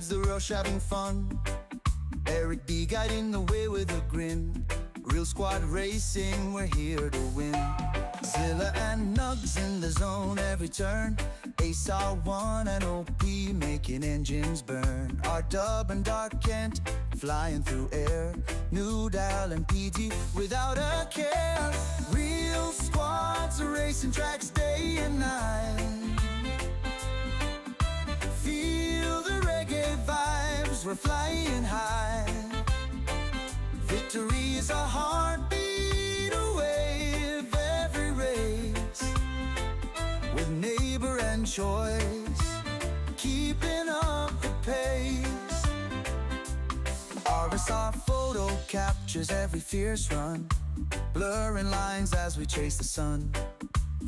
leads the rush, having fun. Eric B guiding the way with a grin. Real squad racing, we're here to win. Zilla and Nugs in the zone every turn. Ace R1 and OP making engines burn. R-Dub and Dark Kent flying through air. New Dal and PT without a care. Real squads racing tracks day and night. Feel the reggae vibes, we're flying high. Victory is a heartbeat away of every race. With neighbor and choice, keeping up the pace. RSR photo captures every fierce run, blurring lines as we chase the sun.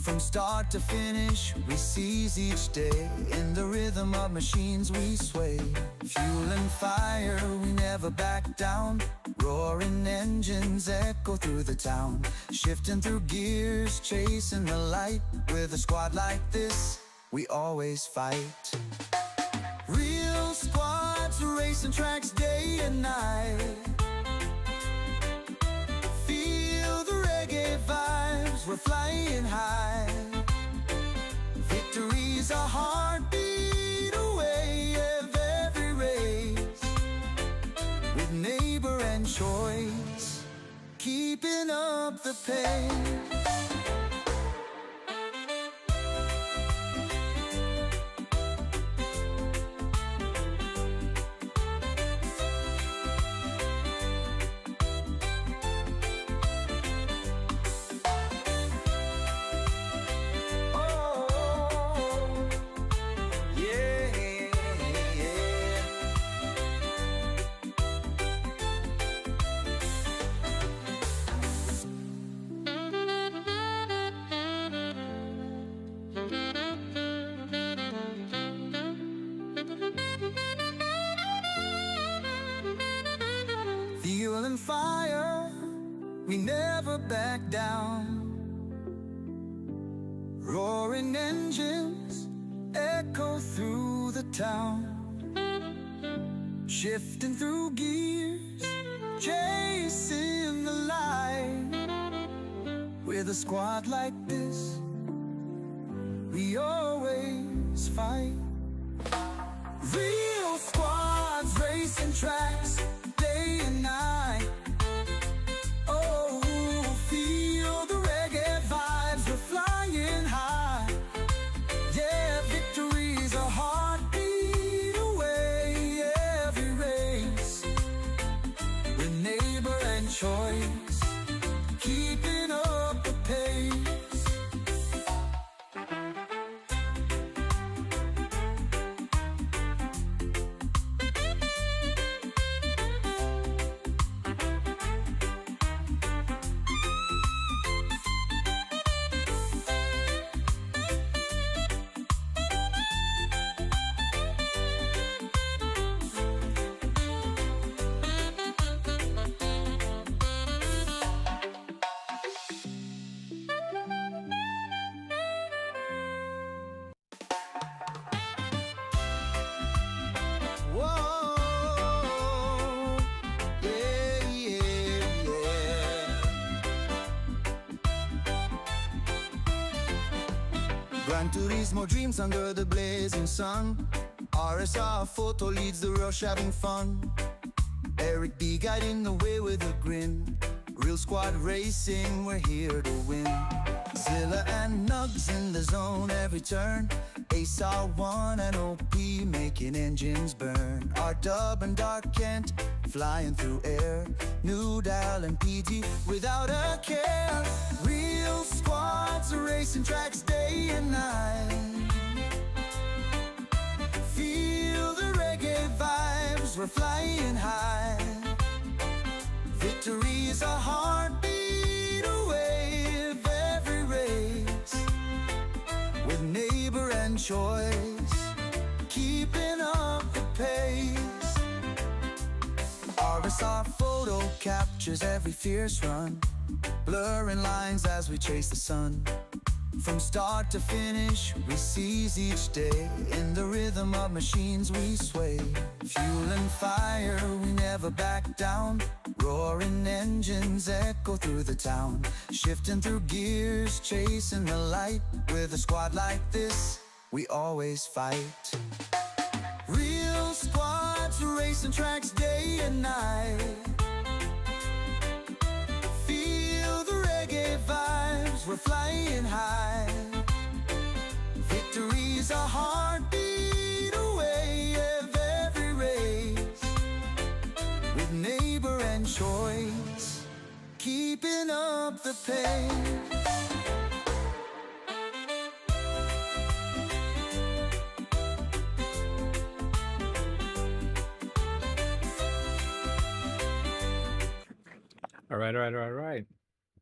From start to finish, we seize each day. In the rhythm of machines we sway. Fuel and fire, we never back down. Roaring engines echo through the town. Shifting through gears, chasing the light. With a squad like this, we always fight. Real squads racing tracks day and night. Feel the reggae vibes, we're flying high. Victory's a heartbeat away of every race. With neighbor and choice, keeping up the pace. Fuel and fire, we never back down. Roaring engines echo through the town. Shifting through gears, chasing the light. With a squad like this, we always fight. Real squads racing tracks day and night. Oh, feel the reggae vibes, we're flying high. Yeah, victory's a heartbeat away every race. With neighbor and choice, keeping up the pace. Gran Turismo dreams under the blazing sun. RSR photo leads the rush, having fun. Eric B guiding the way with a grin. Real squad racing, we're here to win. Zilla and Nugs in the zone every turn. Ace R1 and OP making engines burn. R-Dub and Dark Kent flying through air. New Dal and PT without a care. Real squads racing tracks day and night. Feel the reggae vibes, we're flying high. Victory's a heartbeat away of every race. With neighbor and choice, keeping up the pace. RSR photo captures every fierce run, blurring lines as we chase the sun. From start to finish, we seize each day. In the rhythm of machines we sway. Fuel and fire, we never back down. Roaring engines echo through the town. Shifting through gears, chasing the light. With a squad like this, we always fight. Real squads racing tracks day and night. Feel the reggae vibes, we're flying high. Victory's a heartbeat away of every race. With neighbor and choice, keeping up the pace. All right.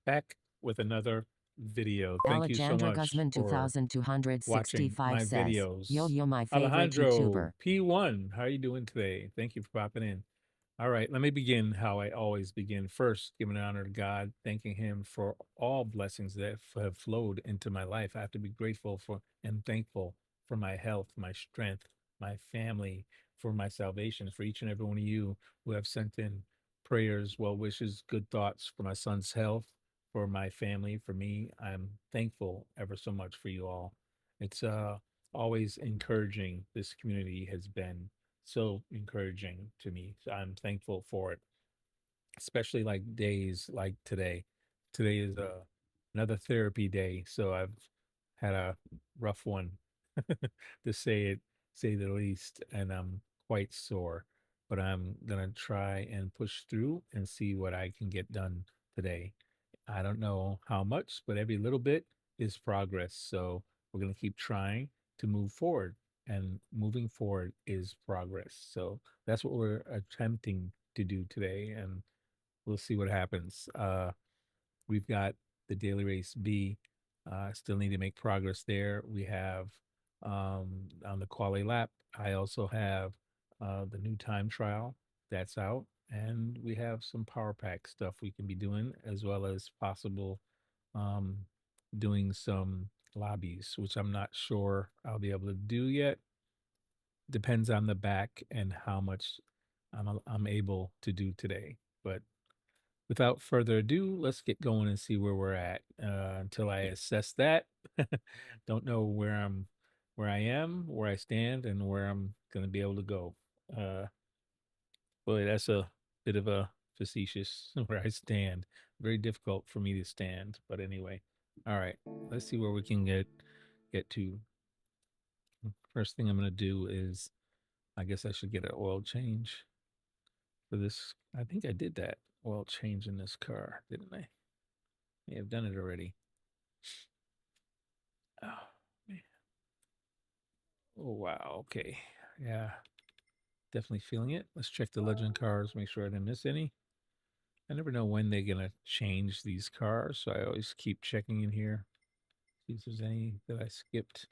Back with another video. Thank you so Alejandro much Guzman for watching 2265 my says, videos. Yo, my favorite Alejandro YouTuber. P1, how are you doing today? Thank you for popping in. All right, let me begin how I always begin. First, giving honor to God, thanking Him for all blessings that have flowed into my life. I have to be grateful for and thankful for my health, my strength, my family, for my salvation, for each and every one of you who have sent in prayers, well wishes, good thoughts for my son's health, for my family, for me. I'm thankful ever so much for you all. It's always encouraging. This community has been so encouraging to me. So I'm thankful for it, especially like days like today. Today is another therapy day, so I've had a rough one to say the least, and I'm quite sore. But I'm gonna try and push through and see what I can get done today. I don't know how much, but every little bit is progress. So we're going to keep trying to move forward, and moving forward is progress. So that's what we're attempting to do today, and we'll see what happens. We've got the daily race B. Still need to make progress there. We have on the Quali-Lap. I also have the new time trial that's out, and we have some power pack stuff we can be doing, as well as possible um, doing some lobbies, which I'm not sure I'll be able to do yet. Depends on the back and how much I'm able to do today. But without further ado, let's get going and see where we're at. Until I assess that, don't know where I am, where I stand, and where I'm going to be able to go. Uh, Boy, that's a bit of a facetious where I stand. Very difficult for me to stand, but anyway. All right, let's see where we can get to. First thing I'm going to do is, I guess I should get an oil change for this. I think I did that oil change in this car, didn't I? May have done it already. Oh, man. Oh, wow. Okay. Yeah, definitely feeling it. Let's check the legend cars, make sure I didn't miss any. I never know when they're going to change these cars, so I always keep checking in here. See if there's any that I skipped.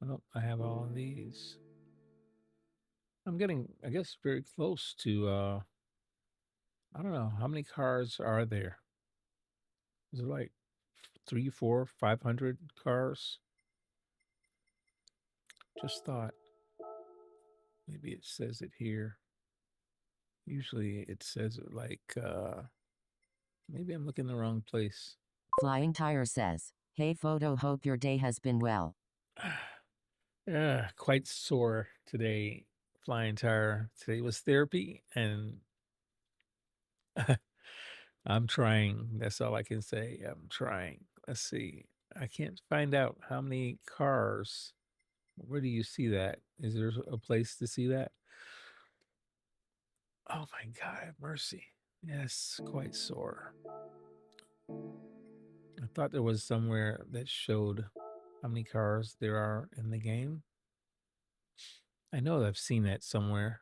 Oh, I have all of these. I'm getting, I guess, very close to, I don't know, how many cars are there? Is it like 3, 4, 500 cars? Just thought maybe it says it here. Usually it says it like, maybe I'm looking in the wrong place. Flying Tire says, Hey Photo, hope your day has been well. Yeah, quite sore today. Flying tire. Today was therapy, and I'm trying. That's all I can say. I'm trying. Let's see. I can't find out how many cars. Where do you see that? Is there a place to see that? Oh my God, have mercy. Yes, quite sore. I thought there was somewhere that showed how many cars there are in the game. I know I've seen that somewhere.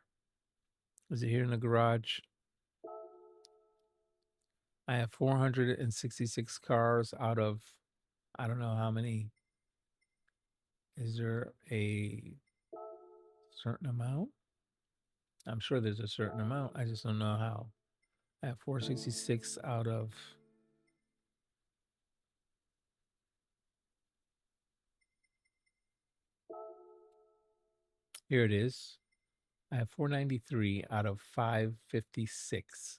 Is it here in the garage? I have 466 cars out of, I don't know how many. Is there a certain amount? I'm sure there's a certain amount. I just don't know how. I have 466 out of Here it is. I have 493 out of 556.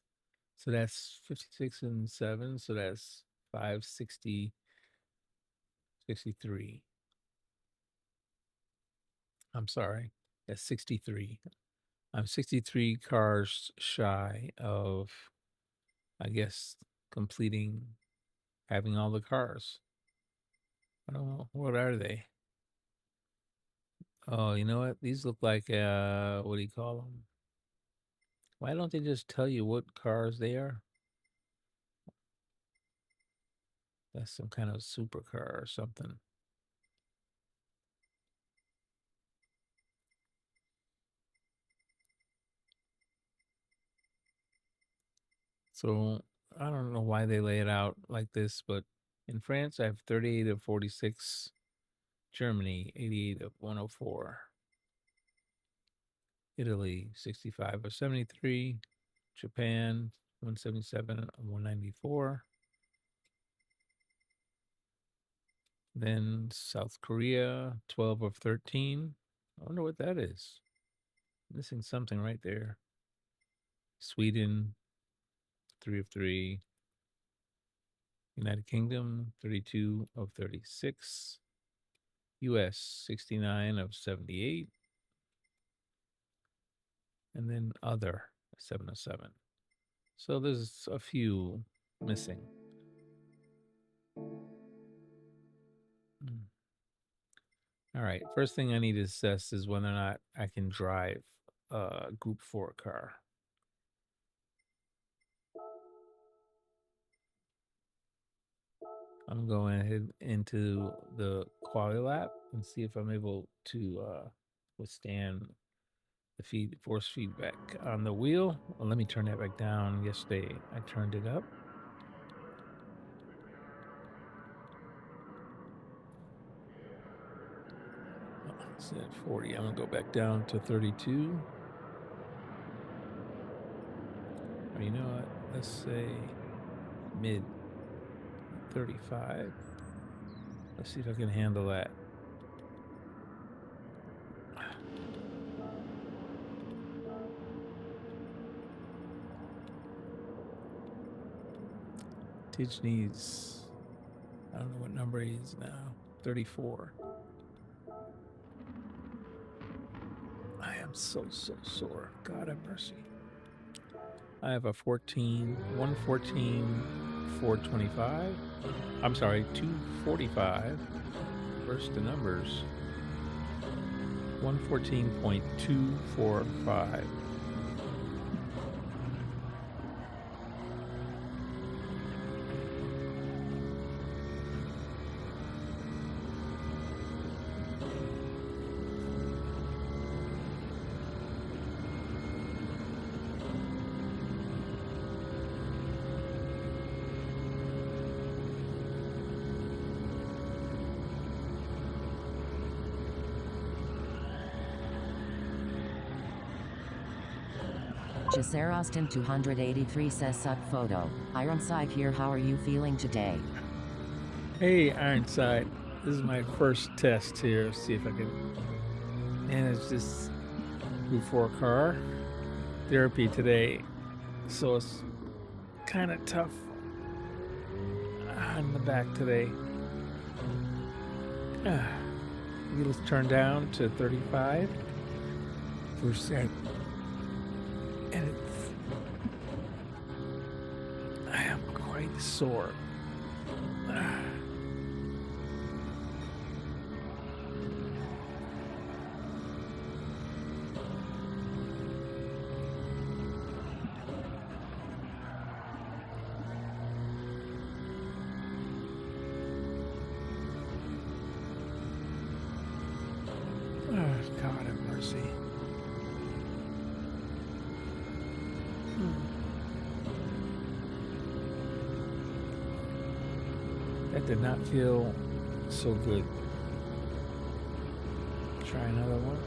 So that's 56 and 7. So that's 560, 63. I'm sorry. That's 63. I'm 63 cars shy of, I guess, having all the cars. I don't know. What are they? Oh, you know what? These look like, what do you call them? Why don't they just tell you what cars they are? That's some kind of supercar or something. So I don't know why they lay it out like this, but in France, I have 38 of 46. Germany, 88 of 104. Italy, 65 of 73. Japan, 177 of 194. Then South Korea, 12 of 13. I wonder what that is. Missing something right there. Sweden, 3 of 3. United Kingdom, 32 of 36. US, 69 of 78. And then other, 7 of 7. So there's a few missing. All right, first thing I need to assess is whether or not I can drive a Group 4 car. I'm going ahead into the Quali-Lap and see if I'm able to withstand the force feedback on the wheel. Well, let me turn that back down. Yesterday I turned it up. It's at 40. I'm gonna go back down to 32. Or you know what? Let's say mid 35. Let's see if I can handle that. Tidge needs, I don't know what number he is now, 34. I am so sore. God have mercy. I have a 114, 425. I'm sorry, 245. Where's the numbers? 114.245. Jaser Austin 283 says suck photo. Ironside here, how are you feeling today? Hey Ironside, this is my first test here. See if I can manage this Group 4 car therapy today. So it's kind of tough on the back today. Wheels turned down to 35%. And I am quite sore. God have mercy. That did not feel so good. Try another one.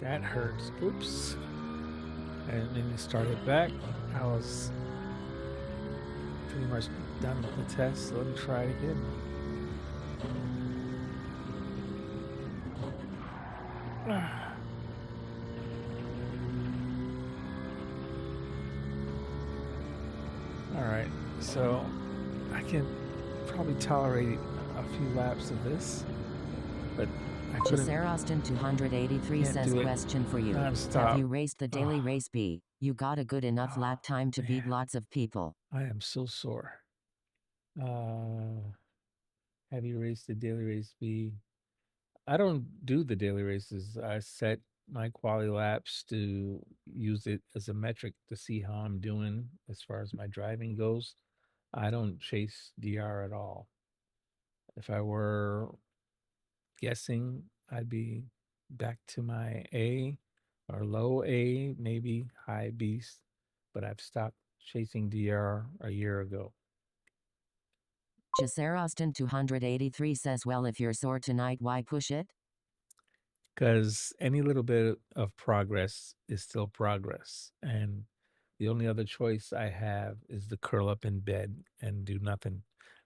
That hurts. Oops. And then you started back. I was pretty much done with the test. So let me try it again. All right, so I can probably tolerate a few laps of this, but I couldn't. Austin 283 Can't says do it question for you. nonstop. Have you raced the daily Oh, race B? You got a good enough lap time to beat man, lots of people. I am so sore. Have you raced the daily race B? I don't do the daily races. I set my quality laps to use it as a metric to see how I'm doing as far as my driving goes. I don't chase DR at all. If I were guessing, I'd be back to my A or low A, maybe high beast, but I've stopped chasing DR a year ago. Austin 283 says, well, if you're sore tonight, why push it? Because any little bit of progress is still progress. And the only other choice I have is to curl up in bed and do nothing.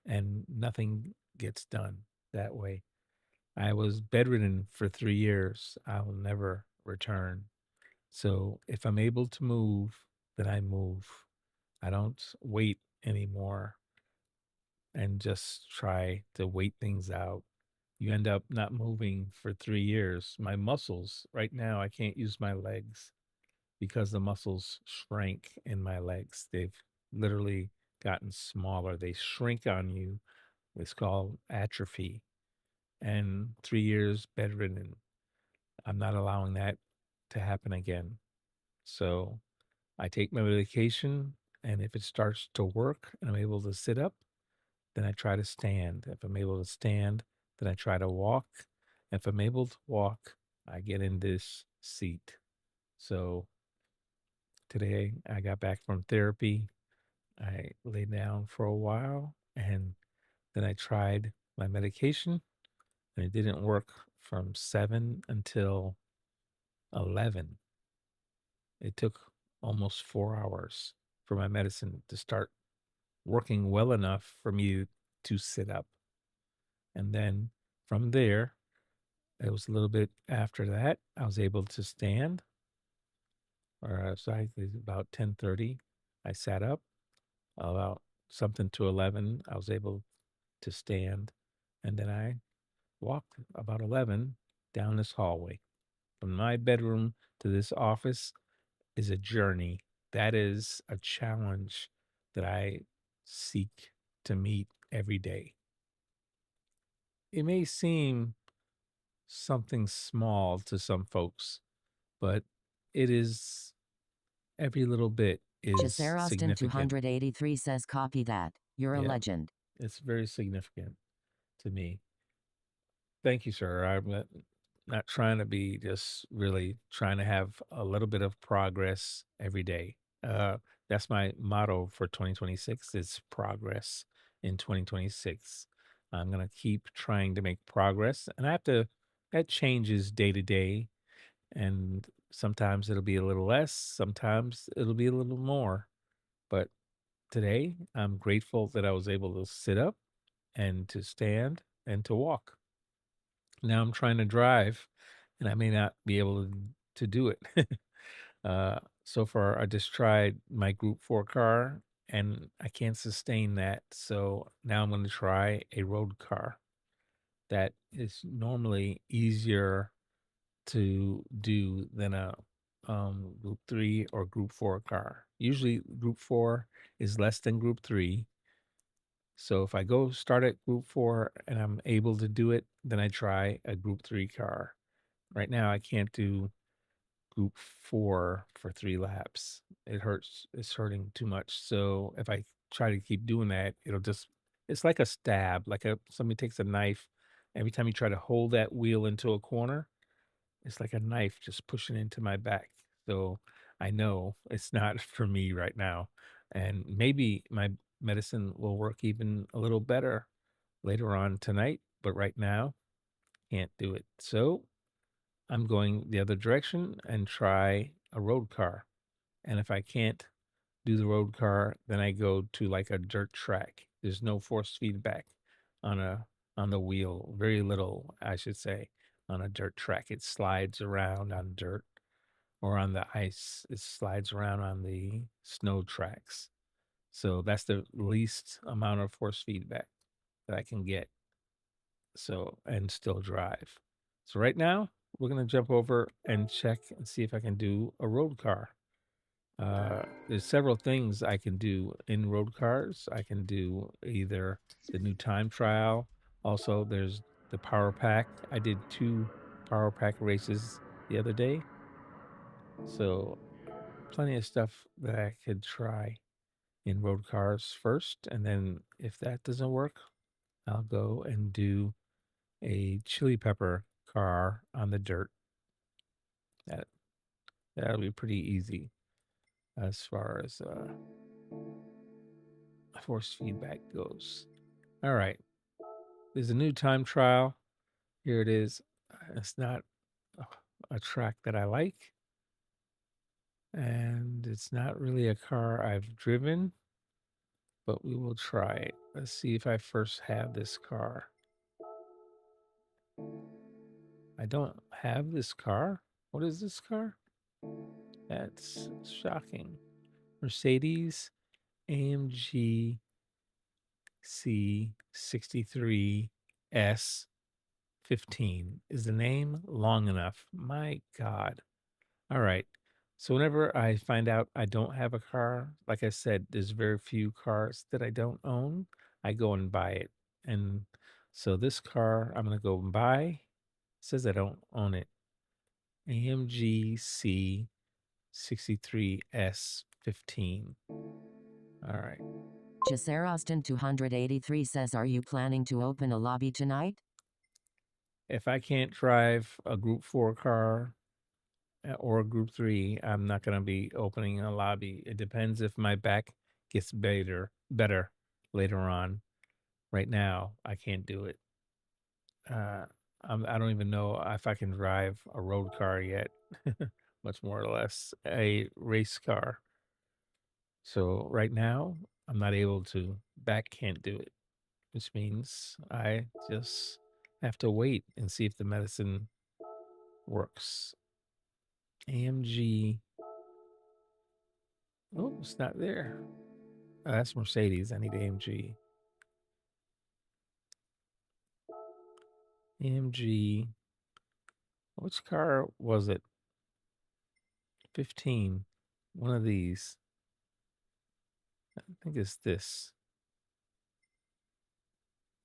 And nothing gets done that way. I was bedridden for 3 years. I will never return. So if I'm able to move, then I move. I don't wait anymore and just try to wait things out. You end up not moving for 3 years. My muscles, right now, I can't use my legs because the muscles shrank in my legs. They've literally gotten smaller. They shrink on you. It's called atrophy. And 3 years bedridden. I'm not allowing that to happen again. So I take my medication, and if it starts to work and I'm able to sit up, then I try to stand. If I'm able to stand, then I try to walk. If I'm able to walk, I get in this seat. So today I got back from therapy. I lay down for a while and then I tried my medication and it didn't work from 7 until 11. It took almost 4 hours for my medicine to start working well enough for me to sit up. And then from there, it was a little bit after that, I was able to stand, or sorry, it was about 10:30. I sat up. About something to 11, I was able to stand, and then I walked about 11 down this hallway. From my bedroom to this office is a journey. That is a challenge that I seek to meet every day. It may seem something small to some folks, but it is every little bit is Austin significant. 283 says, copy that. You're a Yeah, legend. it's very significant to me. Thank you, sir. I'm not trying to be, just really trying to have a little bit of progress every day. That's my motto for 2026 is progress in 2026. I'm going to keep trying to make progress and that changes day to day. And sometimes it'll be a little less, sometimes it'll be a little more. But today I'm grateful that I was able to sit up and to stand and to walk. Now I'm trying to drive and I may not be able to do it. So far, I just tried my Group 4 car and I can't sustain that. So now I'm going to try a road car that is normally easier to do than a Group 3 or Group 4 car. Usually, Group 4 is less than Group 3. So if I go start at Group 4 and I'm able to do it, then I try a Group 3 car. Right now, I can't do Group 4 for 3 laps. It hurts. It's hurting too much. So if I try to keep doing that, it's like a stab, like somebody takes a knife. Every time you try to hold that wheel into a corner, it's like a knife just pushing into my back. So I know it's not for me right now. And maybe my medicine will work even a little better later on tonight, but right now, can't do it. So I'm going the other direction and try a road car. And if I can't do the road car, then I go to like a dirt track. There's no force feedback on the wheel, very little, I should say, on a dirt track. It slides around on dirt or on the ice. It slides around on the snow tracks. So that's the least amount of force feedback that I can get. So, and still drive. So right now, we're going to jump over and check and see if I can do a road car. There's several things I can do in road cars. I can do either the new time trial. Also, there's the power pack. I did 2 power pack races the other day. So plenty of stuff that I could try in road cars first. And then if that doesn't work, I'll go and do a chili pepper car on the dirt. That'll be pretty easy as far as force feedback goes. All right. There's a new time trial. Here it is. It's not a track that I like. And it's not really a car I've driven, but we will try it. Let's see if I first have this car. I don't have this car. What is this car? That's shocking. Mercedes AMG C63S 15. Is the name long enough? My God. All right. So whenever I find out I don't have a car, like I said, there's very few cars that I don't own. I go and buy it. And so this car I'm going to go and buy. It says I don't own it. AMG C63S 15. All right. Jaser Austin 283 says, are you planning to open a lobby tonight? If I can't drive a Group 4 car or a Group 3, I'm not going to be opening a lobby. It depends if my back gets better later on. Right now, I can't do it. I don't even know if I can drive a road car yet, much more or less a race car. So right now, I'm not able to. Back can't do it, which means I just have to wait and see if the medicine works. AMG. Oh, it's not there. Oh, that's Mercedes. I need AMG. AMG. Which car was it? 15. One of these. I think it's this.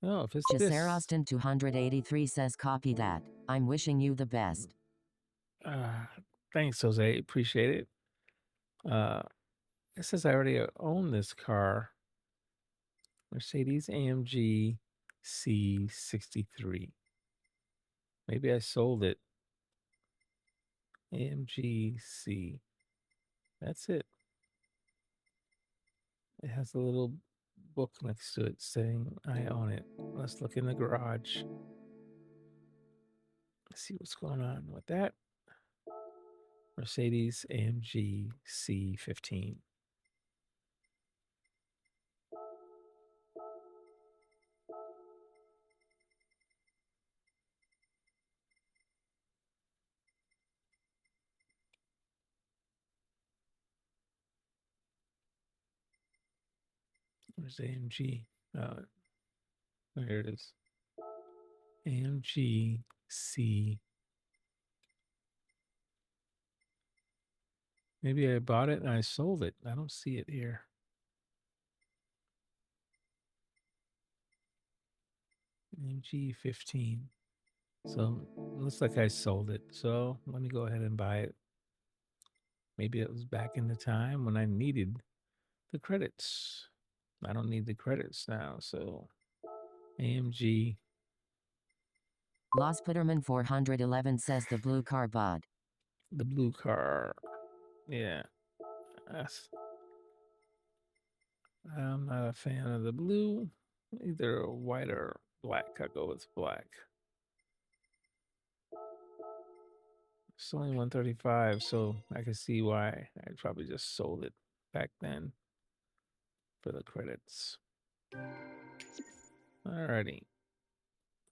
No, if it's Jaser this. Austin 283 says, copy that. I'm wishing you the best. Thanks, Jose. Appreciate it. It says I already own this car. Mercedes AMG C63. Maybe I sold it. AMG C. That's it. It has a little book next to it saying I own it. Let's look in the garage. Let's see what's going on with that. Mercedes AMG C15. Where's AMG? Oh, there it is. AMG C. Maybe I bought it and I sold it. I don't see it here. AMG 15. So looks like I sold it. So let me go ahead and buy it. Maybe it was back in the time when I needed the credits. I don't need the credits now. So AMG. Los Putterman 411 says, the blue car bod. The blue car. Yeah. I'm not a fan of the blue. Either white or black. I'll go with black. It's only 135, so I can see why I probably just sold it back then for the credits. Alrighty.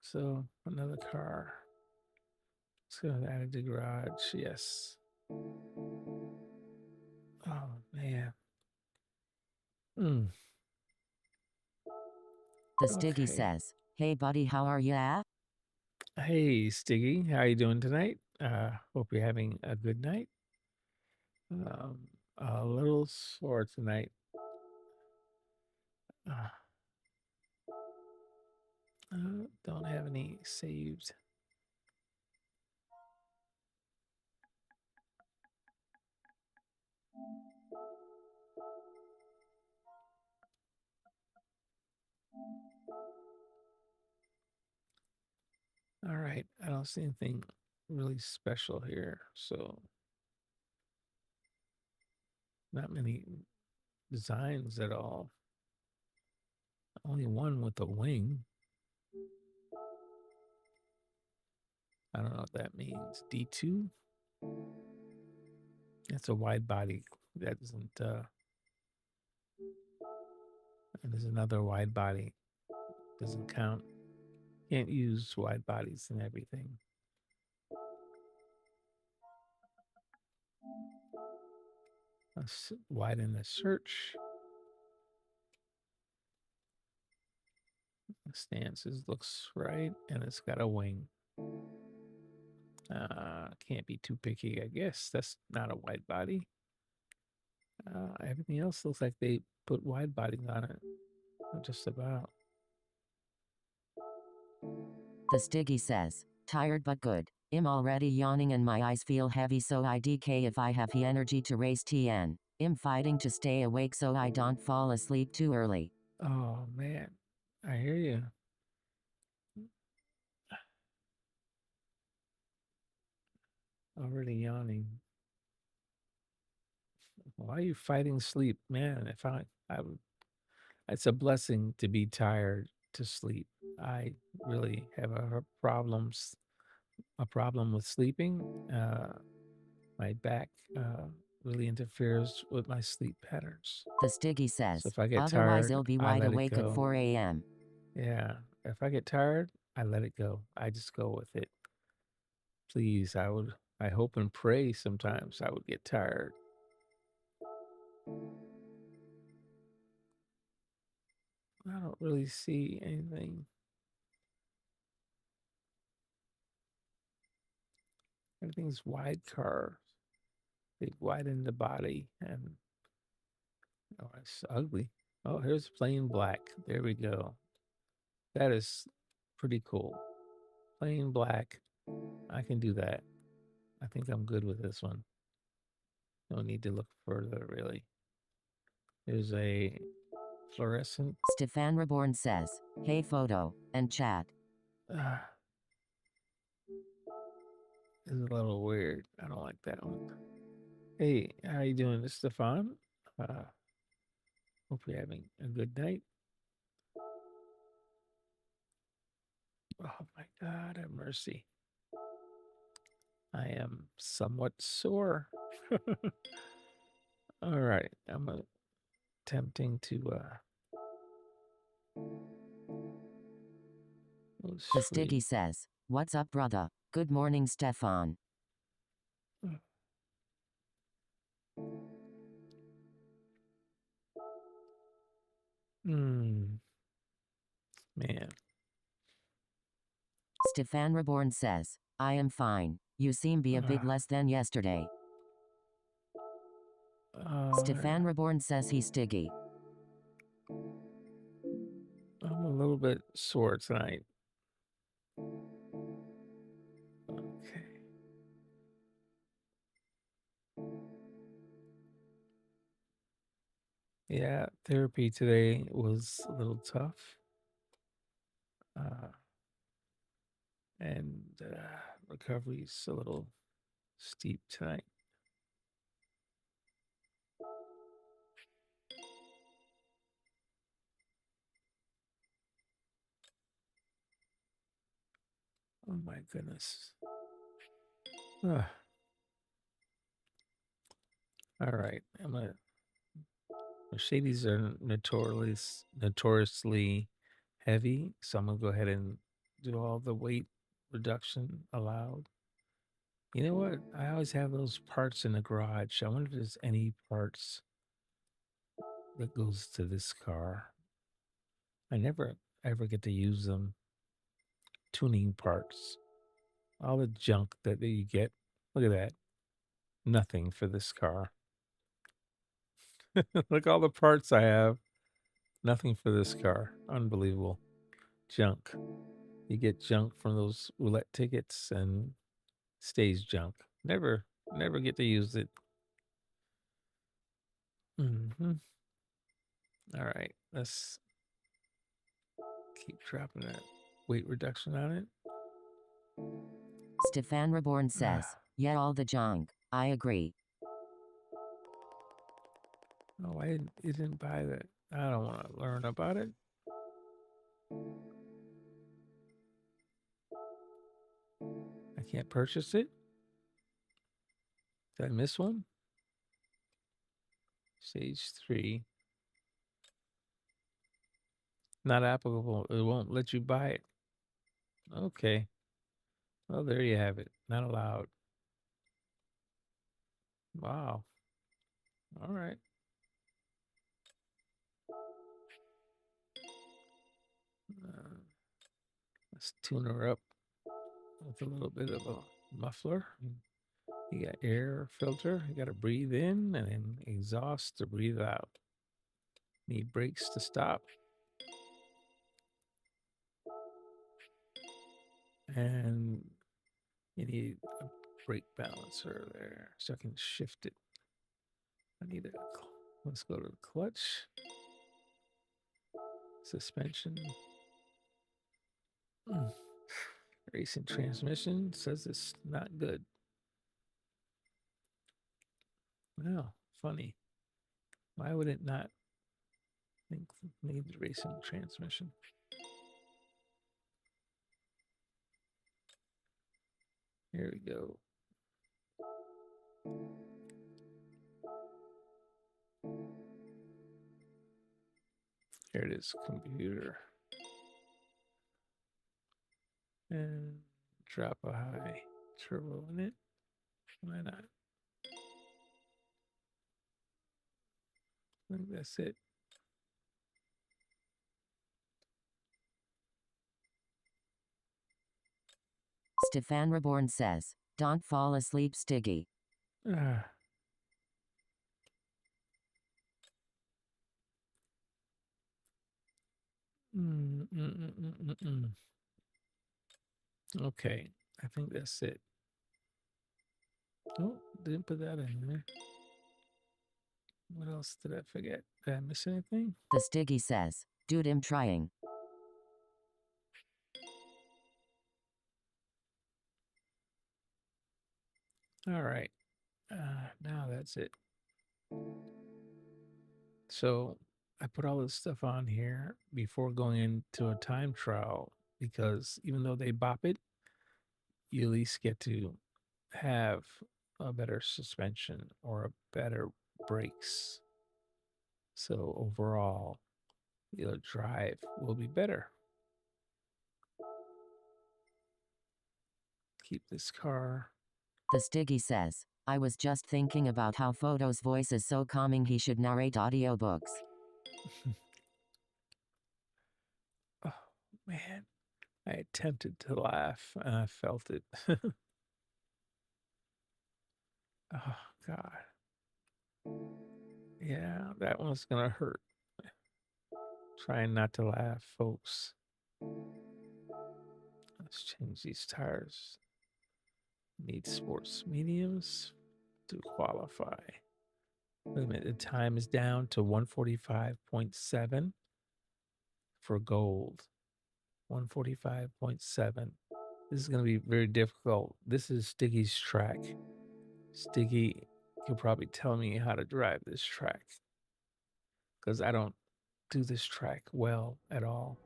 So another car. Let's go out of the garage. Yes. Oh man. The Stiggy Okay. says, "Hey buddy, how are ya?" Hey Stiggy, how you doing tonight? Hope you're having a good night. A little sore tonight. Don't have any saved. All right, I don't see anything really special here, so not many designs at all. Only one with a wing. I don't know what that means. D2? That's a wide body. That doesn't, and there's another wide body. Doesn't count. Can't use wide bodies and everything. Let's widen the search. The stances looks right, and it's got a wing. Can't be too picky, I guess. That's not a wide body. Everything else looks like they put wide bodies on it. Just about. The Stiggy says, "Tired but good. I'm already yawning and my eyes feel heavy, so I DK if I have the energy to race TN. I'm fighting to stay awake so I don't fall asleep too early." Oh man, I hear you. Already yawning. Why are you fighting sleep, man? If I would, it's a blessing to be tired to sleep. I really have a problem with sleeping. My back really interferes with my sleep patterns. The Stiggy says, So if I get "Otherwise tired, I'll be I wide let it awake at go. 4 a.m. Yeah, if I get tired, I let it go. I just go with it. Please, I hope and pray sometimes I would get tired. I don't really see anything. Everything's wide cars. They widen the body and oh, it's ugly. Oh, here's plain black. There we go. That is pretty cool. Plain black. I can do that. I think I'm good with this one. No need to look further, really. There's a fluorescent. Stefan Reborn says, "Hey photo and chat." Is a little weird. I don't like that one. Hey, how you doing, Stefan? Hope you're having a good night. Oh my God, have mercy. I am somewhat sore. All right, I'm attempting to The Stiggy says, "What's up, brother? Good morning, Stefan." Man. Stefan Reborn says, "I am fine. You seem be a bit less than yesterday." Stefan Reborn says he's Stiggy. I'm a little bit sore tonight. Okay. Yeah, therapy today was a little tough. And recovery's a little steep tonight. Oh my goodness. All right. Mercedes are notoriously heavy, so I'm gonna go ahead and do all the weight reduction allowed. You know what? I always have those parts in the garage. I wonder if there's any parts that goes to this car. I never ever get to use them. Tuning parts. All the junk that you get. Look at that. Nothing for this car. Look all the parts I have. Nothing for this car. Unbelievable. Junk. You get junk from those roulette tickets and stays junk. Never get to use it. Hmm. All right. Let's keep dropping that weight reduction on it. Stefan Reborn says, yeah, all the junk. I agree. Oh, you didn't buy that. I don't want to learn about it. I can't purchase it. Did I miss one? Stage 3. Not applicable. It won't let you buy it. Okay. Well, there you have it. Not allowed. Wow. All right. Let's tune her up with a little bit of a muffler. You got air filter. You got to breathe in and then exhaust to breathe out. Need brakes to stop. And you need a brake balancer there so I can shift it. Let's go to the clutch. Suspension. Racing transmission says it's not good. Well, funny. Why would it not need the racing transmission? Here we go. Here it is, computer. And drop a high turbo in it. Why not? I think that's it. Stefan Reborn says, don't fall asleep, Stiggy. Okay, I think that's it. Oh, didn't put that in there. What else did I forget? Did I miss anything? The Stiggy says, dude, I'm trying. All right. Now that's it. So I put all this stuff on here before going into a time trial because even though they bop it, you at least get to have a better suspension or a better brakes. So overall, your drive will be better. Keep this car. The Stiggy says, I was just thinking about how Photo's voice is so calming he should narrate audiobooks. Oh, man. I attempted to laugh and I felt it. Oh, God. Yeah, that one's going to hurt. Trying not to laugh, folks. Let's change these tires. Need sports mediums to qualify. Wait a minute, the time is down to 145.7 for gold. 145.7. This is going to be very difficult. This is Stiggy's track. Stiggy could probably tell me how to drive this track because I don't do this track well at all.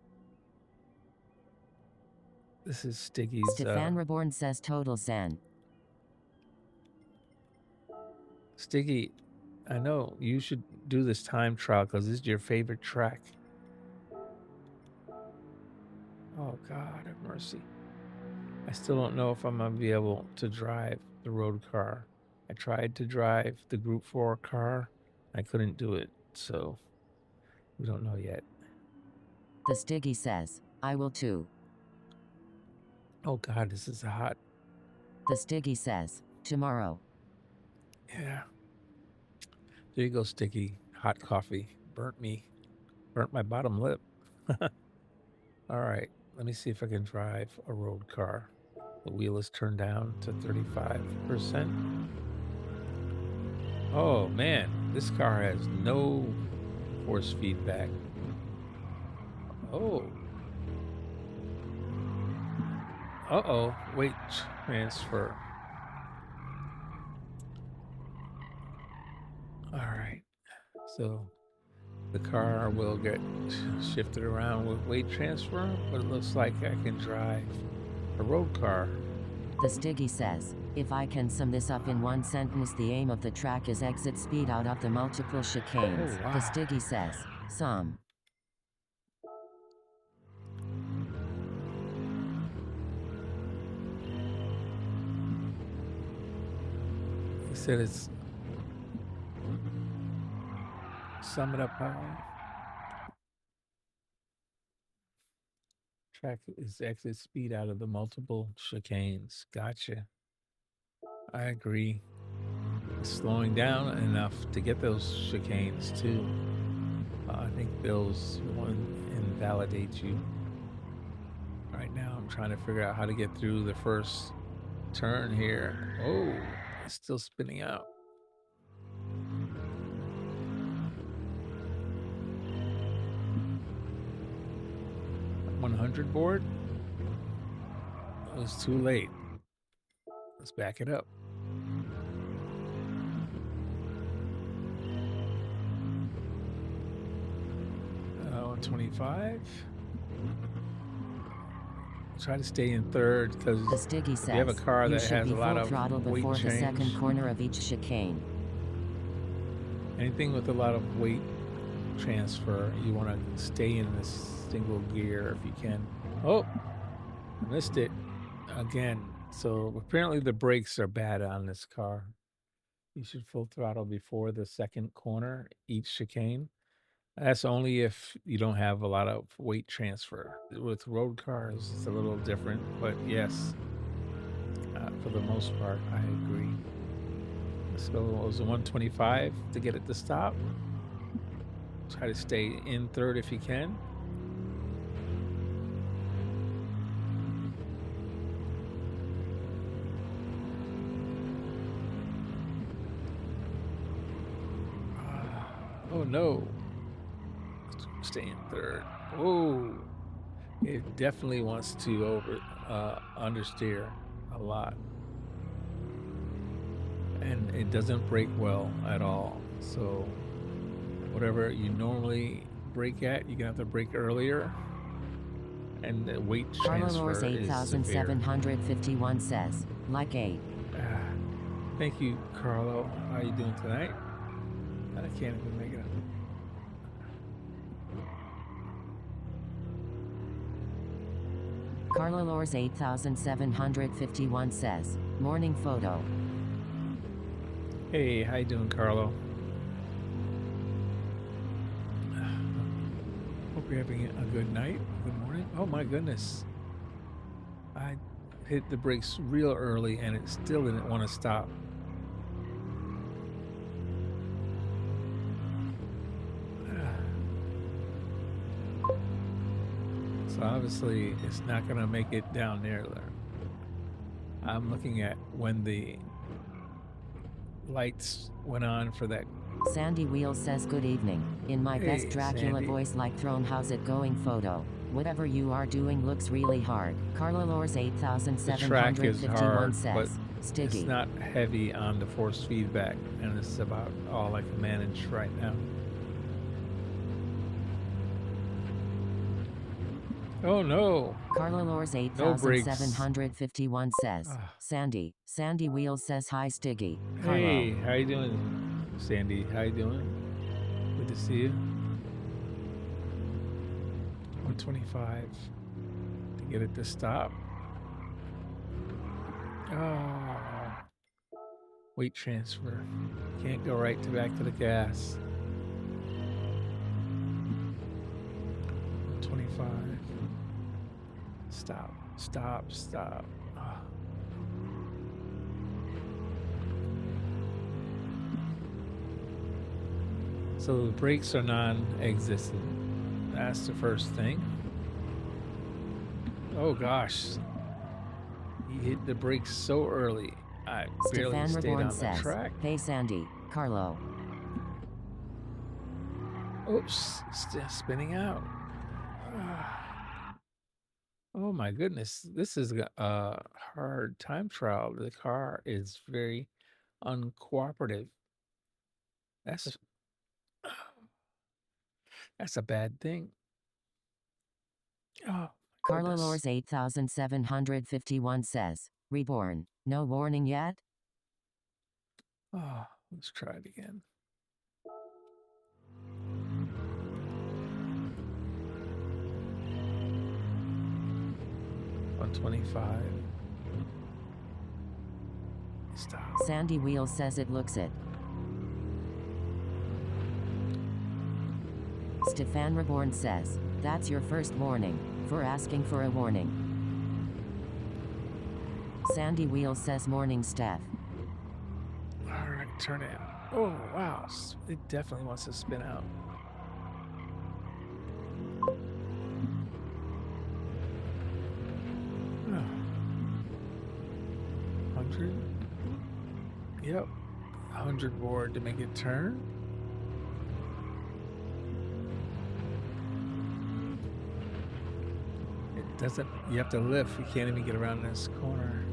This is Stiggy's. Stefan Reborn says total zen. Stiggy, I know you should do this time trial because this is your favorite track. Oh, God have mercy. I still don't know if I'm going to be able to drive the road car. I tried to drive the Group 4 car. I couldn't do it. So we don't know yet. The Stiggy says, I will too. Oh, God, this is hot. The Stiggy says, tomorrow. Yeah. There you go, Sticky. Hot coffee. Burnt me. Burnt my bottom lip. All right. Let me see if I can drive a road car. The wheel is turned down to 35%. Oh, man. This car has no force feedback. Oh. Uh-oh. Weight transfer. All right. So the car will get shifted around with weight transfer, but it looks like I can drive a road car. The Stiggy says, if I can sum this up in one sentence, the aim of the track is exit speed out of the multiple chicanes. Oh, wow. The Stiggy says, some. He said it's sum it up how track is exit speed out of the multiple chicanes. Gotcha. I agree. It's slowing down enough to get those chicanes too. I think those one invalidate you. Right now I'm trying to figure out how to get through the first turn here. Oh, it's still spinning out. $100 board? It was too late. Let's back it up. Oh, 25. Try to stay in third because The Stiggy says, you have a car you that should has be a lot full of throttle weight before the change. second corner of each chicane. Anything with a lot of weight transfer, you want to stay in this single gear if you can. Oh, missed it again. So apparently the brakes are bad on this car. You should full throttle before the second corner, each chicane. That's only if you don't have a lot of weight transfer. With road cars, it's a little different, but yes, for the most part, I agree. So it was a 125 to get it to stop. Try to stay in third if you can. Oh no. Stay in third. Oh, it definitely wants to understeer a lot. And it doesn't brake well at all. So whatever you normally brake at, you're gonna have to brake earlier. And the weight transfer is severe. 8751 says, like 8. Thank you, Carlo. How are you doing tonight? I can't even make it up. Carlalors 8751 says, morning photo. Hey, how you doing, Carlo? Hope you're having a good night, good morning. Oh my goodness. I hit the brakes real early and it still didn't want to stop. So obviously it's not gonna make it down there. I'm looking at when the lights went on for that. Sandy Wheels says, good evening. In my best Hey, Dracula Sandy. voice like throne, how's it going photo? Whatever you are doing looks really hard. Carlalors The track is 8751 hard, but says, it's Stiggy. not heavy on the force feedback, and it's about all I can manage right now. Oh no! Carlalors No brakes. 8751 says, Ah. Sandy. Sandy Wheels says, hi Stiggy. Carlo. Hey, how you doing? Sandy, how you doing? Good to see you. 125 to get it to stop. Oh, weight transfer. Can't go right to back to the gas. 25. Stop, stop, stop. Ah. So the brakes are non-existent. That's the first thing. Oh gosh. He hit the brakes so early. I barely Stefan stayed Reborn on the says, track. "Hey Sandy, Carlo." Oops, spinning out. Ah. Oh my goodness. This is a hard time trial. The car is very uncooperative. That's that's a bad thing. Oh, Carlo goodness. Lors 8751 says, "Reborn, no warning yet?" Oh, let's try it again. $125. Stop. Sandy Wheel says it looks it. Stefan Reborn says, "That's your first warning, for asking for a warning." Sandy Wheel says, "Morning, Steph." All right, turn it. Oh, wow. It definitely wants to spin out. Oh. 100. Yep. 100 board to make it turn. It doesn't, you have to lift. You can't even get around this corner.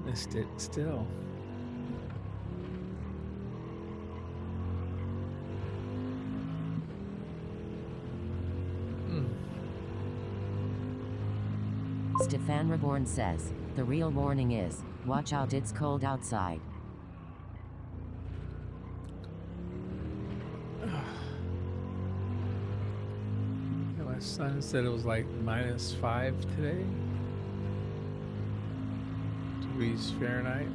Missed it still. Stefan Reborn says, "The real warning is, watch out, it's cold outside." My son said it was like -5 today. Degrees Fahrenheit.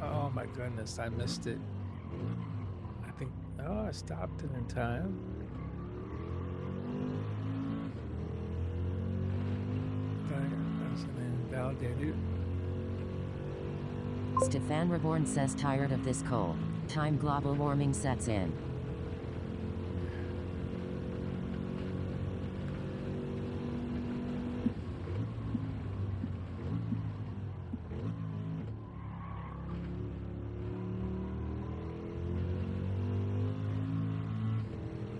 Oh my goodness, I missed it. I think, oh, I stopped it in time. That was invalidated. Stefan Reborn says, "Tired of this cold time global warming sets in."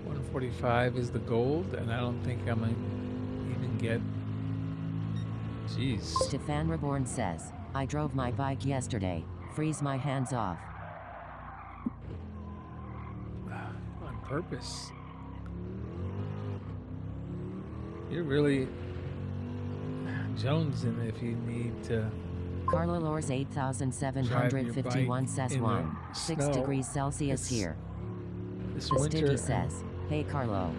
$145 is the gold, and I don't think I'm gonna even get. Jeez. Stefan Reborn says, "I drove my bike yesterday, freeze my hands off." On purpose. You're really jonesing if you need to. Carlo Lors 8751 says, in the 6 snow. degrees Celsius It's- here. This The winter Sticky says, "Hey Carlo."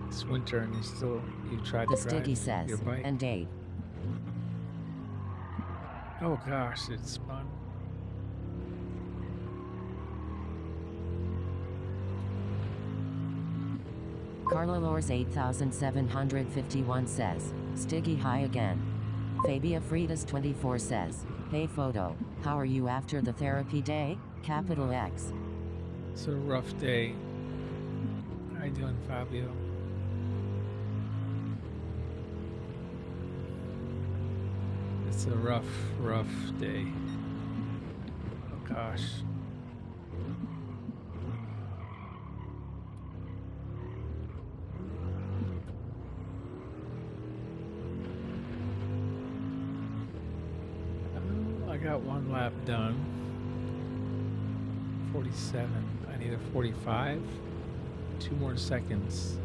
It's winter and you tried The to drive Sticky says, your bike. "And Dave." Oh gosh, it spun. Carlo Lors 8751 says, "Stiggy high again." Fabia Fridas 24 says, "Hey photo, how are you after the therapy day? Capital X." It's a rough day. How you doing, Fabio? It's a rough day. Oh gosh. I got one lap done. 47. I need a 45. 2 more seconds.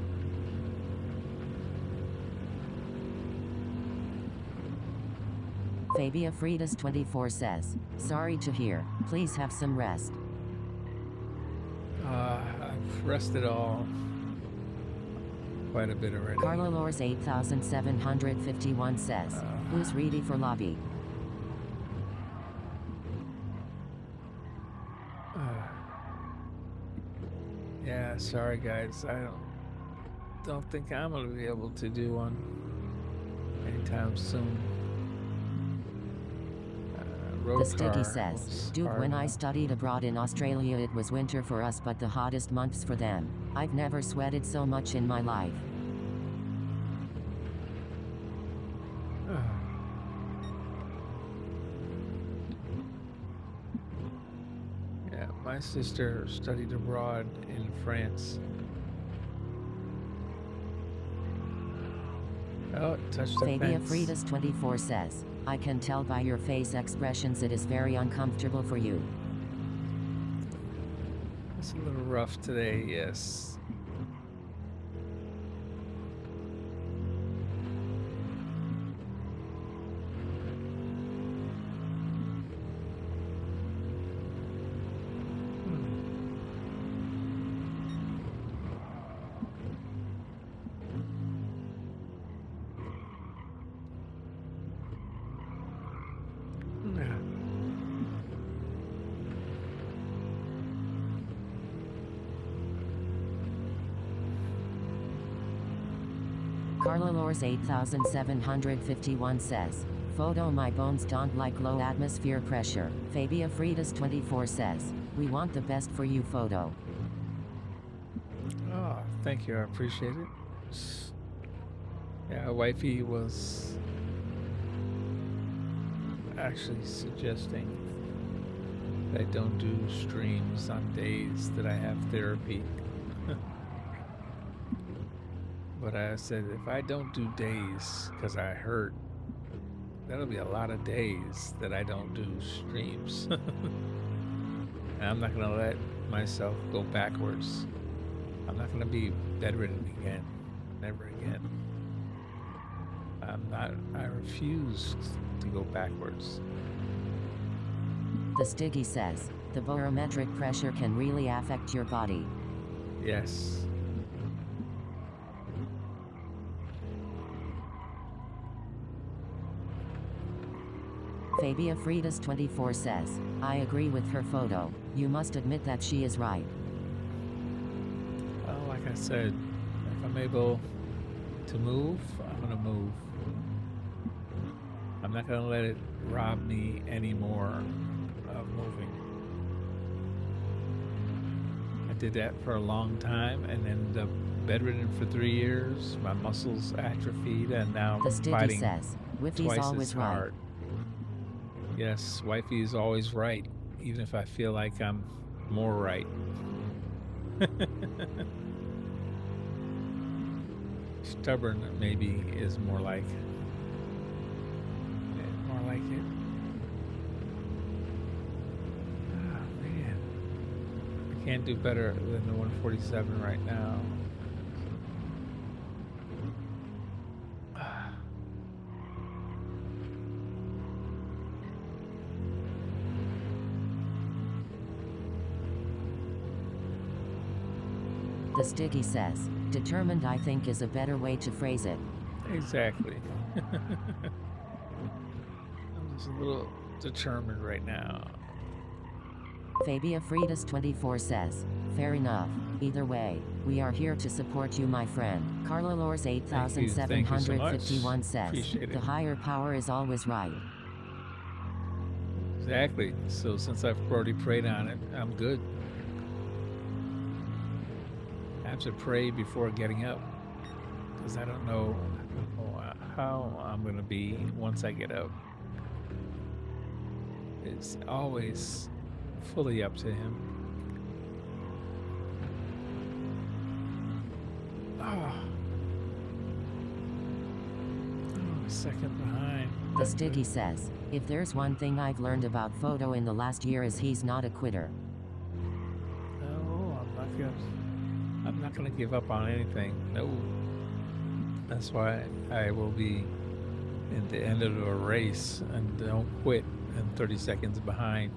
Fabia Fridas 24 says, sorry to hear, please have some rest. I've rested all quite a bit already. Carla Lors 8751 says, who's ready for lobby? Yeah, sorry guys. I don't think I'm gonna be able to do one anytime soon. The Stiggy says, dude, when I studied abroad in Australia it was winter for us but the hottest months for them. I've never sweated so much in my life. Yeah, my sister studied abroad in France. Oh, touch the Fabia fence. Fridas 24 says, I can tell by your face expressions it is very uncomfortable for you. It's a little rough today, yes. Carla Lors 8751 says, photo my bones don't like low atmosphere pressure. Fabia Fridas 24 says, we want the best for you photo. Oh, thank you, I appreciate it. Yeah, wifey was actually suggesting that I don't do streams on days that I have therapy. But I said, if I don't do days because I hurt, that'll be a lot of days that I don't do streams. And I'm not going to let myself go backwards. I'm not going to be bedridden again. Never again. I refuse to go backwards. The Stiggy says, the barometric pressure can really affect your body. Yes. Fabia Fridas 24 says, I agree with her photo. You must admit that she is right. Well, like I said, if I'm able to move, I'm going to move. I'm not going to let it rob me anymore of moving. I did that for a long time and ended up bedridden for 3 years. My muscles atrophied and now The I'm Stiggy fighting says, Wifey's twice always as right. hard. Yes, wifey is always right, even if I feel like I'm more right. Stubborn maybe is more like it. Oh man, I can't do better than the 147 right now. The Stiggy says, determined I think is a better way to phrase it. Exactly. I'm just a little determined right now. Fabia Fridas 24 says, fair enough. Either way, we are here to support you, my friend. Carla Lors Thank you so 8751 much. says, Appreciate it. the higher power is always right. Exactly. So since I've already prayed on it, I'm good. I have to pray before getting up because I don't know how I'm going to be once I get up. It's always fully up to him. Oh, a second behind. The Stiggy says, if there's one thing I've learned about Photo in the last year is he's not a quitter. No, I'm not gonna give up on anything. No. That's why I will be at the end of a race and don't quit and 30 seconds behind.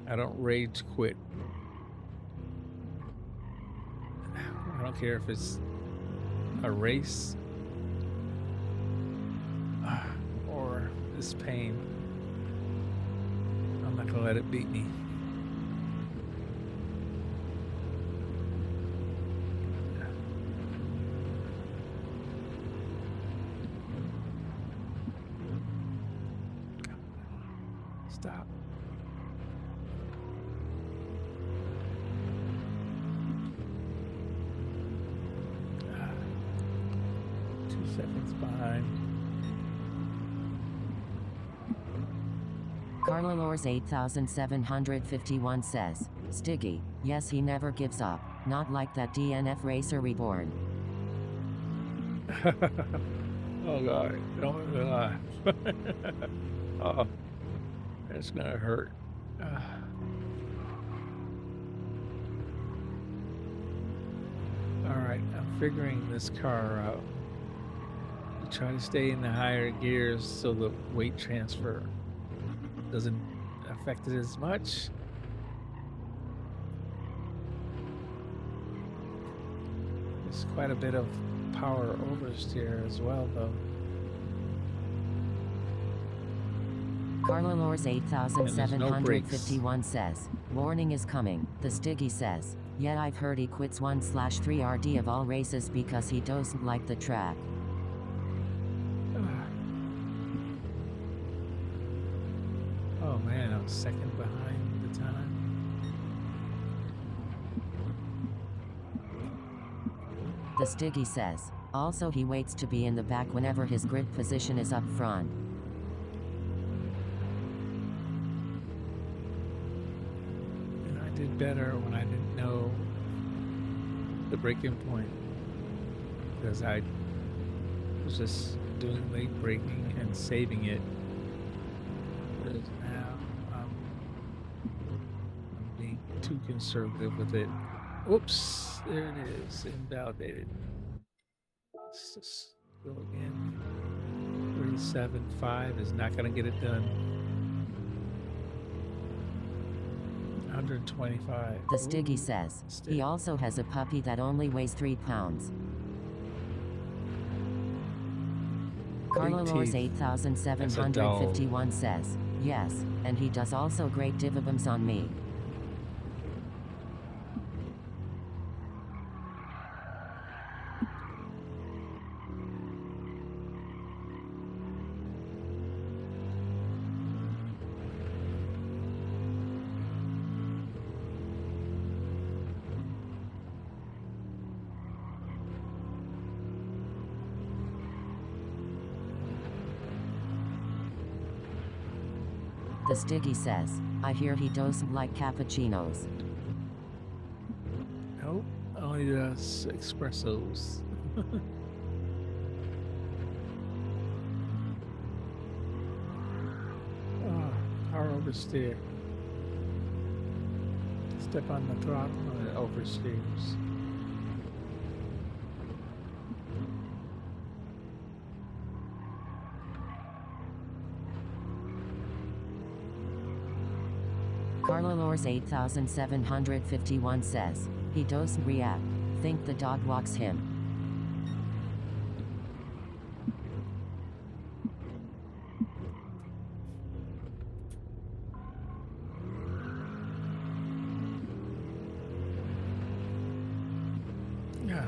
I don't rage quit. I don't care if it's a race or this pain. I'm not gonna let it beat me. Stop. Seconds behind. Carlalors 8751 says, Stiggy, yes, he never gives up. Not like that DNF racer reborn. Oh God, don't lie. Oh, that's gonna hurt. All right, I'm figuring this car out. Try to stay in the higher gears so the weight transfer doesn't affect it as much. There's quite a bit of power oversteer as well, though. Carlalors 8751 says, warning is coming. The Stiggy says, yeah, I've heard he quits 1/3 RD of all races because he doesn't like the track. Oh man, I was second behind the time. The Stiggy says, also he waits to be in the back whenever his grid position is up front. And I did better when I didn't know the breaking point, because I was just doing late braking and saving it. Whereas now I'm being too conservative with it. Oops, there it is, invalidated. Let's just go again. 37.5 is not gonna get it done. 125. The Stiggy says, he also has a puppy that only weighs 3 pounds. Carlalors 8751 says, yes, and he does also great dividends on me. The Stiggy says, I hear he doesn't like cappuccinos. Nope, only does espressos. Oh, power oversteer. Step on the throttle and it oversteers. Carlalors 8751 says, he doesn't react. Think the dog walks him. Yeah.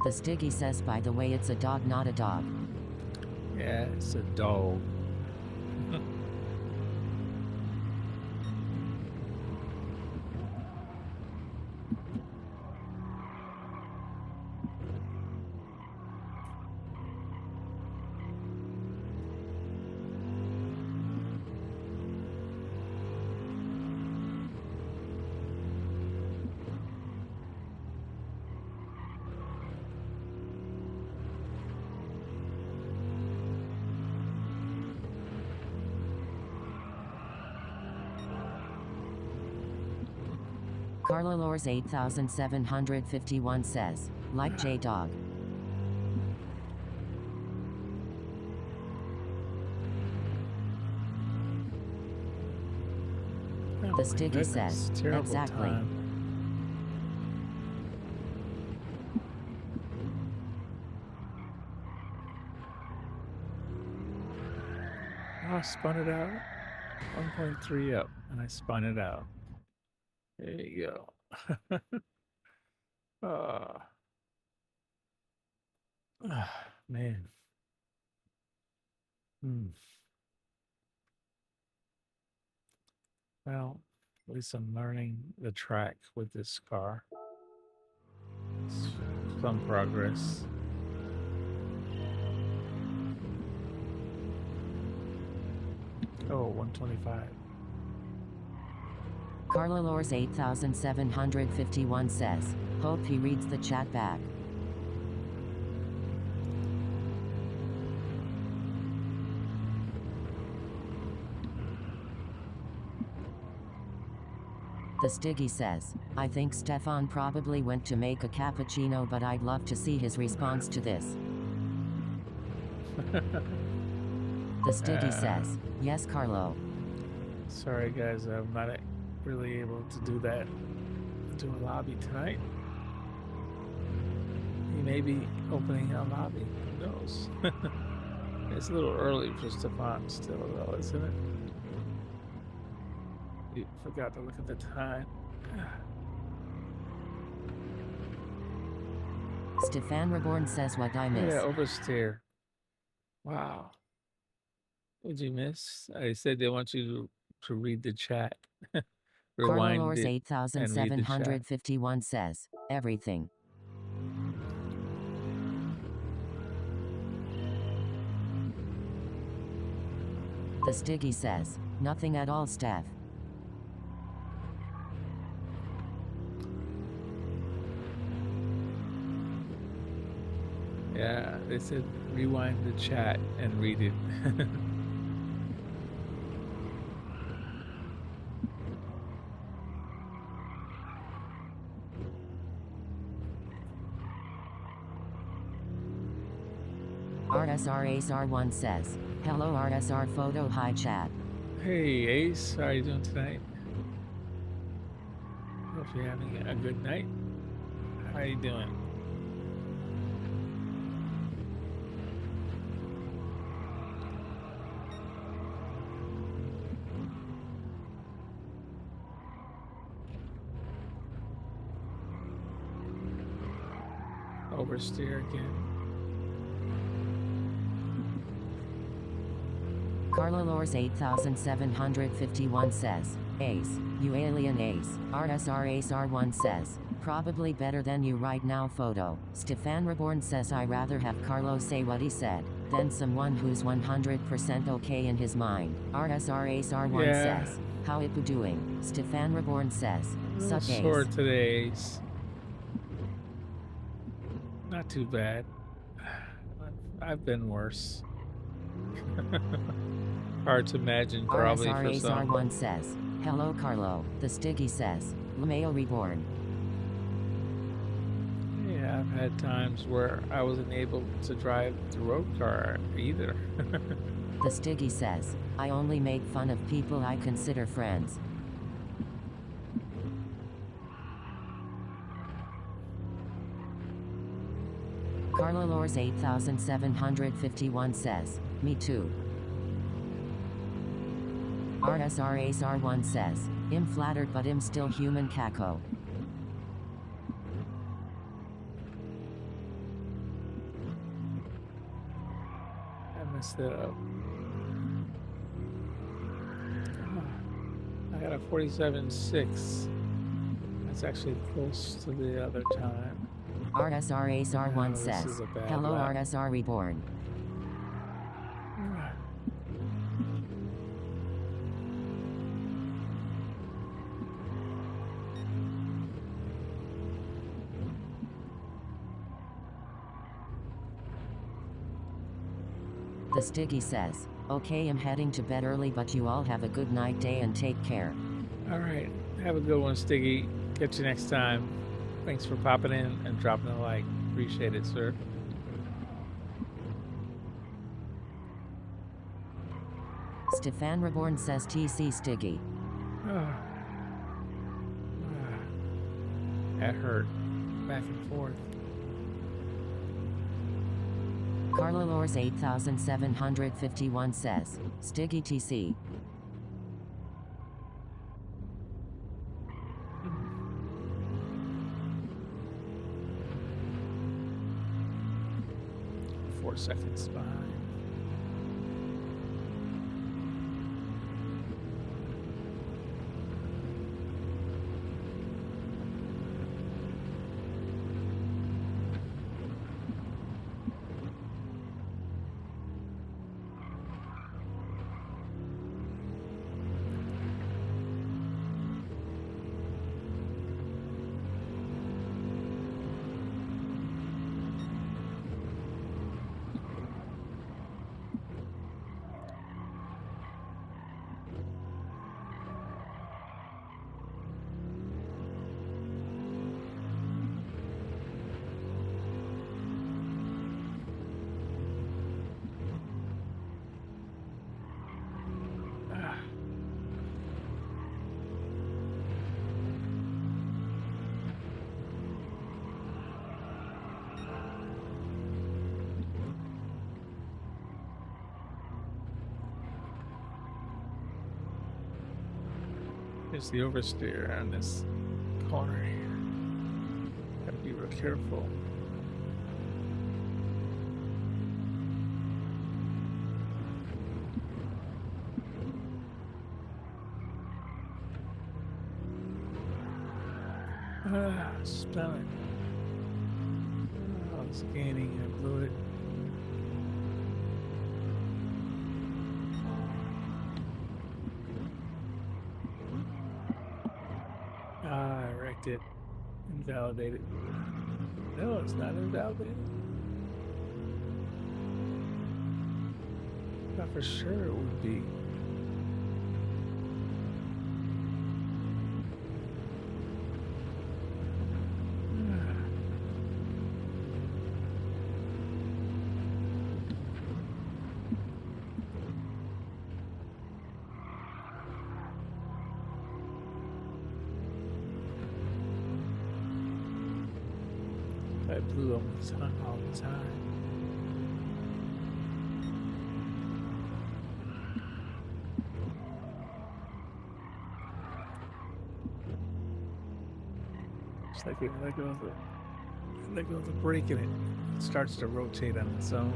The Stiggy says, by the way, it's a dog, not a dog. Yeah, it's a dog. Carlalors 8751 says, like J-Dog. Oh The my Stiggy goodness, says, terrible exactly. time. Oh, I spun it out. 1.3 up, and I spun it out. There you go. Ah, man. Hmm. Well, at least I'm learning the track with this car. It's some progress. Oh, 125. Carlalors 8751 says, hope he reads the chat back. The Stiggy says, I think Stefan probably went to make a cappuccino, but I'd love to see his response to this. The Stiggy says, yes, Carlo. Sorry, guys, I'm not really able to do that. Do a lobby tonight. He may be opening a lobby. Who knows? It's a little early for Stefan still, though, isn't it? You forgot to look at the time. Stefan Reborn says what I miss. Yeah, oversteer. Wow. What'd you miss? I said they want you to read the chat. Rewind Carlalors it and read the chat. 8751 says, everything. The Stiggy says, nothing at all, Steph. Yeah, they said rewind the chat and read it. RSR Ace R1 says, hello RSR photo, hi chat. Hey Ace, how are you doing tonight? Hope you're having a good night. How are you doing? Oversteer again. Carlalors 8751 says, Ace, you alien Ace. RSR Ace R1 says, probably better than you right now photo. Stefan Reborn says I rather have Carlo say what he said, than someone who's 100% okay in his mind. RSR Ace R1 Yeah. says, how it doing? Stefan Reborn says, suck Ace. Sore today, Ace. Not too bad. I've been worse. Hard to imagine, probably RSR for Ace some. R1 says, hello Carlo. The Stiggy says, LeMayo Reborn. Yeah, I've had times where I wasn't able to drive the road car either. The Stiggy says, I only make fun of people I consider friends. Carlalors 8751 says, me too. RSR Ace R1 says, I'm flattered but I'm still human caco. I messed that up. I got a 47.6. That's actually close to the other time. RSR Ace R1 Oh, this says, is a bad hello lap. RSR Reborn. The Stiggy says, okay, I'm heading to bed early, but you all have a good night, day, and take care. All right. Have a good one, Stiggy. Catch you next time. Thanks for popping in and dropping a like. Appreciate it, sir. Stefan Reborn says TC Stiggy. That hurt. Back and forth. Carla Lors 8751 says, Stiggy TC. Hmm. 4 seconds behind. Here's the oversteer on this corner here. Gotta be real careful. Smell it. Oh, it's gaining. I blew it. I wrecked it. Invalidated. No, it's not invalidated. I thought for sure it would be. I blew all the time. It's like if I let go of the brake in it, it starts to rotate on its own.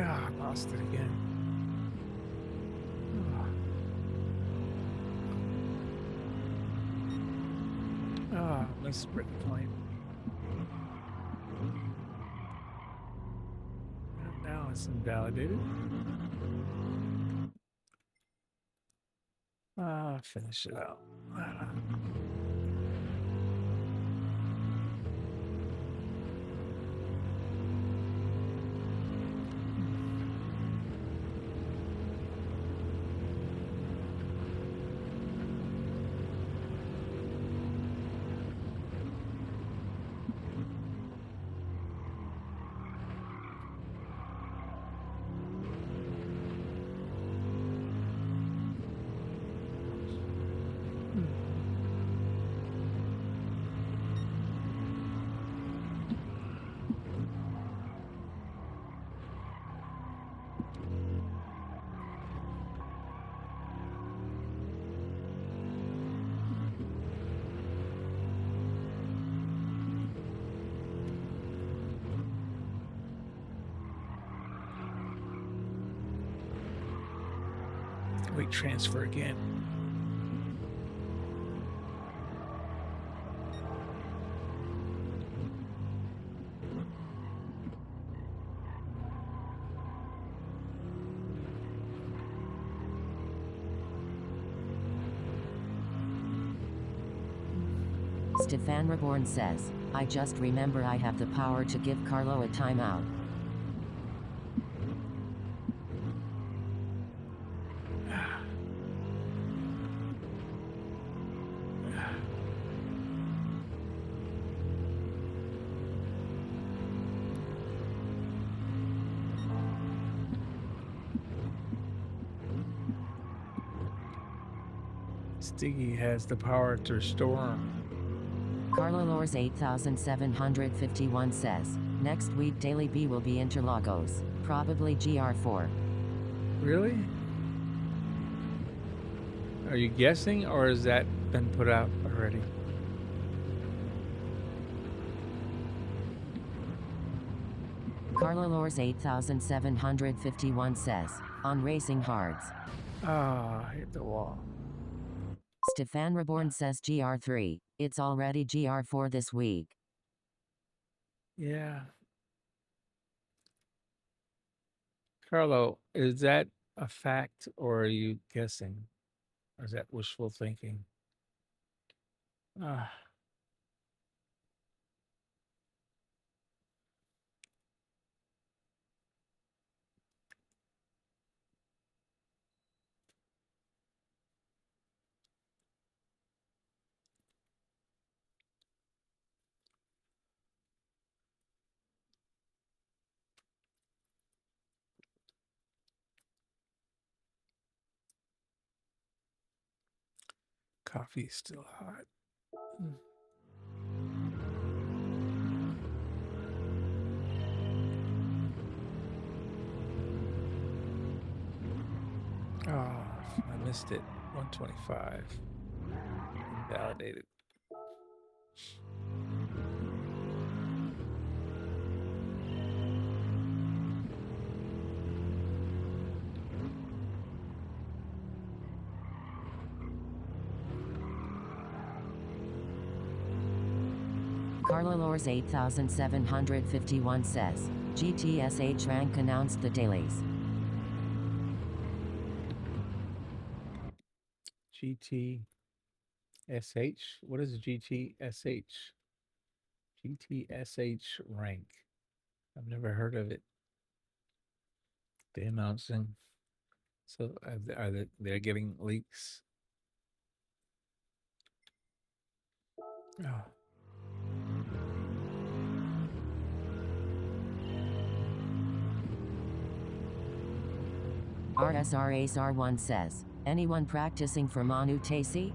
Ah, I lost it again. Ah, missed break point. And now it's invalidated. Finish it out. Wait, transfer again. Stefan Reborn says, I just remember I have the power to give Carlo a timeout. Stiggy has the power to restore. Carlo Lors 8751 says, next week Daily B will be Interlagos, probably GR4. Really? Are you guessing, or has that been put out already? Carlo Lors 8751 says, on Racing Hards. Ah, I hit the wall. Stefan Reborn says GR3, it's already GR4 this week. Yeah. Carlo, is that a fact, or are you guessing? Or is that wishful thinking? Ah. Coffee is still hot. Oh, I missed it. 125. Invalidated. Carlo Lors 8751 says, GTSH rank announced the dailies. GTSH? What is GTSH? GTSH rank. I've never heard of it. They're announcing. So they're getting leaks? Oh. RSR Ace R1 says, anyone practicing for Manu Tesi?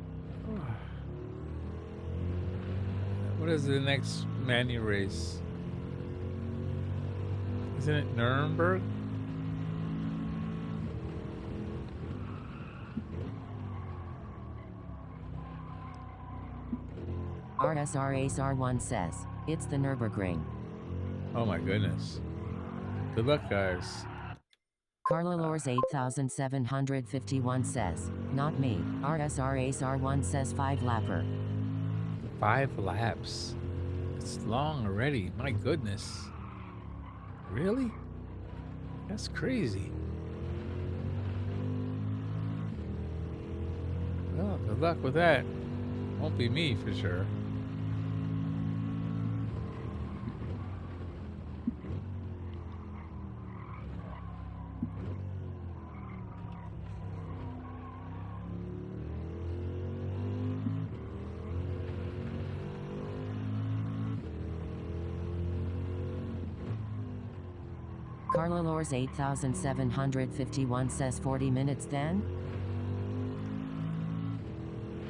What is the next Manu race? Isn't it Nuremberg? RSR Ace R1 says, it's the Nürburgring. Oh my goodness. Good luck, guys. Carlo Lors 8751 says, not me. RSR Ace R1 says 5-lapper. 5 laps. It's long already. My goodness. Really? That's crazy. Well, good luck with that. Won't be me for sure. Carlo Lors 8751 says 40 minutes then?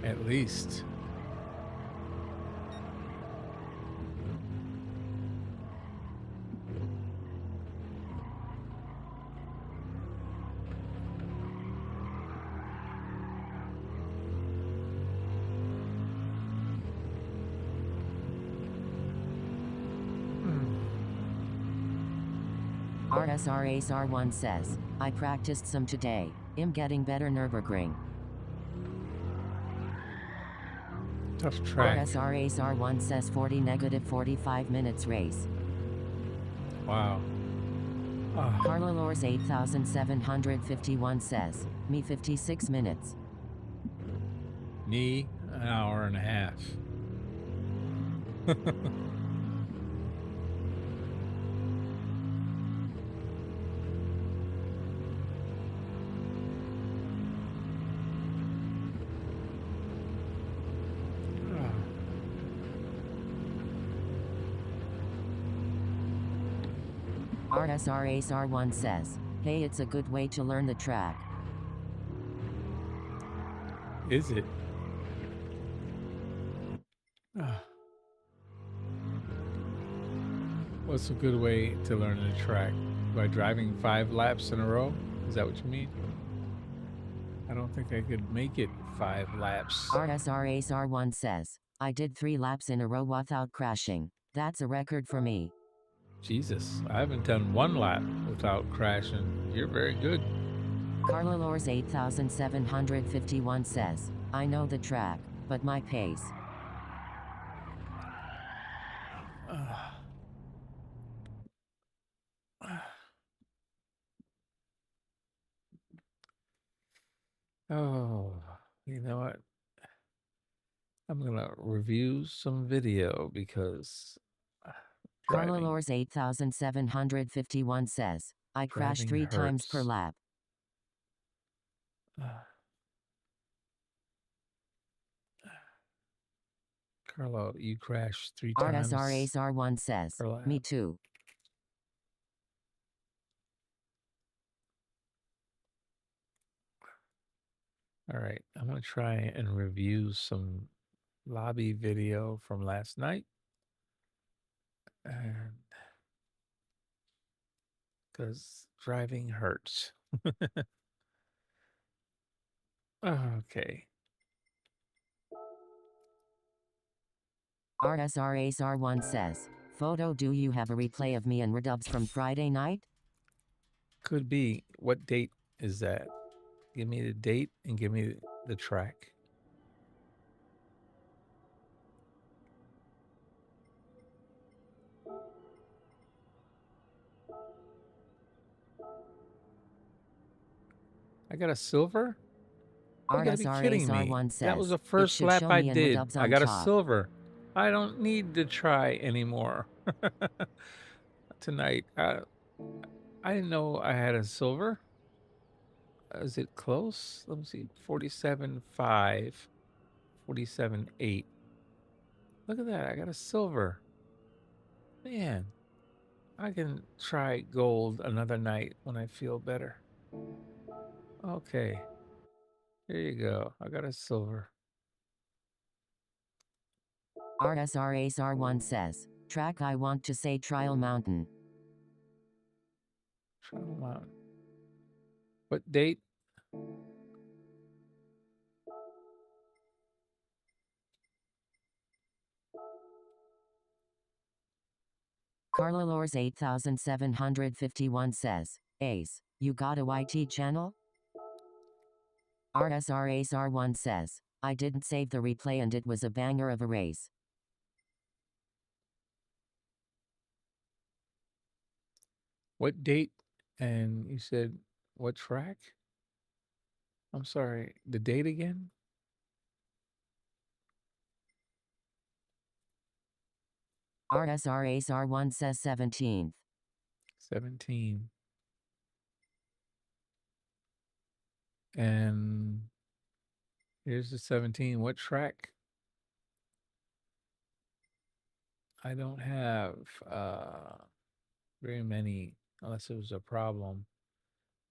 At least. RSR Ace R1 says, I practiced some today. I'm getting better Nürburgring. Tough track. RSR Ace R1 says 40-45 minutes race. Wow. Ah, Carlalors 8751 says, me 56 minutes. me, an hour and a half. RSR Ace R1 says, hey, it's a good way to learn the track. Is it? Ah. What's a good way to learn the track? By driving 5 laps in a row? Is that what you mean? I don't think I could make it 5 laps. RSR Ace R1 says, I did 3 laps in a row without crashing. That's a record for me. Jesus, I haven't done 1 lap without crashing. You're very good. Carlalors 8751 says, I know the track, but my pace. Oh, you know what? I'm gonna review some video because driving, Carlalors 8751 says, I crash driving 3 times per hurts. lap. Carlo, you crashed 3 RSR times Ace R1 says, per lap. me too. All right, I'm gonna try and review some lobby video from last night, and because driving hurts. Okay. RSR Ace R1 says, photo, do you have a replay of me and Redubs from Friday night? Could be. What date is that? Give me the date and give me the track. I got a silver? You gotta be RSR kidding Ace me. R1 That was says, the it first should lap show I me and did. Redubs I on got a top. silver. I don't need to try anymore tonight. I didn't know I had a silver. Is it close? Let me see. 47.5, 47.8. Look at that. I got a silver. Man, I can try gold another night when I feel better. Okay. Here you go. I got a silver. RSR Ace R1 says, track I want to say Trial Mountain. Trial Mountain. What date? Carlalors 8751 says, Ace, you got a YT channel? RSR Ace R1 says, I didn't save the replay and it was a banger of a race. What date? And you said what track? I'm sorry, the date again? RSR Ace R1 says 17th. 17. And here's the 17. What track? I don't have very many unless it was a problem.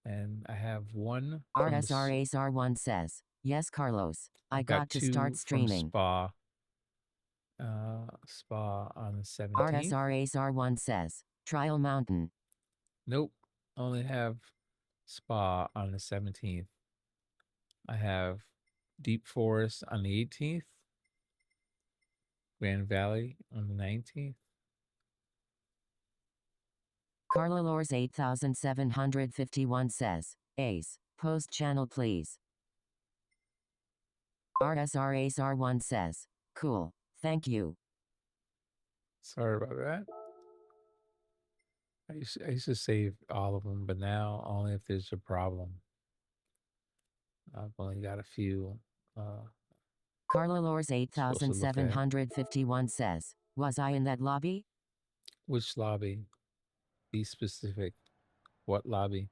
And I have one from RSR Ace R1 says, yes, Carlos, I I've got got to 2 start from streaming. Spa. Spa on the 17th. RSR Ace R1 says, Trial Mountain. Nope. Only have Spa on the 17th. I have Deep Forest on the 18th. Grand Valley on the 19th. Carlalors 8751 says, Ace, post channel please. RSR Ace R1 says, cool, thank you. Sorry about that. I used to save all of them, but now only if there's a problem. I've only got a few. Carlalors Supposed to look at 8751 says, was I in that lobby? which lobby. Be specific. What lobby?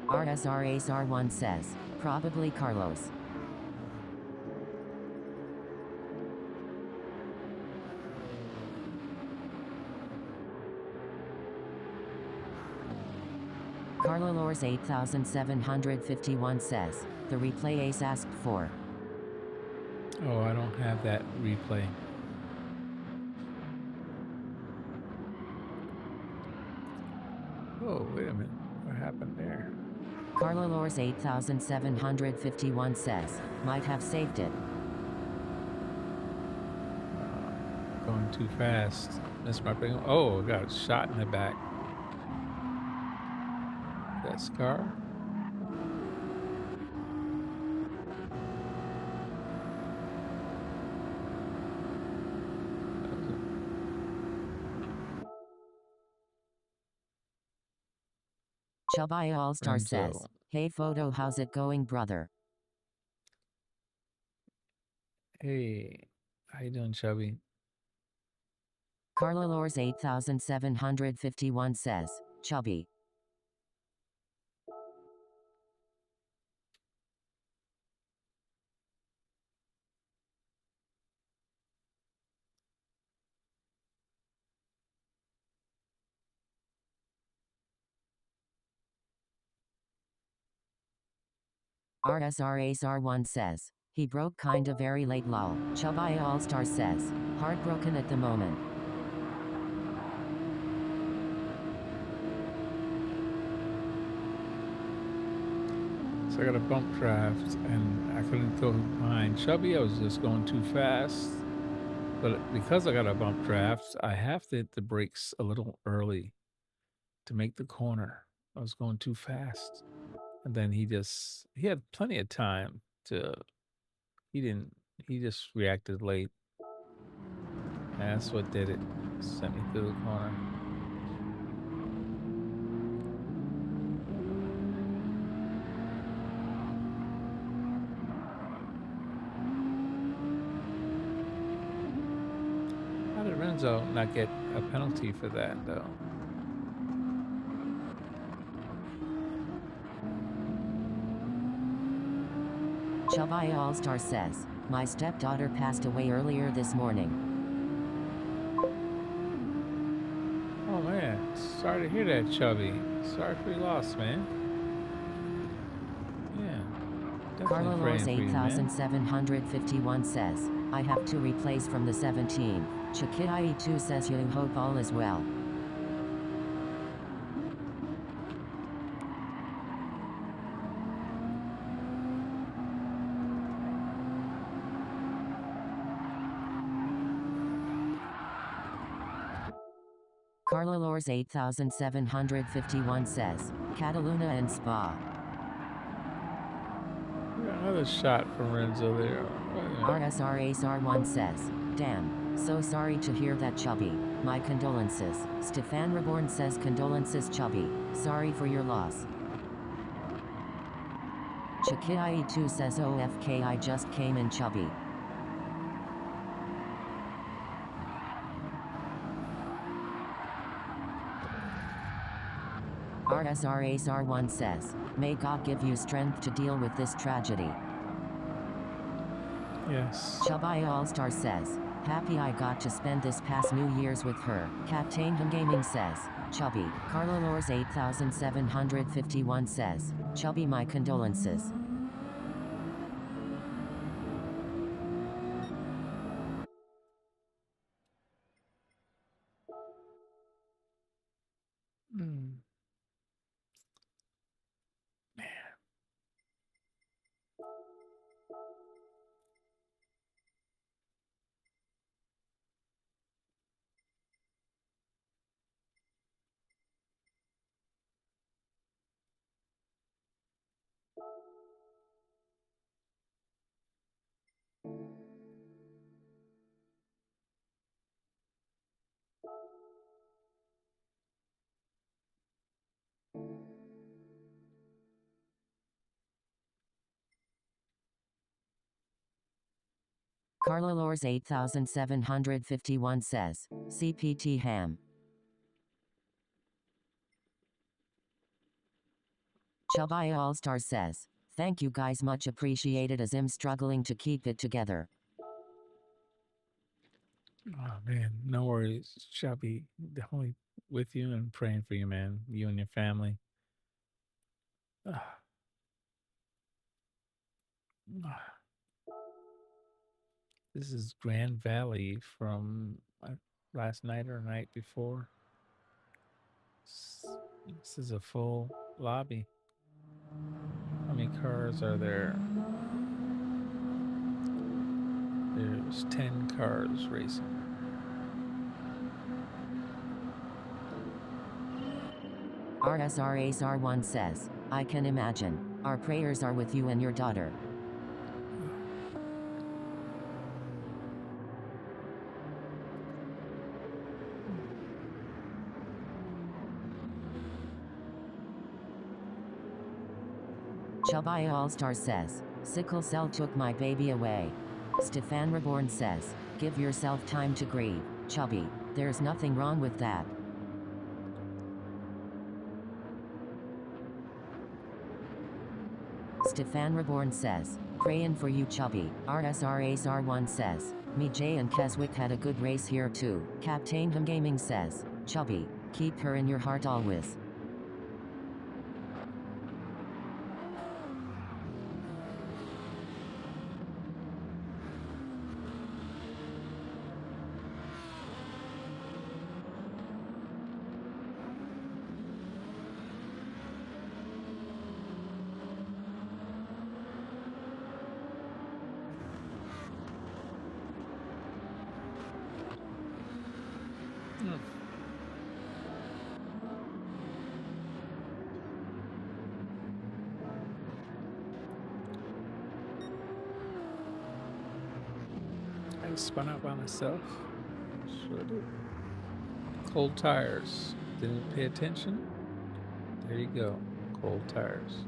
RSR Ace R1 says, probably Carlos. Carlalors 8751 says, the replay Ace asked for. Oh, I don't have that replay. Oh, wait a minute. What happened there? Carlalors 8751 says, might have saved it. Going too fast. Missed my big. Oh, I got shot in the back. That scar. Chubby All-Star says, Renzo. hey photo, how's it going brother? Hey, how you doing, Chubby? Carlalors 8751 says, chubby. RSR Ace R1 says, he broke kinda very late lol. Chubby All-Star says, heartbroken at the moment. So I got a bump draft and I couldn't go behind Chubby. I was just going too fast. But because I got a bump draft, I have to hit the brakes a little early to make the corner. I was going too fast. And then he had plenty of time to, he just reacted late. And that's what did it. Sent me through the corner. How did Renzo not get a penalty for that, though? Chubby All-Star says, my stepdaughter passed away earlier this morning. Oh man, sorry to hear that, Chubby. Sorry for your loss, man. Yeah, definitely Carlalors praying for you, man. 8751 says, I have to replace from the 17. Chakii2 says you hope all is well. Carlalors 8751 says, Cataluna and Spa. We got another shot from Renzo there. RSR Ace R1 says, damn, so sorry to hear that Chubby. My condolences. Stefan Reborn says condolences Chubby. Sorry for your loss. Chakii2 says OFK I just came in Chubby. RSR Ace R1 says, may God give you strength to deal with this tragedy. Yes. Chubby All-Star says, happy I got to spend this past New Year's with her. Captain Gaming says, Chubby. Carlalors 8751 says, Chubby my condolences. Man. Carlalors 8751 says, CPT ham. Chubby All-Star says, thank you guys, much appreciated, as I'm struggling to keep it together. Oh man, no worries. Shall be definitely with you and praying for you, man. You and your family. Ah, ah. This is Grand Valley from last night or night before. This is a full lobby. How many cars are there? There's 10 cars racing. RSRASR1 says, I can imagine. Our prayers are with you and your daughter. Chubby All-Star says, sickle cell took my baby away. Stefan Reborn says, give yourself time to grieve, Chubby. There's nothing wrong with that. Stefan Reborn says, praying for you, Chubby. RSRASR1 says, me, Jay and Keswick had a good race here too. Captain Hum Gaming says, Chubby, keep her in your heart always. I spun out by myself. Sure did. Cold tires. Didn't pay attention. There you go. Cold tires.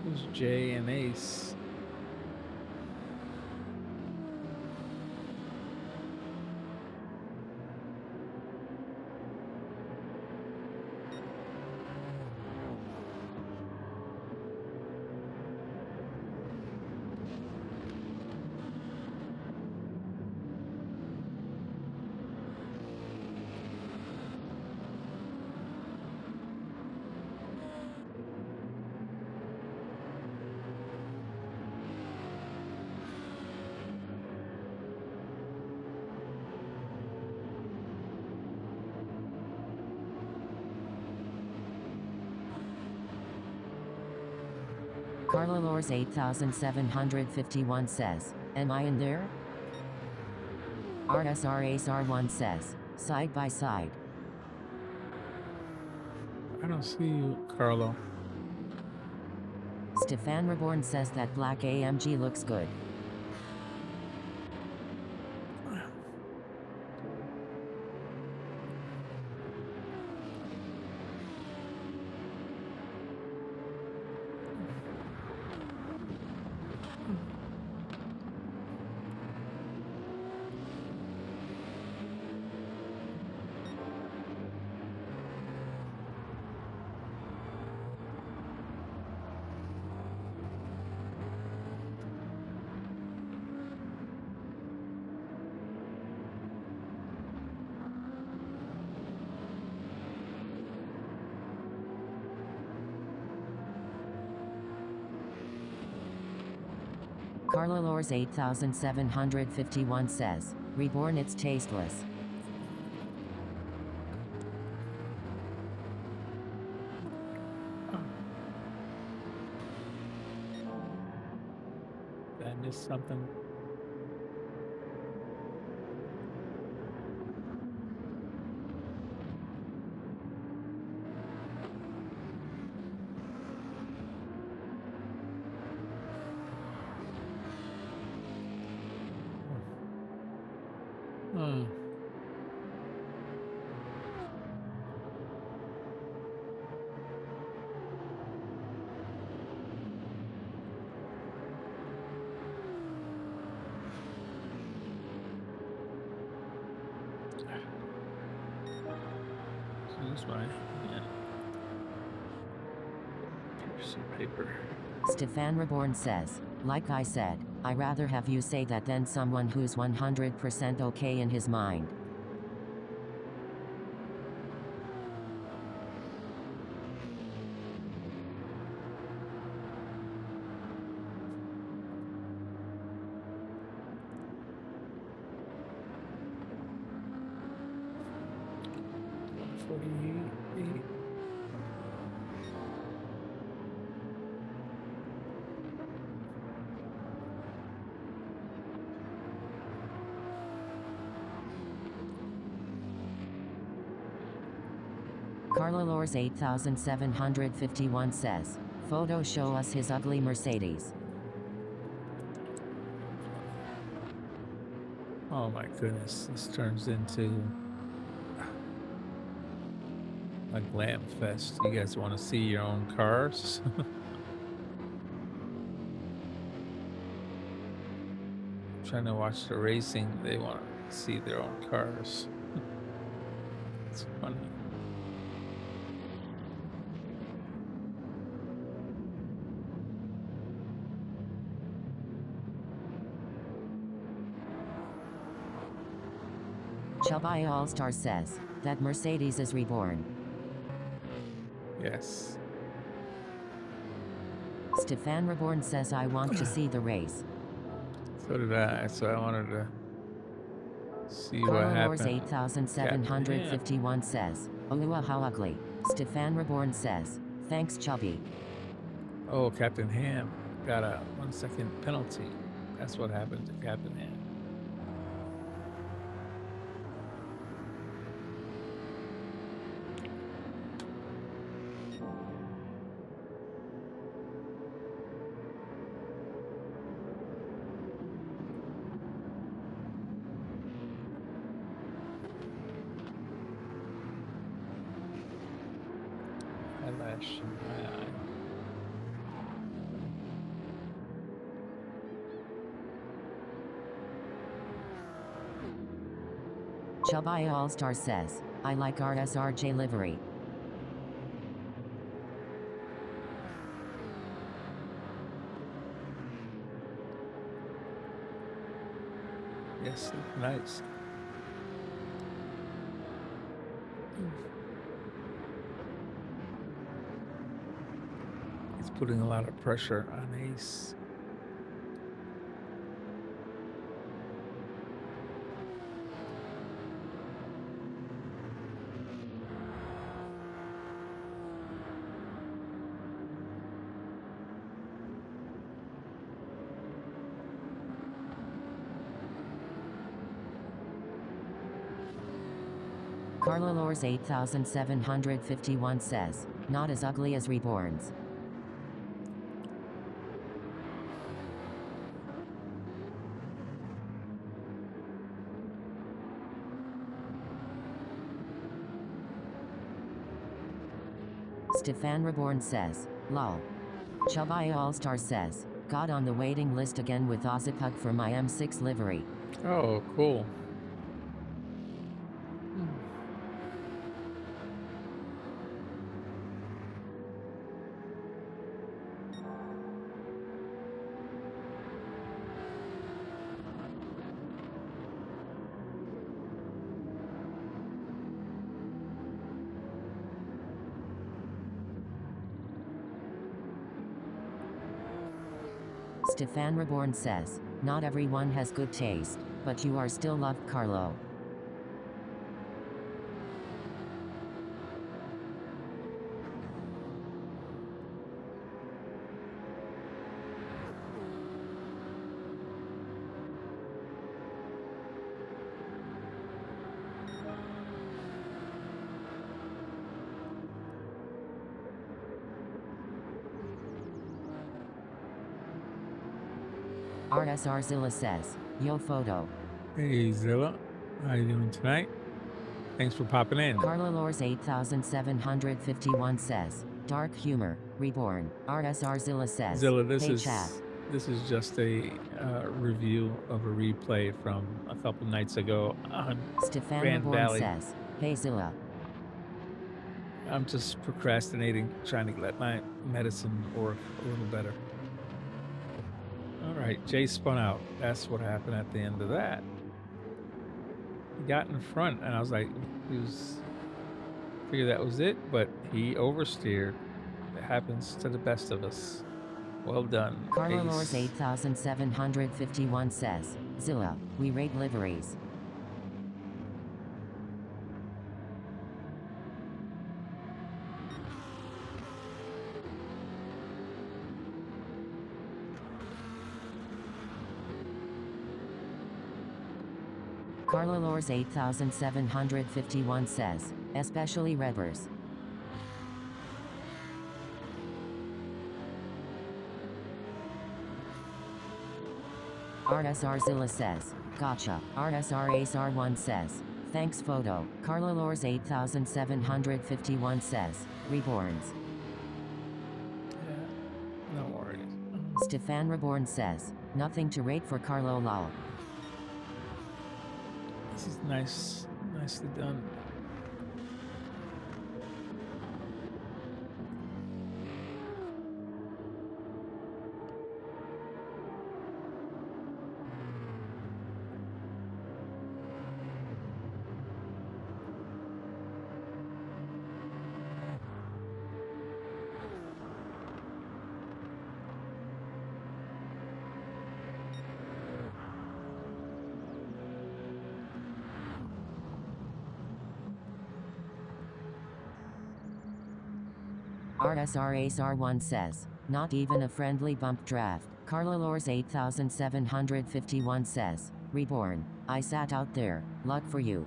There's Jay and Ace. Carlalors 8751 says, am I in there? RSRASR1 says, side by side. I don't see you, Carlo. Stefan Reborn says that black AMG looks good. Carlalores 8751 says, Reborn it's tasteless. Did I miss something? Hmm. Use my hand. Piece of paper. Stefan Reborn says, like I said, I rather have you say that than someone who's 100% okay in his mind. Carlalores 8751 says, photo show us his ugly Mercedes. Oh my goodness, this turns into a glam fest. You guys want to see your own cars? Trying to watch the racing, they want to see their own cars. It's funny. Chubby All-Star says, that Mercedes is reborn. Yes. Stefan Reborn says I want to see the race. So did I. So I wanted to see what Carlalores happened. 8751 says, Olua how ugly. Stefan Reborn says, thanks Chubby. Oh, Captain Ham got a 1 second penalty. That's what happened to Captain Ham. Eyelash in my eye. Chubby All-Star says, I like RSRJ livery. Yes, nice. It's putting a lot of pressure on Ace. Carlalores 8751 says, not as ugly as Reborns. Stefan Reborn says, lol. Chubby All-Star says, got on the waiting list again with Ozipug for my M6 livery. Oh, cool. Stefan Reborn says, not everyone has good taste, but you are still loved, Carlo. RSR Zilla says, yo photo. Hey Zilla, how you doing tonight? Thanks for popping in. Carla Lors 8751 says, dark humor, reborn. RSR Zilla says, Zilla, hey chat. this is just a review of a replay from a couple nights ago on Stefan Grand Reborn Valley. says, hey Zilla. I'm just procrastinating, trying to let my medicine work a little better. All right, Jay spun out. That's what happened at the end of that. He got in front, and I was like, figured that was it, but he oversteered. It happens to the best of us. Well done. Carla Lors Ace. 8751 says, Zilla, we rate liveries. Carla Lors 8751 says, especially Redvers. RSR Zilla says, gotcha. RSR Ace R1 says, thanks photo. Carla Lors 8751 says, reborns. Yeah, no worries. Stefan Reborn says, nothing to rate for Carlo lol. This is nicely done. RSR Ace R1 says, not even a friendly bump draft. Carla Lors 8751 says, reborn. I sat out there. Luck for you.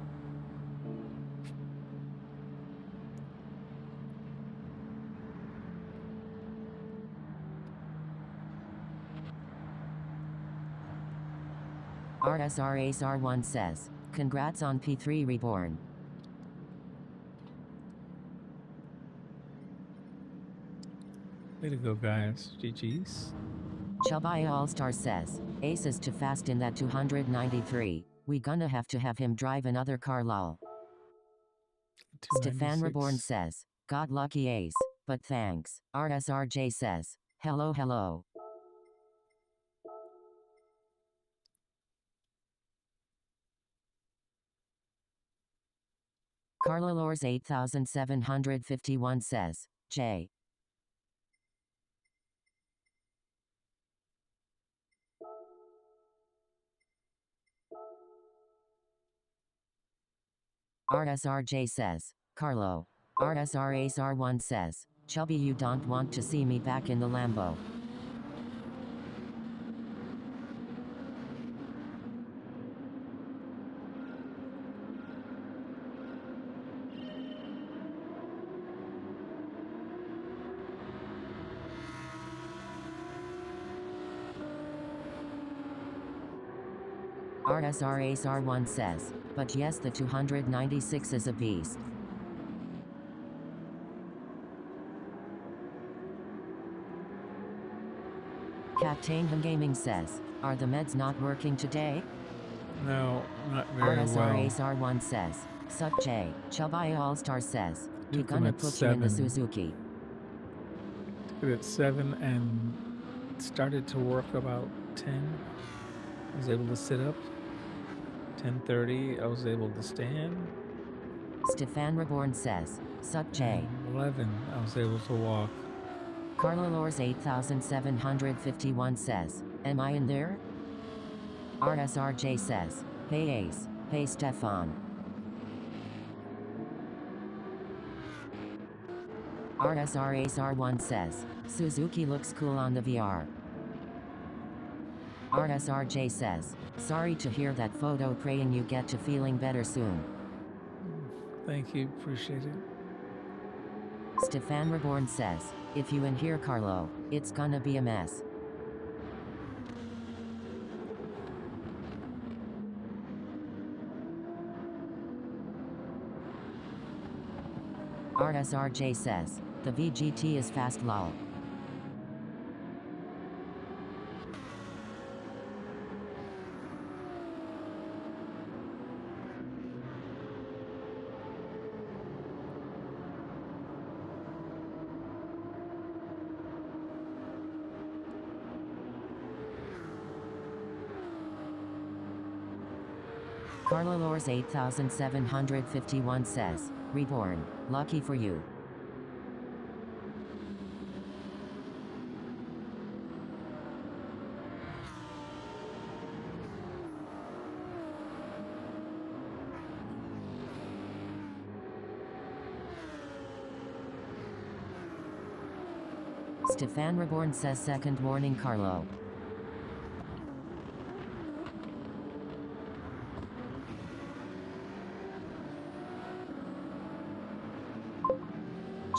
RSR Ace R1 says, congrats on P3 reborn. Way to go, guys. GG's. Chabaya All-Star says, Ace is too fast in that 293. We gonna have to have him drive another car lol. Stefan 296. Reborn says, God lucky Ace, but thanks. RSRJ says, hello hello. Carla Lors 8751 says, J. RSRJ says, Carlo. RSR Ace R1 says, Chubby, you don't want to see me back in the Lambo. RSR Ace R1 says, but yes, the 296 is a beast. Captain Gaming says, are the meds not working today? No, not very RSR well. Ace R1 says, Suck J. Chabaya All-Star says, we Took him gonna at put you in the 7. Suzuki. Took it at 7 and started to work about 10. I was able to sit up. 10:30, I was able to stand. Stefan Reborn says, Suck J. And 11, I was able to walk. Carla Lors 8751 says, Am I in there? RSRJ says, hey Ace, hey Stefan. RSR Ace R1 says, Suzuki looks cool on the VR. RSRJ says, sorry to hear that photo, praying you get to feeling better soon. Thank you. Appreciate it. Stefan Reborn says, if you in here Carlo, it's gonna be a mess. RSRJ says, the VGT is fast lol. Carlalors 8751 says, Reborn, lucky for you. Stefan Reborn says second morning Carlo.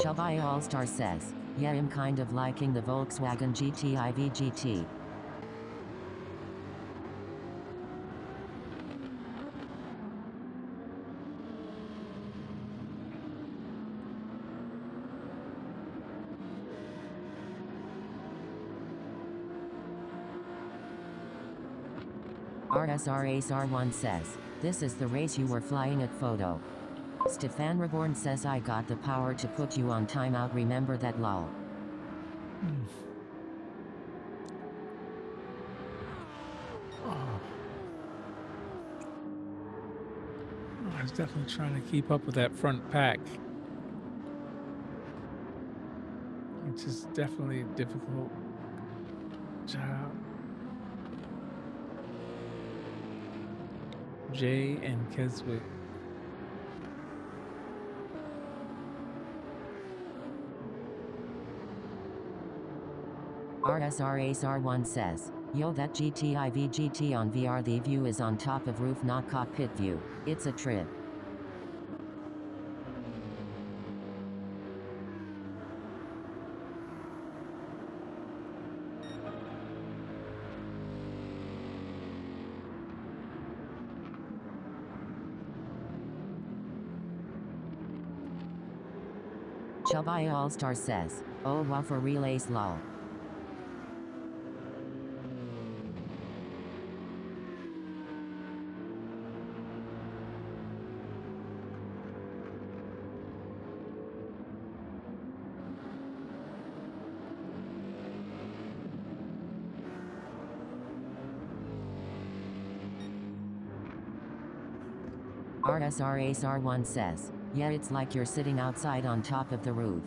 Chubby All-Star says, yeah, I'm kind of liking the Volkswagen GTI VGT. RSR Ace R1 says, this is the race you were flying at photo. Stefan Reborn says I got the power to put you on timeout, remember that lol. I was definitely trying to keep up with that front pack. It's just definitely a difficult job. Jay and Keswick. RSR Ace R1 says, yo, that GTI VGT on VR, the view is on top of roof, not cockpit view. It's a trip. Chubby All-Star says, oh wow, for relays lol. RSR Ace R1 says, yeah, it's like you're sitting outside on top of the roof.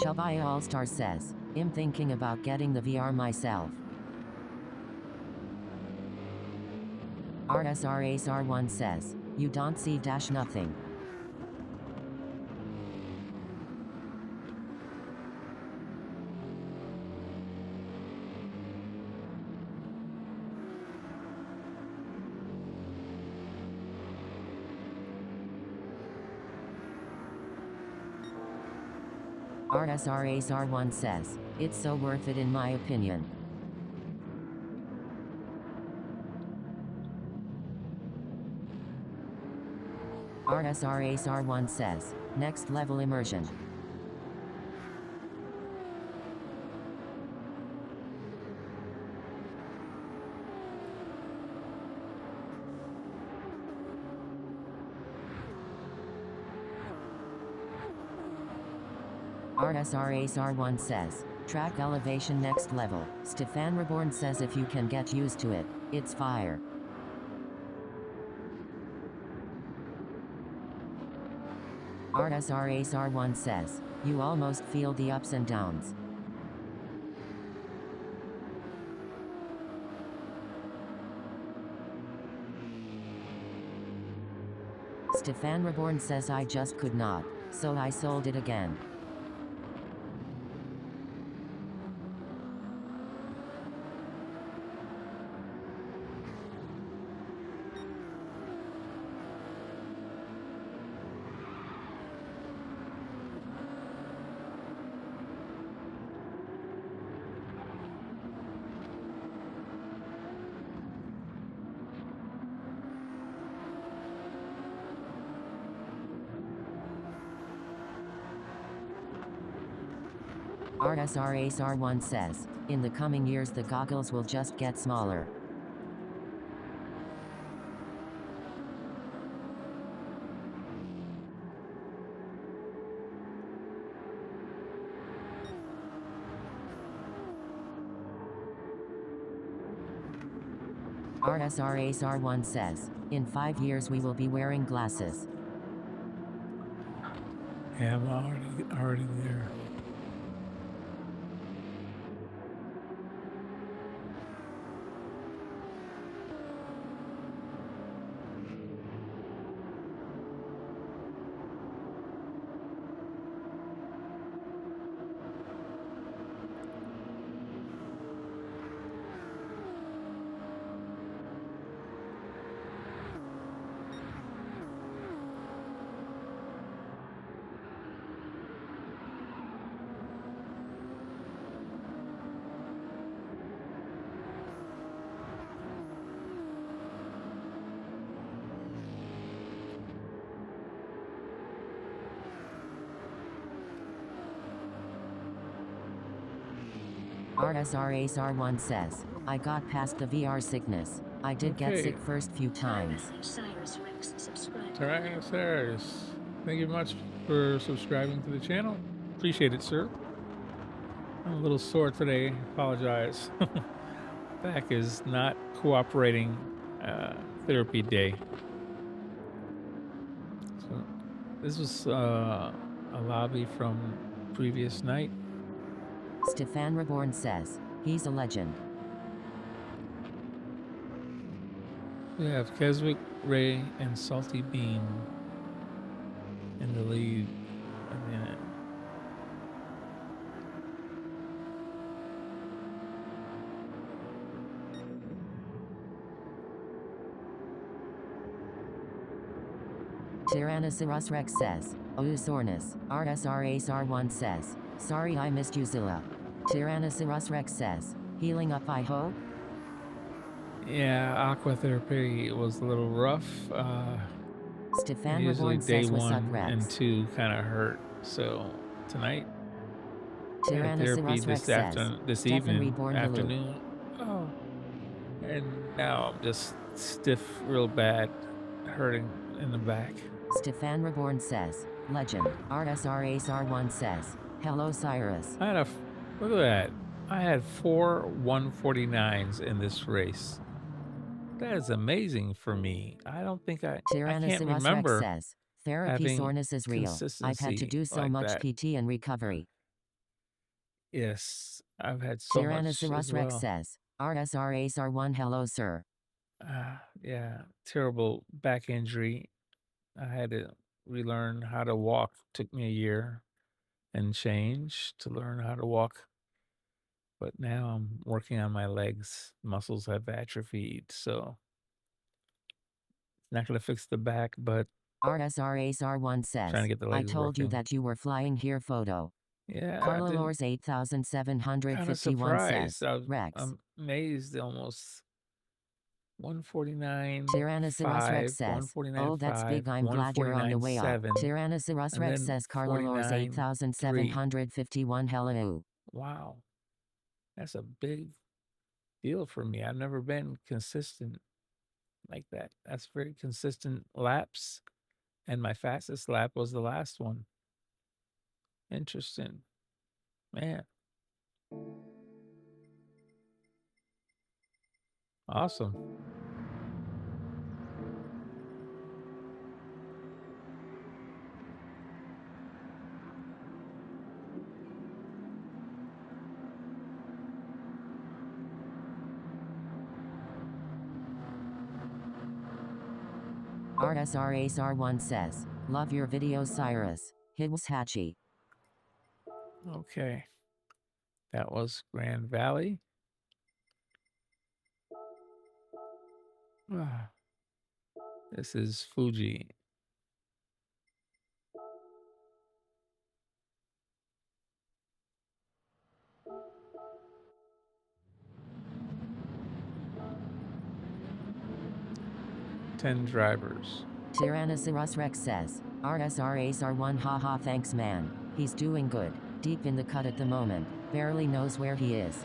Chubby All-Star says, I'm thinking about getting the VR myself. RSR Ace R1 says, you don't see dash nothing. RSR Ace R1 says, it's so worth it in my opinion. RSR Ace R1 says, next level immersion. RSR Ace R1 says, track elevation next level. Stefan Reborn says if you can get used to it, it's fire. RSR Ace R1 says, you almost feel the ups and downs. Stefan Reborn says I just could not, so I sold it again. RSR Ace R1 says, in the coming years the goggles will just get smaller. RSR Ace R1 says, in 5 years we will be wearing glasses. Yeah, I'm already there. RSR Ace R1 says, I got past the VR sickness. I did get sick first few times. Tyrannosaurus, thank you much for subscribing to the channel. Appreciate it, sir. I'm a little sore today. Apologize. Back is not cooperating. Therapy day. So this was a lobby from previous night. Stefan Reborn says, he's a legend. We have Keswick, Ray, and Salty Bean in the lead again. Tyrannosaurus Rex says, oh soreness. RSR Ace R1 says, sorry I missed you Zilla. Tyrannosaurus Rex says, healing up I hope? Yeah, aqua therapy was a little rough. Stefan Usually Reborn day says what's up 1 Rex. and 2 kind of hurt. So tonight, I had therapy Tyrannosaurus Rex says, this Stefan evening, Reborn the loop. afternoon. Oh, and now I'm just stiff, real bad, hurting in the back. Stefan Reborn says, legend. RSR Ace R1 says, hello Cyrus. Look at that. I had 4 149s in this race. That is amazing for me. I don't think I can't Tyrannosaurus Rex remember says, therapy having soreness is real. I've had to consistency do so like much that. PT and recovery. Yes, I've had so much Tyrannosaurus as Rex well. says, RSR Ace R1 hello sir. Yeah, terrible back injury. I had to relearn how to walk. Took me a year and change to learn how to walk. But now I'm working on my legs. Muscles have atrophied, so it's not going to fix the back, but RSR Ace R1 says, trying to get the I legs told you working. that you were flying here photo. Yeah, Carla kind Lors of 8751 says, surprised. Rex. I'm amazed. Almost 149, Tyrannosaurus 5, Rex says, 149, oh that's 5, big I'm glad you're on the 149, way up. 7, Tyrannosaurus and Rex then says Carla Lors 49, 3. 8751 hello. Wow, that's a big deal for me. I've never been consistent like that. That's very consistent laps, and my fastest lap was the last one. Interesting, man. Awesome. RSR Ace R1 says, love your videos, Cyrus. Hibs Hatchie. Okay. That was Grand Valley. Ah, this is Fuji. Ten drivers. Tyrannosaurus Rex says, RSR Ace R1 haha thanks man. He's doing good. Deep in the cut at the moment. Barely knows where he is.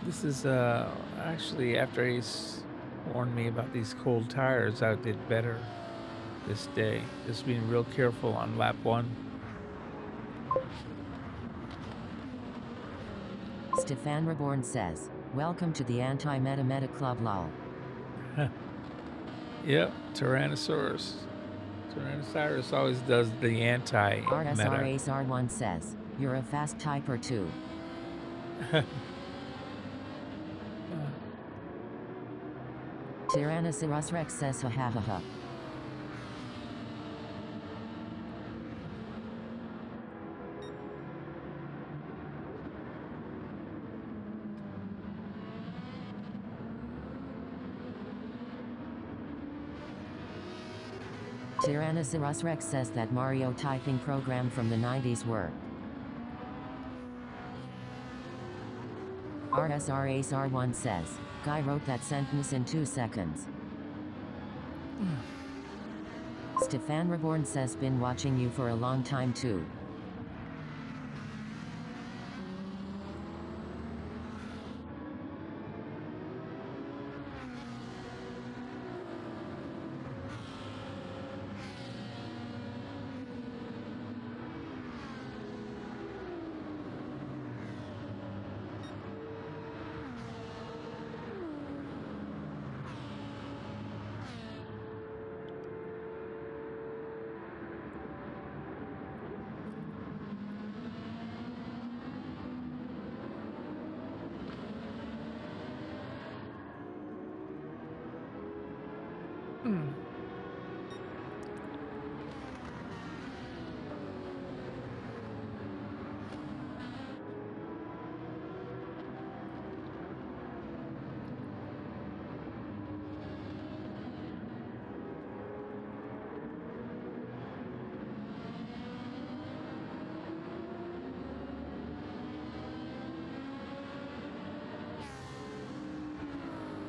This is actually after Ace warned me about these cold tires, I did better this day. Just being real careful on lap 1. Stefan Reborn says, welcome to the anti-meta club lol. Yep, Tyrannosaurus. Tyrannosaurus always does the anti-meta. RSR Ace R1 says, you're a fast typer too. Tyrannosaurus Rex says ha ha ha ha. Tyrannosaurus Rex says that Mario typing program from the 90s worked. RSR Ace R1 says, guy wrote that sentence in 2 seconds. Stefan Reborn says been watching you for a long time too.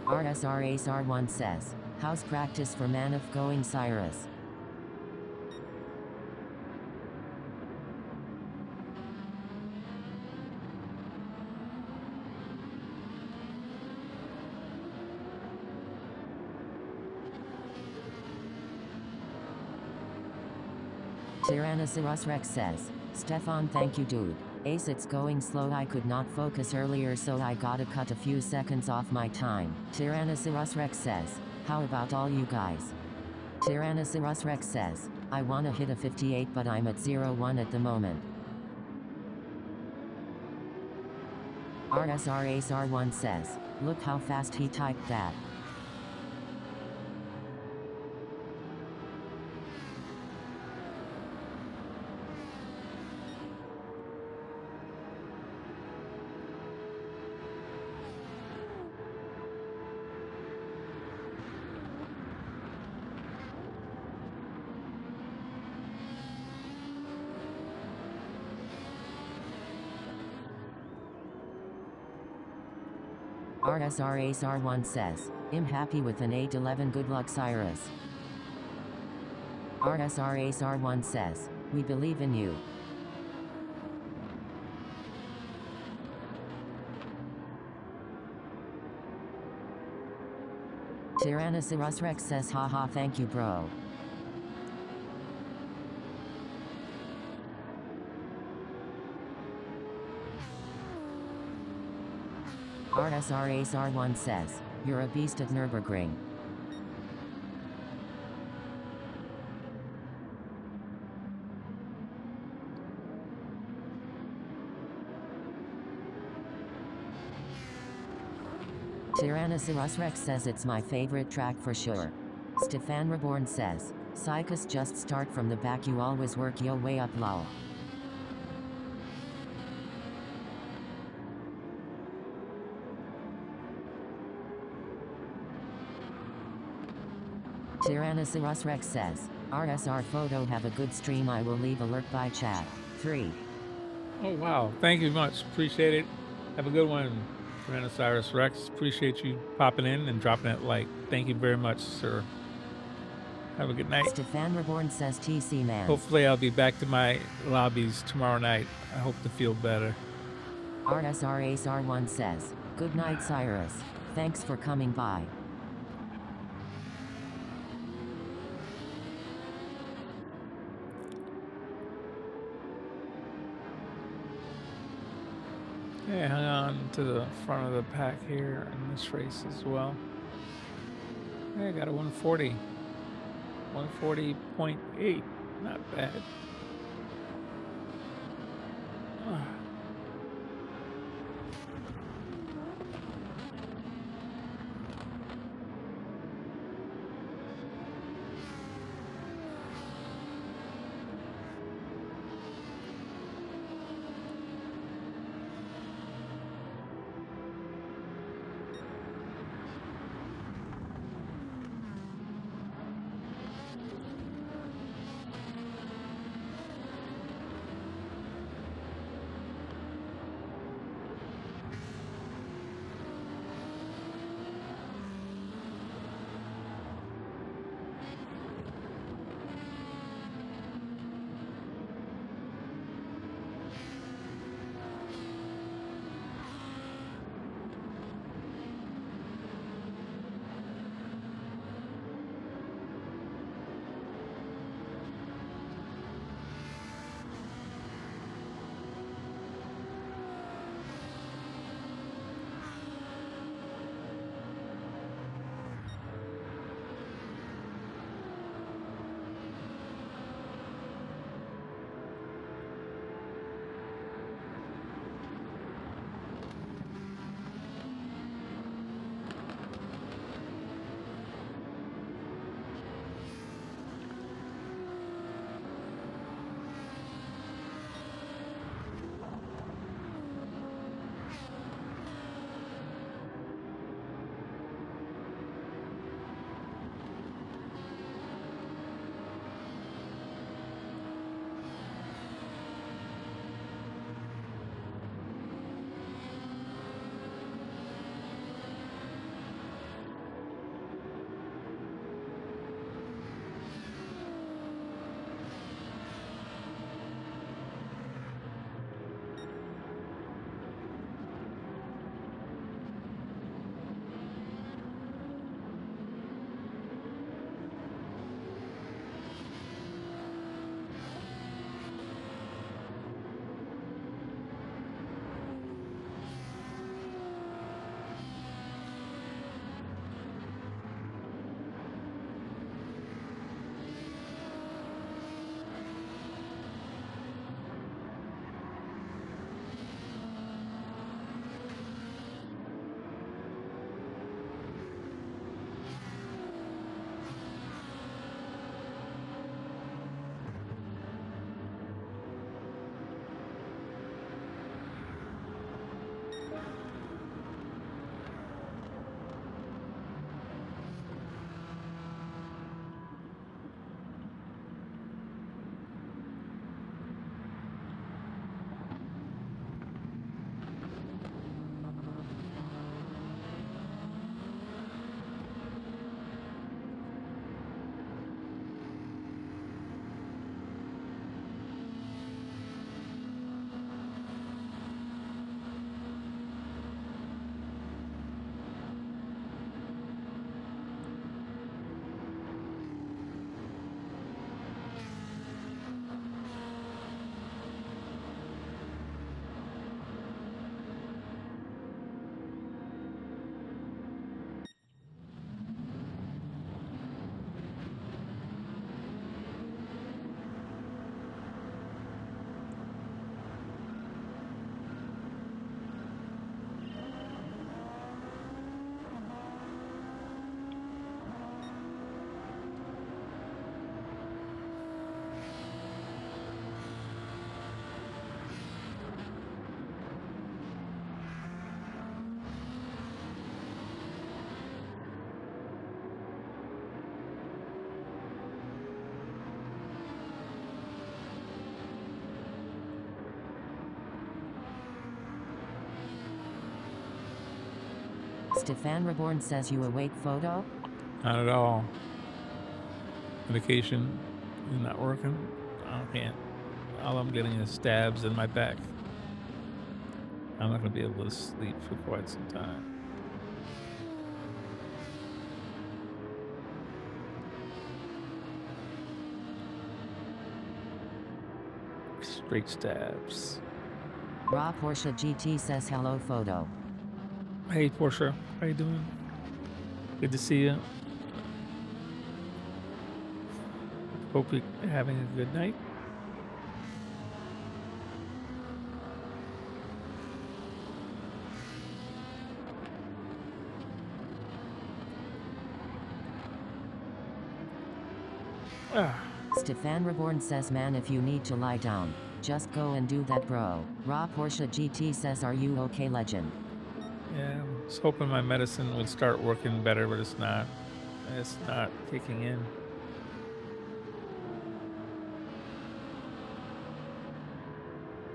RSR Ace R1 says, how's practice for man of going Cyrus? Tyrannosaurus Rex says, Stefan thank you dude. Ace it's going slow, I could not focus earlier so I gotta cut a few seconds off my time. Tyrannosaurus Rex says, how about all you guys? Tyrannosaurus Rex says, I wanna hit a 58 but I'm at 0-1 at the moment. RSR Ace R1 says, look how fast he typed that. RSR Ace R1 says, I'm happy with an 8-11 good luck Cyrus. RSR Ace R1 says, we believe in you. Tyrannosaurus Rex says haha thank you bro. RSR Ace R1 says, you're a beast at Nürburgring. Tyrannosaurus Rex says it's my favorite track for sure. Stefan Reborn says, Psychus just start from the back, you always work your way up, lol. Tyrannosaurus Rex says, RSR photo have a good stream, I will leave alert by chat. 3. Oh, wow. Thank you much. Appreciate it. Have a good one, Tyrannosaurus Rex. Appreciate you popping in and dropping that like. Thank you very much, sir. Have a good night. Stefan Reborn says TC man. Hopefully I'll be back to my lobbies tomorrow night. I hope to feel better. RSR Ace R1 says, good night Cyrus. Thanks for coming by. Yeah, hang on to the front of the pack here in this race as well. Yeah, I got a 140. 140.8. Not bad. Stefan Reborn says you awake photo? Not at all. Medication is not working. I can't. All I'm getting is stabs in my back. I'm not going to be able to sleep for quite some time. Straight stabs. Raw Porsche GT says hello photo. Hey, Portia. How you doing? Good to see you. Hope you're having a good night. Stefan Reborn says man if you need to lie down, just go and do that bro. Raw Porsche GT says are you okay legend? Yeah, I was hoping my medicine would start working better, but it's not. It's not kicking in.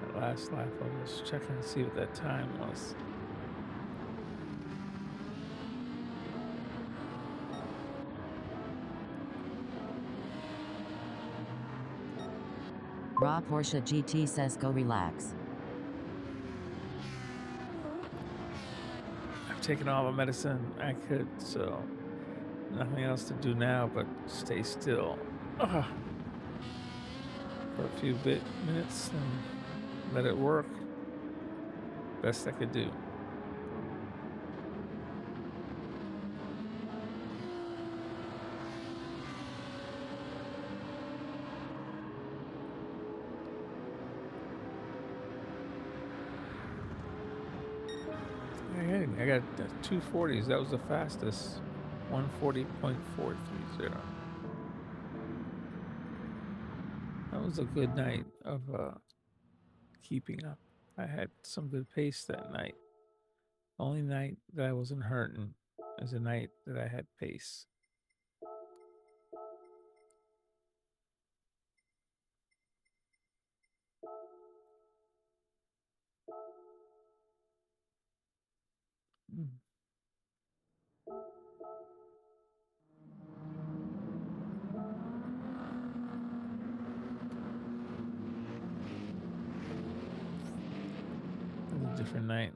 That last lap, I was checking to see what that time was. Raw Porsche GT says go relax. I've taken all the medicine I could, so nothing else to do now but stay still for a few minutes and let it work. Best I could do. I got 240s. That was the fastest. 140.430. That was a good night of keeping up. I had some good pace that night. Only night that I wasn't hurting is a night that I had pace. It was a different night.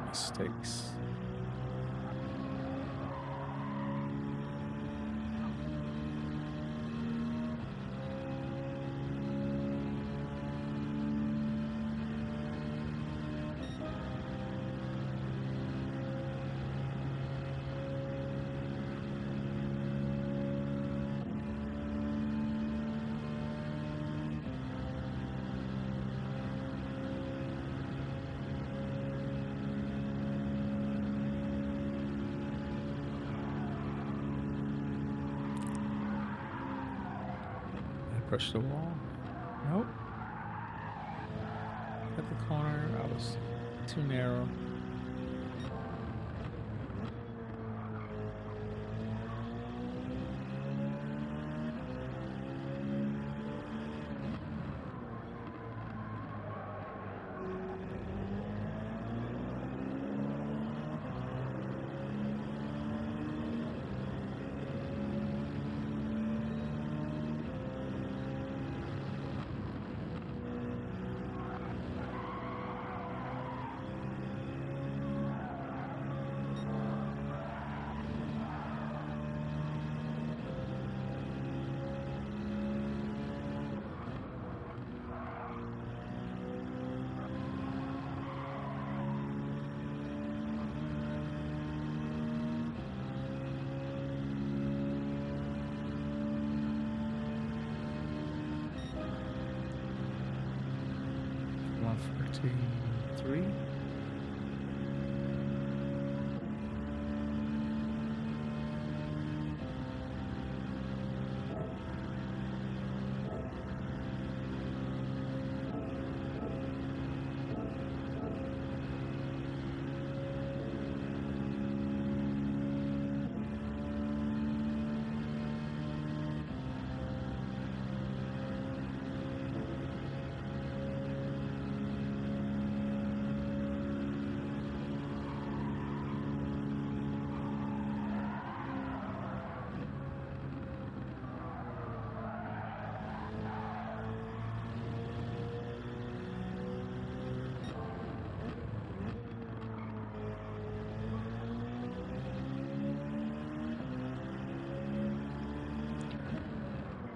Mistakes. crush the wall. Nope. At the corner, I was too narrow. Three.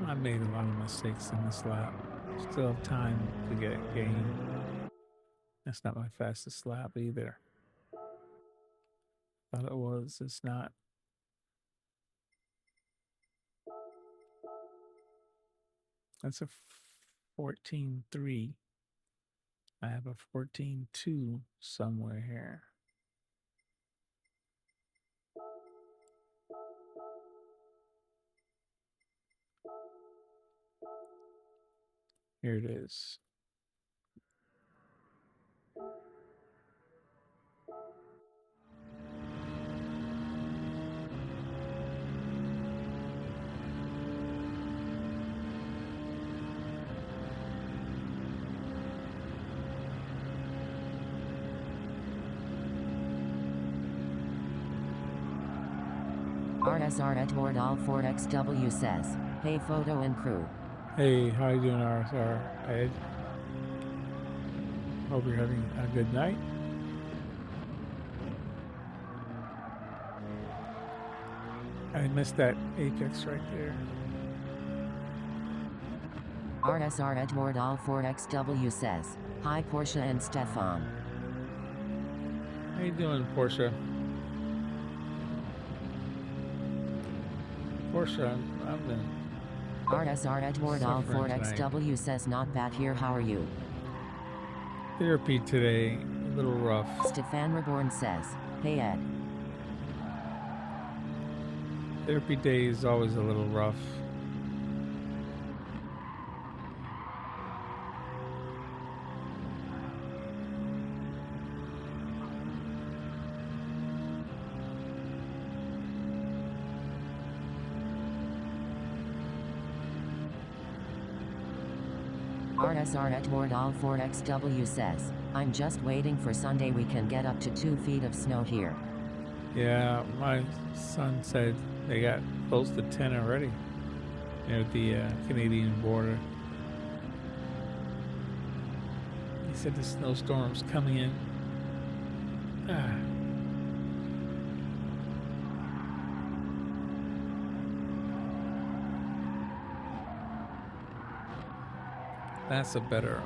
I made a lot of mistakes in this lap. Still have time to get gain. That's not my fastest lap either. Thought it was. It's not. That's a 14.3. I have a 14.2 somewhere here. Here it is. RSR Edward All 4XW says, hey photo and crew. Hey, how you doing, RSR Ed? Hope you're having a good night. I missed that apex right there. RSR Edward All 4XW says, hi Portia and Stefan. How you doing, Portia? Portia, I've been RSR Edward All suffering 4XW says, not bad here, how are you? therapy today, a little rough. Stefan Reborn says, hey Ed. Therapy day is always a little rough. RSR Edward All 4XW says, I'm just waiting for Sunday we can get up to 2 feet of snow here. Yeah, my son said they got close to 10 already near the Canadian border. He said the snowstorm's coming in. That's a better.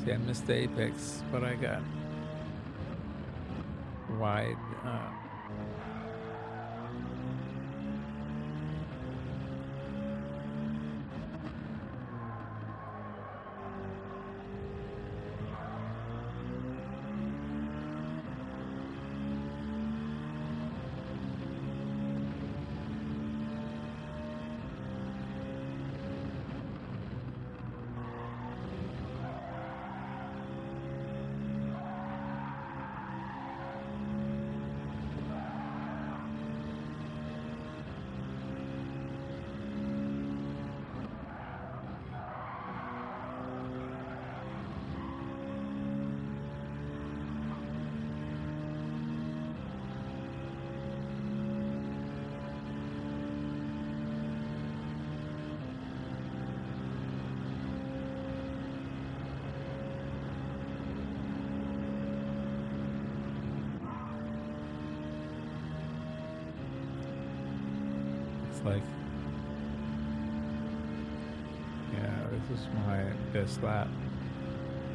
See, I missed the apex, but I got wide. like. Yeah, this is my best lap.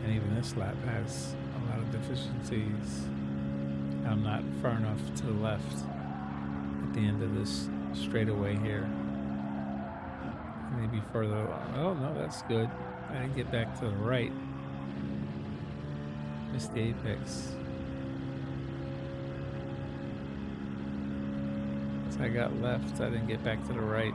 And even this lap has a lot of deficiencies. I'm not far enough to the left at the end of this straightaway here. Maybe further along. Oh, no, that's good. I didn't get back to the right. Missed the apex. So I got left. I didn't get back to the right.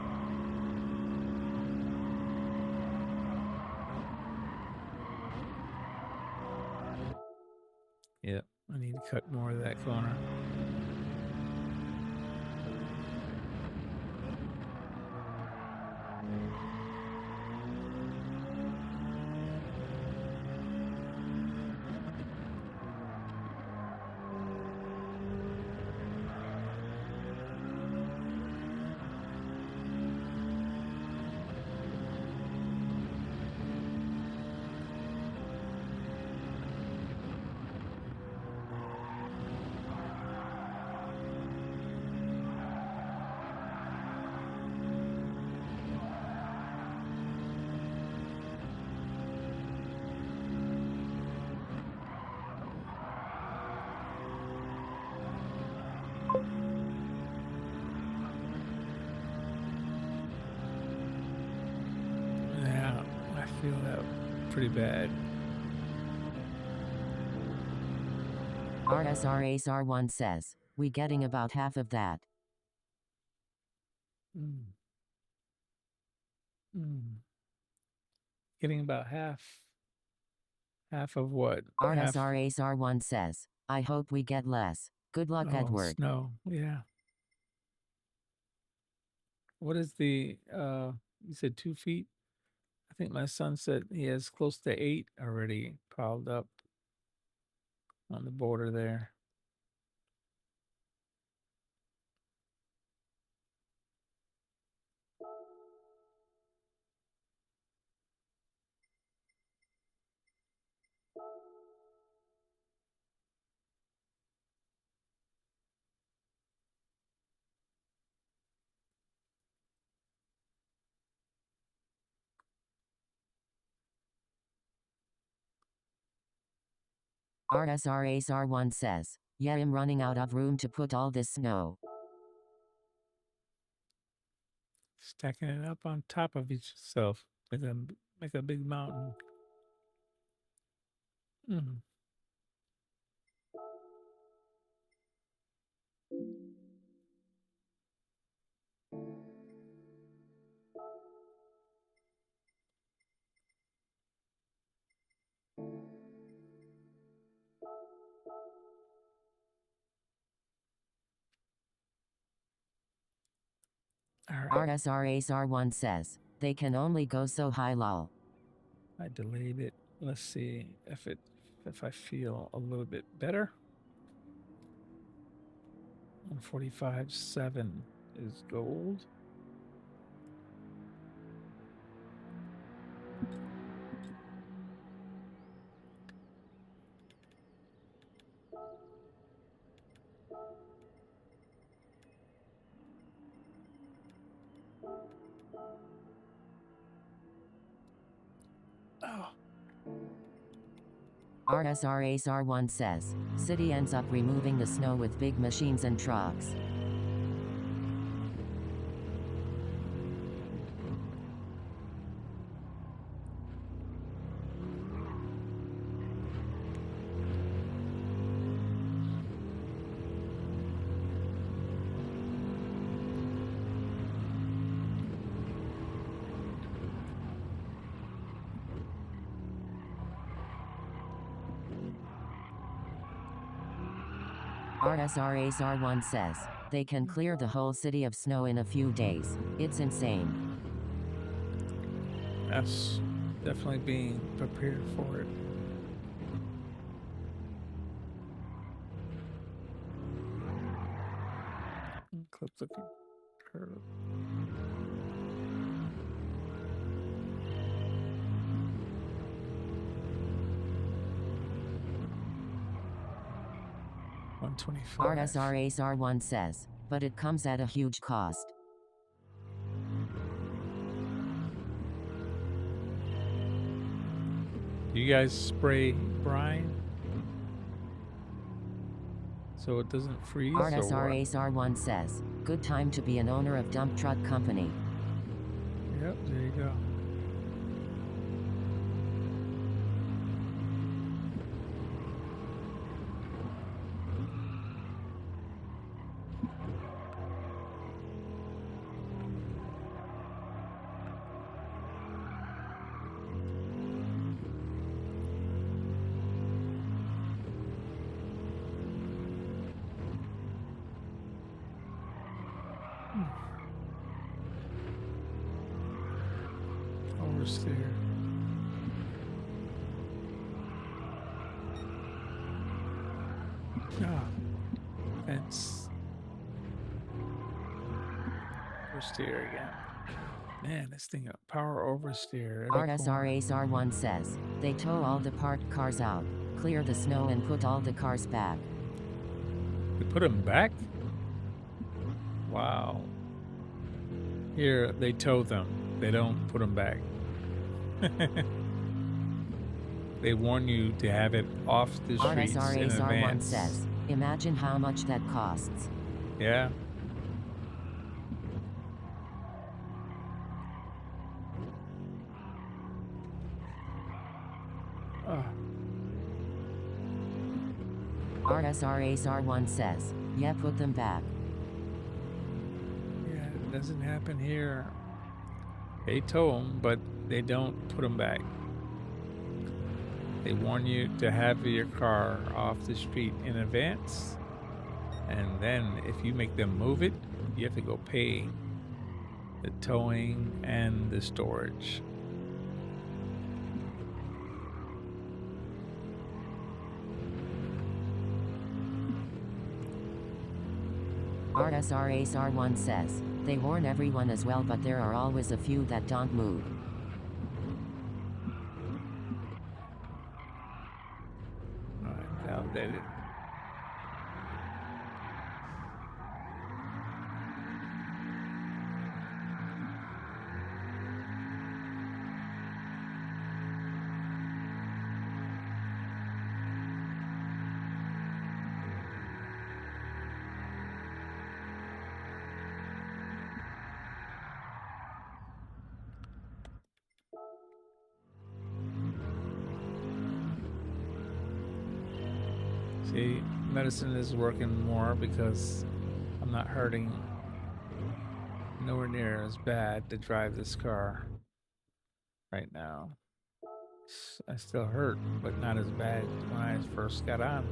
Yep, I need to cut more of that corner. Yeah, I feel that pretty bad. RSRACR1 says, we getting about half of that. Getting about half of what? Half. RSRACR1 says, I hope we get less. Good luck, Oh, Edward. snow. Yeah. What is the you said 2 feet? I think my son said he has close to 8 already piled up on the border there. RSRACR1 says, yeah, I'm running out of room to put all this snow. Stacking it up on top of each self. Make a big mountain. All right. RSRACR1 says, they can only go so high, lol. I delayed it. Let's see if I feel a little bit better. 145.7 is gold. Oh. RSRACR1 says, city ends up removing the snow with big machines and trucks. RSRACR1 says, they can clear the whole city of snow in a few days. It's insane. That's definitely being prepared for it. Clips looking curved. RSRACR1 says, but it comes at a huge cost. You guys spray brine so it doesn't freeze or RSR what? Ace R1 says, good time to be an owner of dump truck company. Yep, there you go. Oversteer. Ah, fence. Oversteer again. Man, this thing up. Power oversteer. Every RSR corner. Ace R1 says, they tow all the parked cars out, clear the snow and put all the cars back. They put them back? Wow. Here, they tow them. They don't put them back. They warn you to have it off the streets RSR in Ace R1 advance. says, imagine how much that costs. Yeah. Oh, RSR Ace R1 says, yeah, put them back. yeah, it doesn't happen here. They tow them, but they don't put them back. They warn you to have your car off the street in advance. And then if you make them move it, you have to go pay the towing and the storage. RSR Ace R1 says, they warn everyone as well, but there are always a few that don't move. Alright, validated. See, medicine is working more because I'm not hurting nowhere near as bad to drive this car right now. I still hurt, but not as bad when I first got on.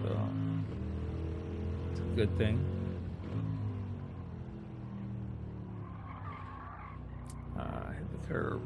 So it's a good thing. Hit the curb.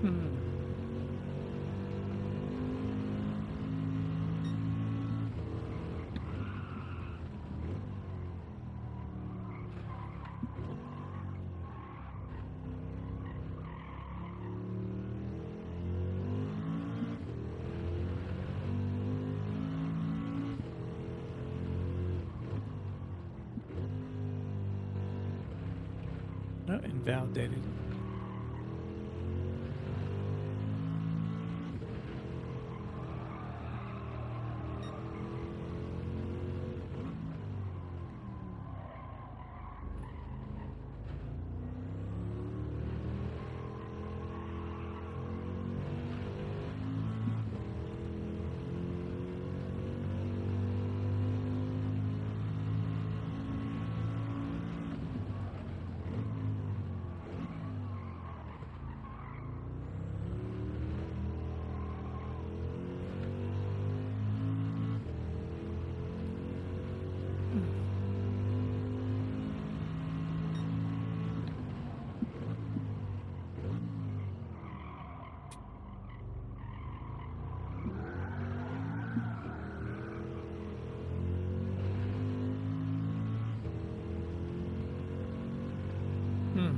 Hmm. Oh, invalidated. Hmm.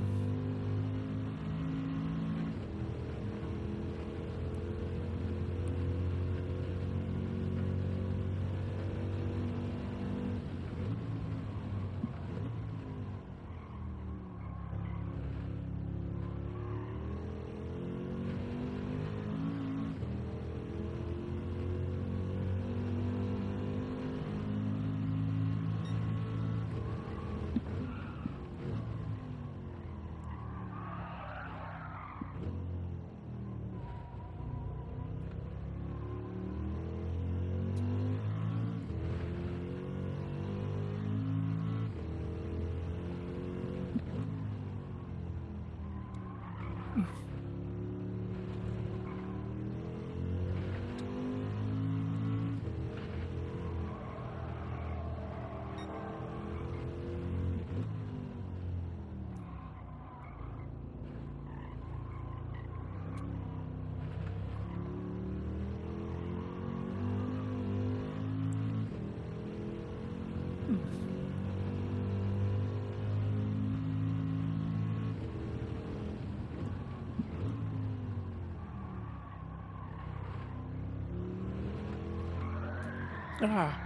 Ah,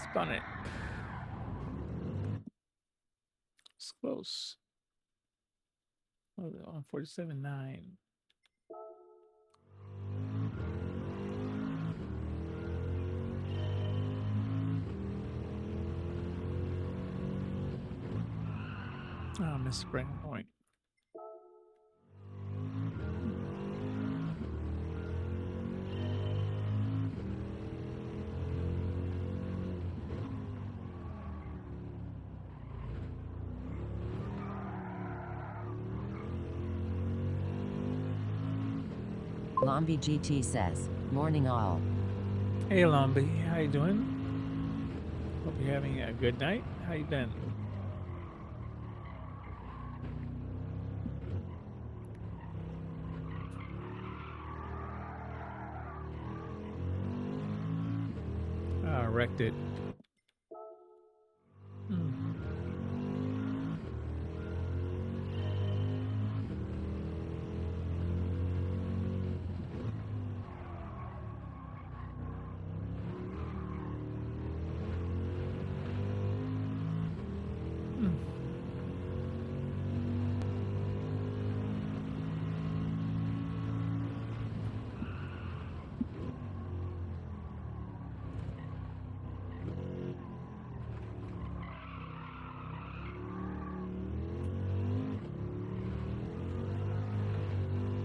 spun it. It's close. On 47.9. Oh, missed spring point. Lombi GT says, morning all. Hey, Lombi, how you doing? Hope you're having a good night. How you been? Wrecked it.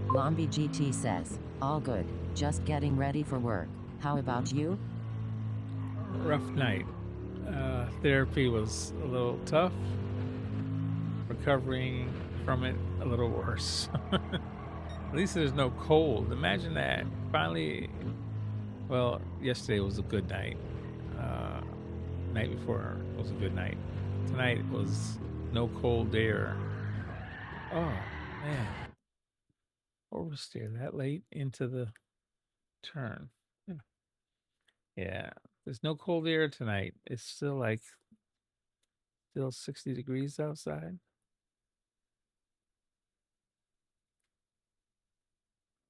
Lombi GT says, all good, just getting ready for work. How about you? Rough night. Therapy was a little tough. Recovering from it a little worse. At least there's no cold. Imagine that. Finally, well, yesterday was a good night. Night before was a good night. Tonight was no cold air. Oh, man. oversteer that late into the turn. Yeah, there's no cold air tonight. It's still 60 degrees outside.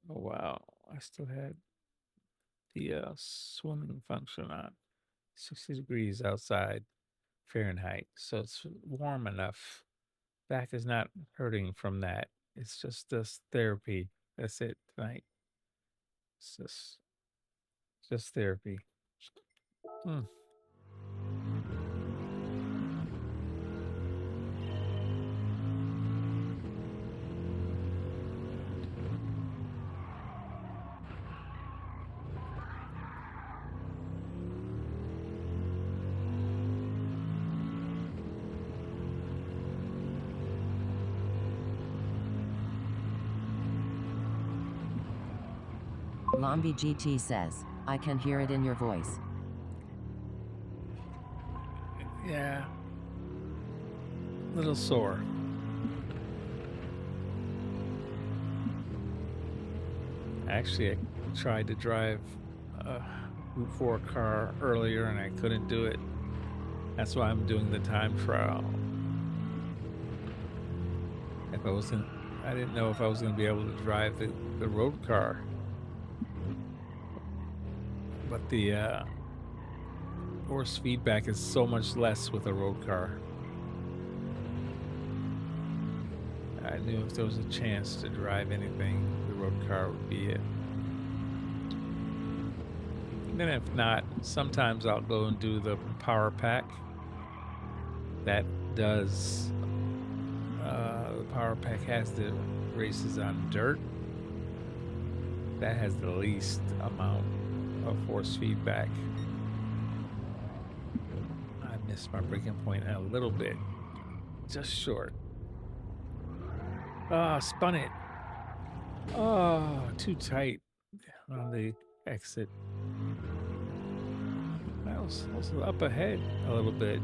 Oh wow, I still had the swimming function on. 60 degrees outside Fahrenheit, so it's warm enough. Back is not hurting from that. It's just this therapy. That's it tonight. It's just therapy. Hmm. Lombi GT says, I can hear it in your voice. Yeah. Little sore. Actually, I tried to drive a Route 4 car earlier and I couldn't do it. That's why I'm doing the time trial. I didn't know if I was going to be able to drive the road car. But the force feedback is so much less with a road car. I knew if there was a chance to drive anything, the road car would be it. And then if not, sometimes I'll go and do the power pack. That does, the power pack has the races on dirt. That has the least amount of force feedback. I missed my braking point a little bit, just short. Ah, spun it. Oh, too tight on the exit. I was up ahead a little bit.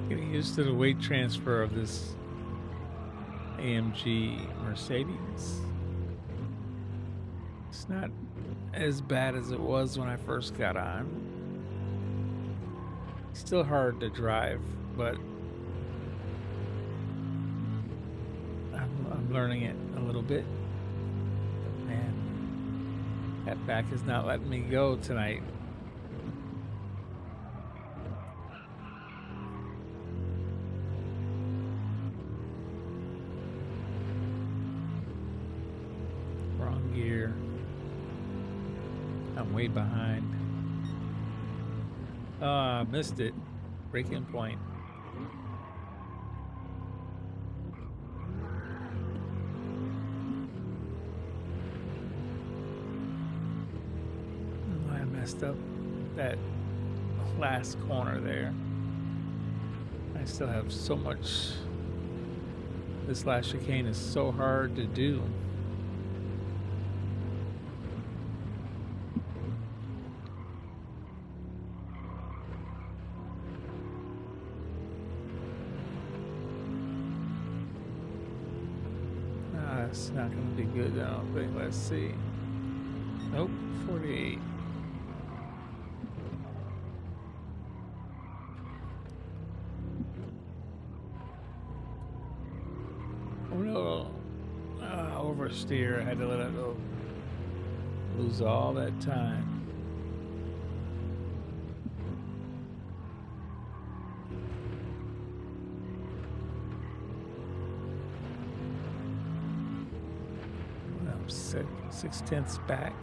Getting used to the weight transfer of this AMG Mercedes. It's not as bad as it was when I first got on. Still hard to drive, but I'm learning it a little bit. But man, that back is not letting me go tonight. Wrong gear. I'm way behind. Missed it. Braking point. I messed up that last corner there. I still have so much. This last chicane is so hard to do. It's not going to be good, I don't think. Let's see. Nope, 48. Oh no. Oversteer. I had to let it go. Lose all that time. I'm 6/10 back.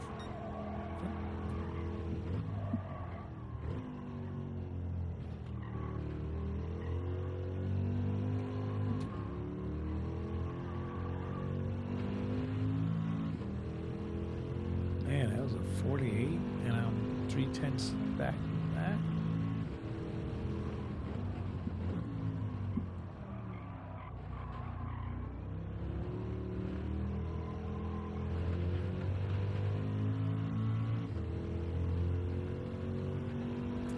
Man, that was a 48, and I'm 3/10 back from that.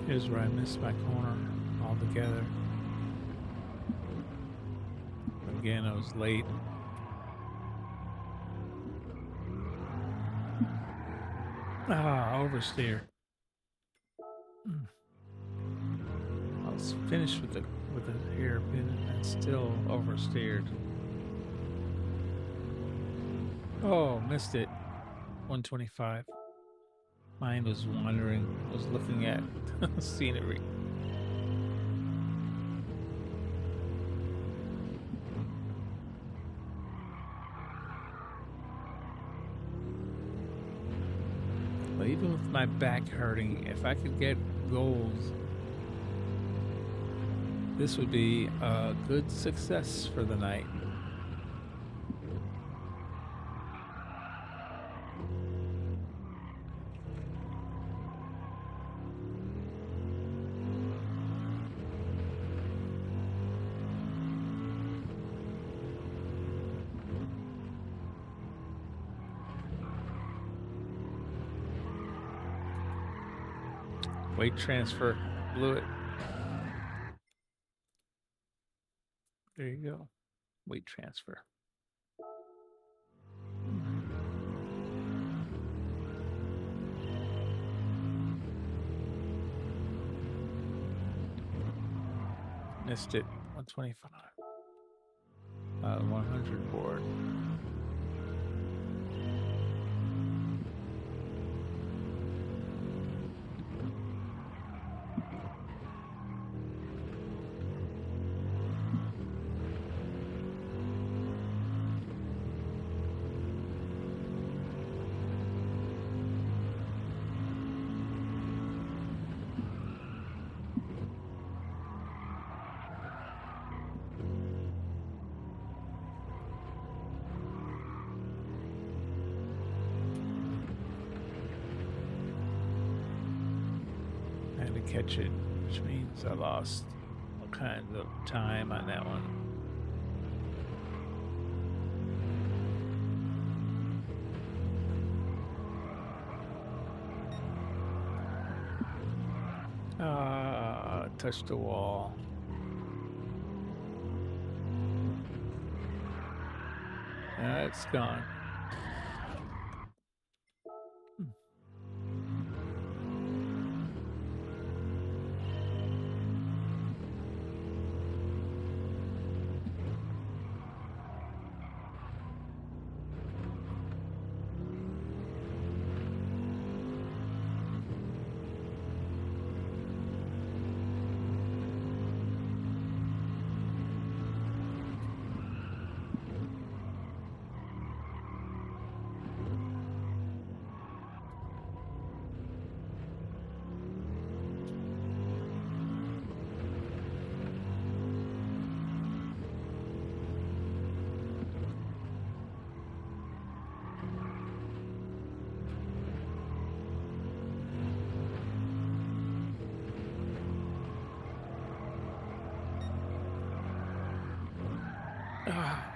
Here's where I missed my corner altogether. Again, I was late. Oversteer. I was finished with the hairpin and still oversteered. Oh, missed it. 125. Mind was wandering. Was looking at scenery. But even with my back hurting, if I could get goals, this would be a good success for the night. Weight transfer, blew it. There you go. Weight transfer. Missed it. 125. 100 board. Catch it, which means I lost all kinds of time on that one. Touched the wall. It's gone.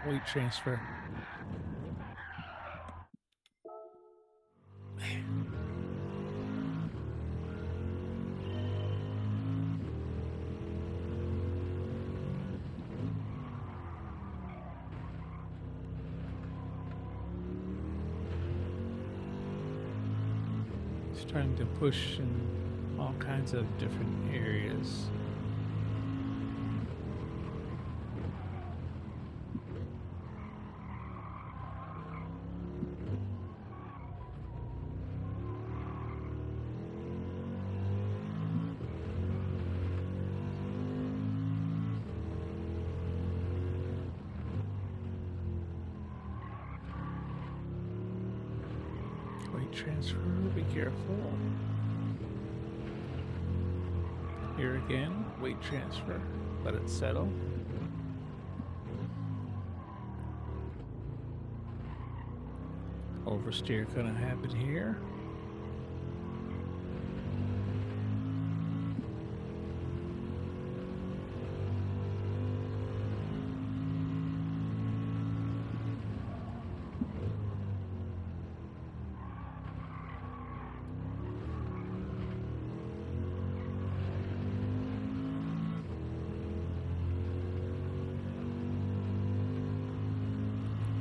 Weight transfer. Starting to push in all kinds of different areas. Transfer, be careful. Here again, weight transfer, let it settle. Oversteer gonna happen here.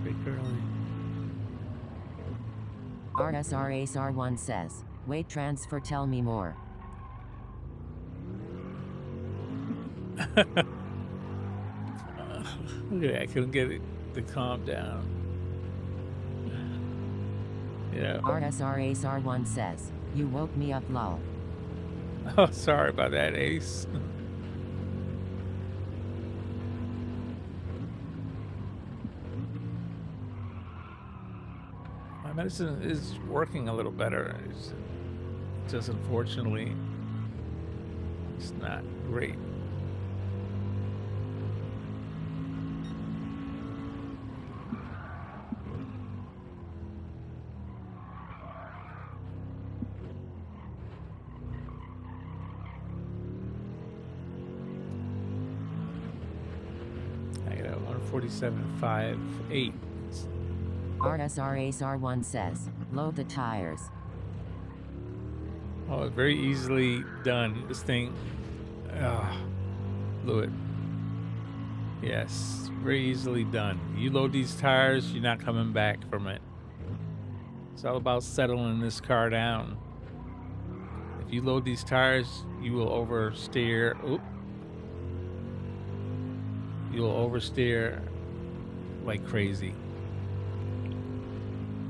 Big early. RSR Ace R1 says, weight transfer, tell me more. Look at that, I couldn't get it to calm down. Yeah. RSR Ace R1 says, you woke me up, lol. Oh, sorry about that, Ace. My medicine is working a little better. It's just unfortunately, it's not great. I got a 147.58. RSR Ace R1 says, load the tires. Oh, very easily done. This thing, blew it. Yes, very easily done. You load these tires, you're not coming back from it. It's all about settling this car down. If you load these tires, you will oversteer. Oop. You will oversteer like crazy.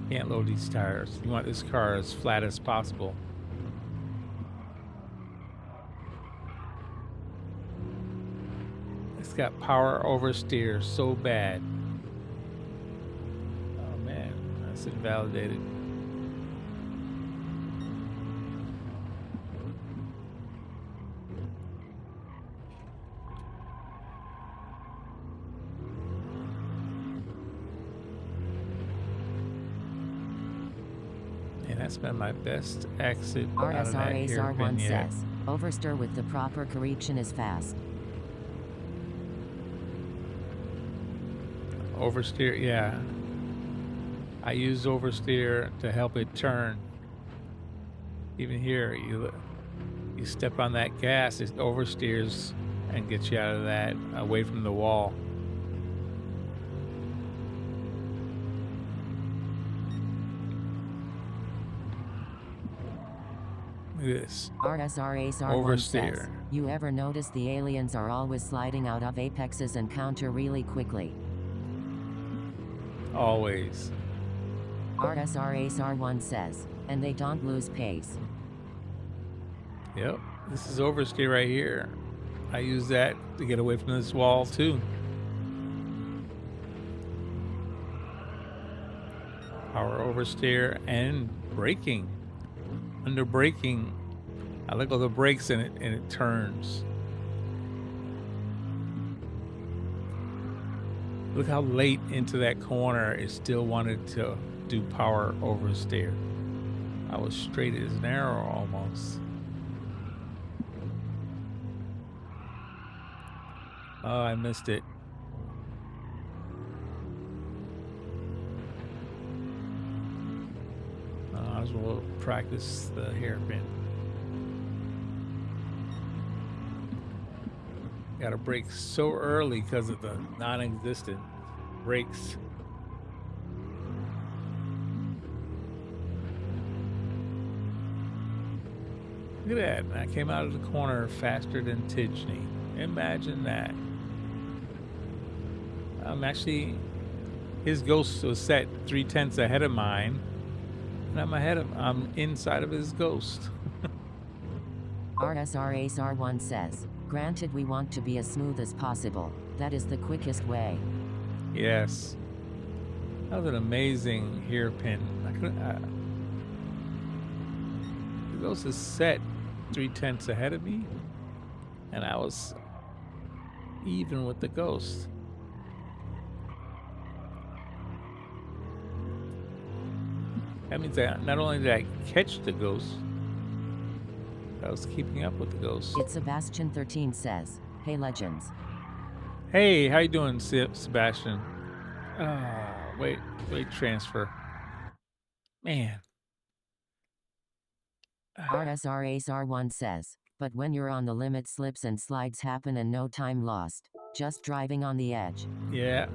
Can't load these tires. You want this car as flat as possible. It's got power oversteer so bad. Oh man, that's invalidated. And that's been my best exit out of that RSR Ace hairpin R1 yet. says, oversteer with the proper correction is fast. Oversteer, yeah. I use oversteer to help it turn. Even here, you step on that gas, it oversteers and gets you out of that, away from the wall. Look at this. RSR Ace R1 Oversteer. says, you ever notice the aliens are always sliding out of apexes and counter really quickly? Always. RSR Ace R1 says, and they don't lose pace. Yep. This is oversteer right here. I use that to get away from this wall too. Power oversteer and braking. Under braking, I let go of the brakes and it turns. Look how late into that corner it still wanted to do power oversteer. I was straight as an arrow almost. Oh, I missed it. I was well practice the hairpin. Got to brake so early because of the non-existent brakes. Look at that. I came out of the corner faster than Tidgney. Imagine that. I'm actually, his ghost was set 3/10 ahead of mine. And I'm inside of his ghost. RSR Ace R1 says, granted we want to be as smooth as possible. That is the quickest way. Yes. That was an amazing hairpin. The ghost is set 3/10 ahead of me. And I was even with the ghost. That means that not only did I catch the ghost, I was keeping up with the ghost. It's Sebastian13 says, "Hey legends." Hey, how you doing, Sebastian? Wait, transfer. Man. RSR Ace R1 says, "But when you're on the limit, slips and slides happen and no time lost. Just driving on the edge." Yeah.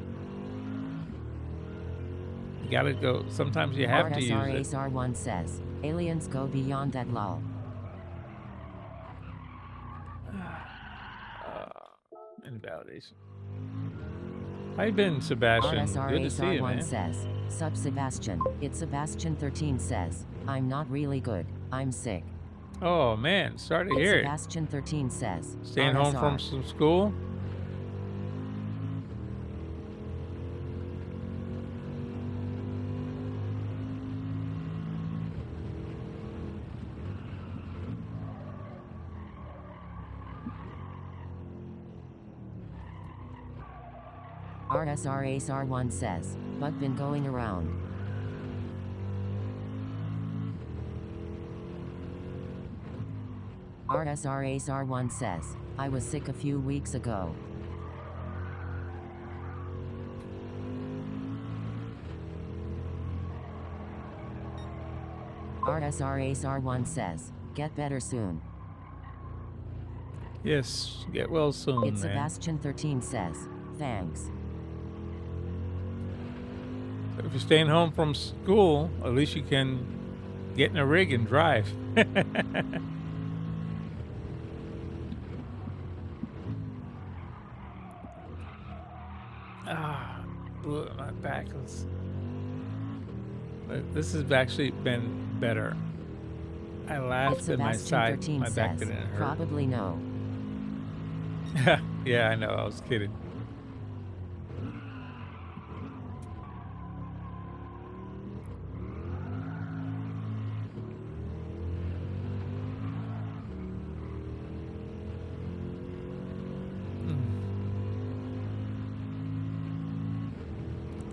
You gotta go. Sometimes you have to use RSR it. Ace R1 says, "Aliens go beyond that lol." Invalidation. How you been, Sebastian? RSR Good to Ace see you, R1 man. says, "Sup Sebastian." It's Sebastian13 says, "I'm not really good. I'm sick." Oh man, sorry to It's hear it. Sebastian13 says, Staying home from RSR. some school? RSR Ace R1 says, "But been going around." RSR Ace R1 says, "I was sick a few weeks ago." RSR Ace R1 says, "Get better soon." Yes, get well soon, It's man. Sebastian13 says, "Thanks." If you're staying home from school, at least you can get in a rig and drive. Blew it my back. But this has actually been better. I laughed It's at my side. Sebastian13 My back says, didn't hurt. "Probably no." Yeah, I know. I was kidding.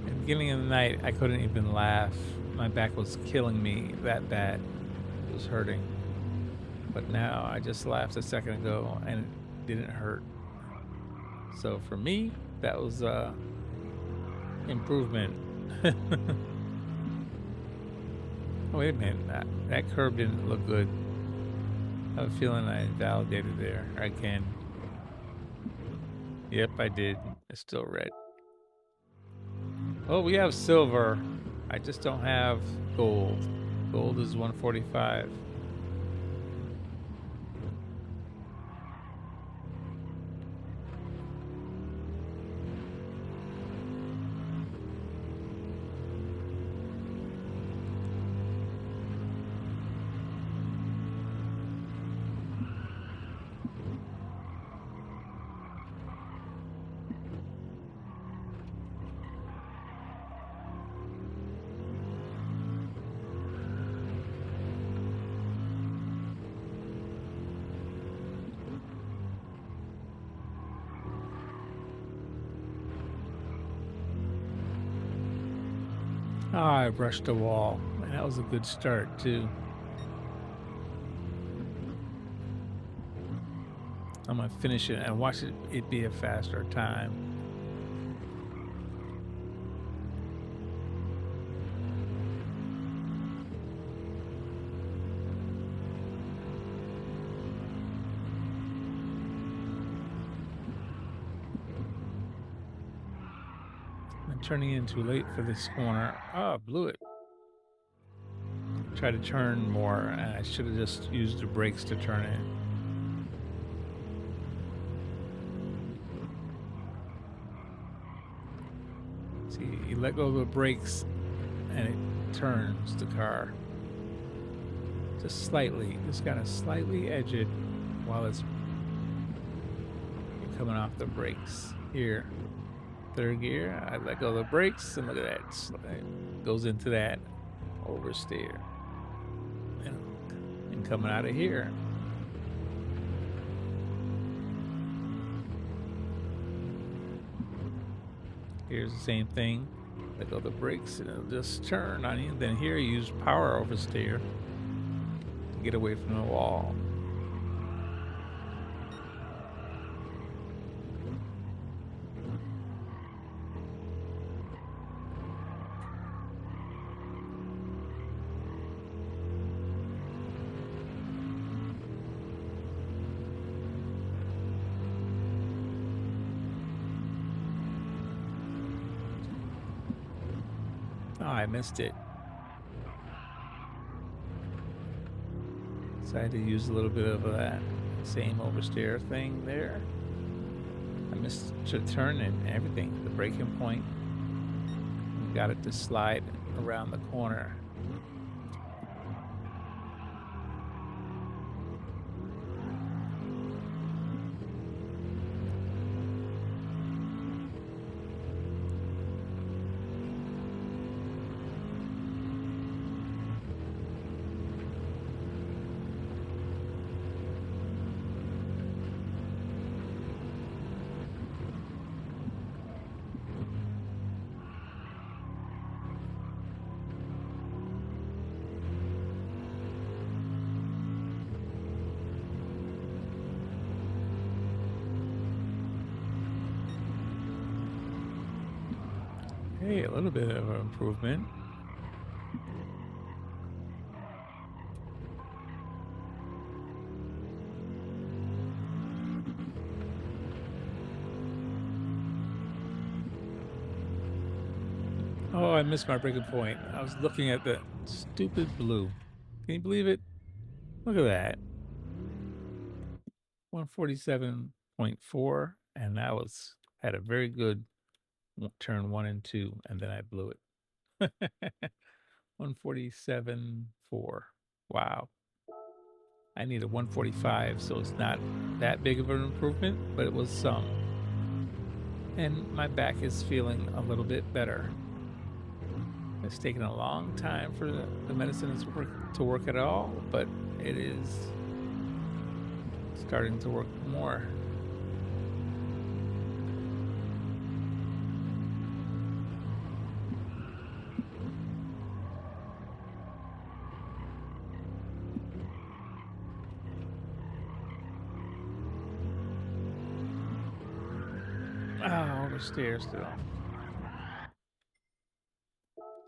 At the beginning of the night, I couldn't even laugh. My back was killing me that bad. It was hurting. But now I just laughed a second ago and it didn't hurt. So for me, that was improvement. Oh, wait a minute. That curve didn't look good. I have a feeling I invalidated there. Again. Yep, I did. It's still red. Oh, we have silver. I just don't have gold. Gold is 145. I brushed the wall. Man, that was a good start, too. I'm going to finish it and watch it be a faster time. I'm turning in too late for this corner. Oh, blew it. Try to turn more, and I should have just used the brakes to turn it. See, you let go of the brakes, and it turns the car. Just slightly. Just gotta slightly edge it while it's coming off the brakes. Here. Third gear, I let go of the brakes, and look at that. It goes into that oversteer. And coming out of here. Here's the same thing. let go of the brakes and it'll just turn on you. Then here you use power oversteer to get away from the wall. Oh, I missed it. So I had to use a little bit of that same oversteer thing there. I missed the turn and everything, the braking point. Got it to slide around the corner. Hey, a little bit of an improvement. Oh, I missed my breaking point. I was looking at the stupid blue. Can you believe it? Look at that. 147.4, and that had a very good turn 1 and 2, and then I blew it. 147.4. Wow. I need a 145, so it's not that big of an improvement, but it was some. And my back is feeling a little bit better. It's taken a long time for the medicine to work at all, but it is starting to work more. Oh, oversteer still.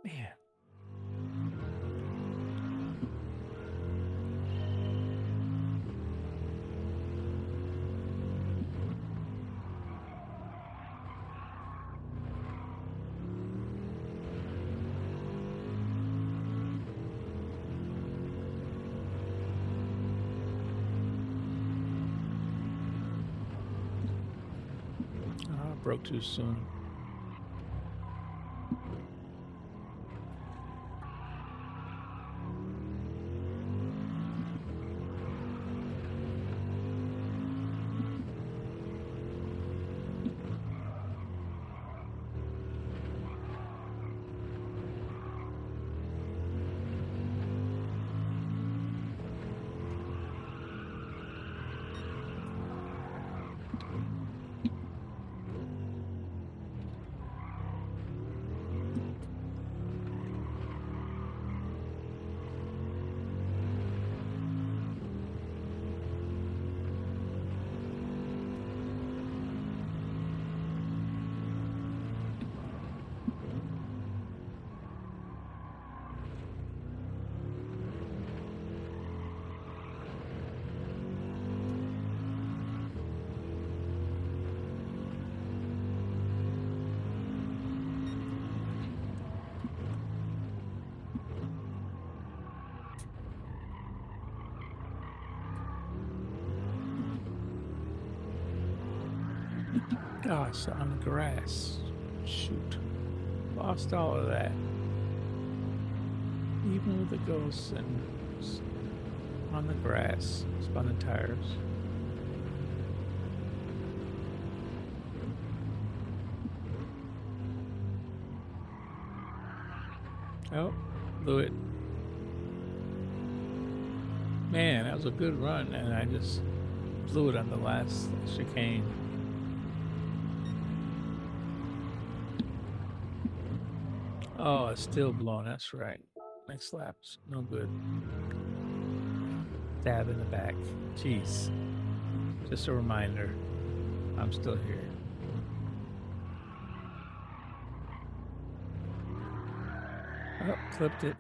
Man. Broke too soon. Gosh, on the grass. Shoot. Lost all of that. Even with the ghosts and on the grass, spun the tires. Oh, blew it. Man, that was a good run, and I just blew it on the last chicane. Oh, it's still blowing. That's right. Next lap's no good. Stab in the back. Jeez. Just a reminder. I'm still here. Oh, clipped it.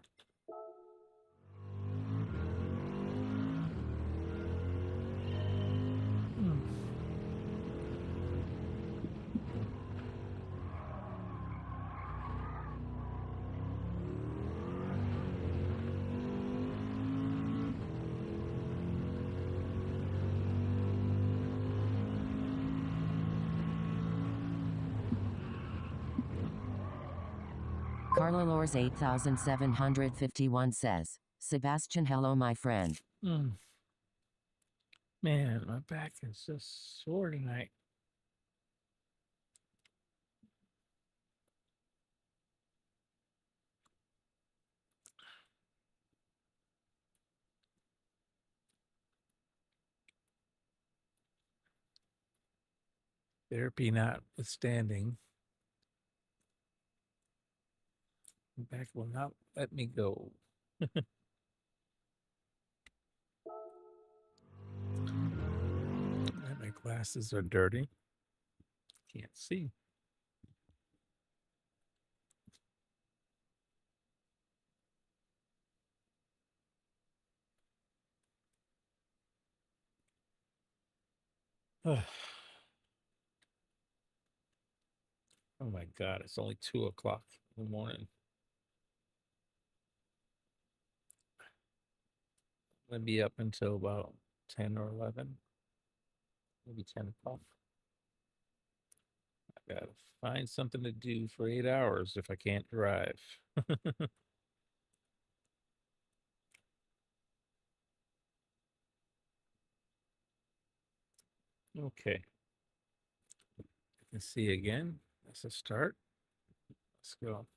Carlalors 8751 says, Sebastian, hello, my friend. Man, my back is just sore tonight. Therapy notwithstanding, my back will not let me go. My glasses are dirty. Can't see. Oh my God, it's only 2 o'clock in the morning. I'm gonna be up until about 10 or 11, maybe 10 o'clock. I gotta find something to do for 8 hours if I can't drive. Okay. Let's see again. That's a start. Let's go.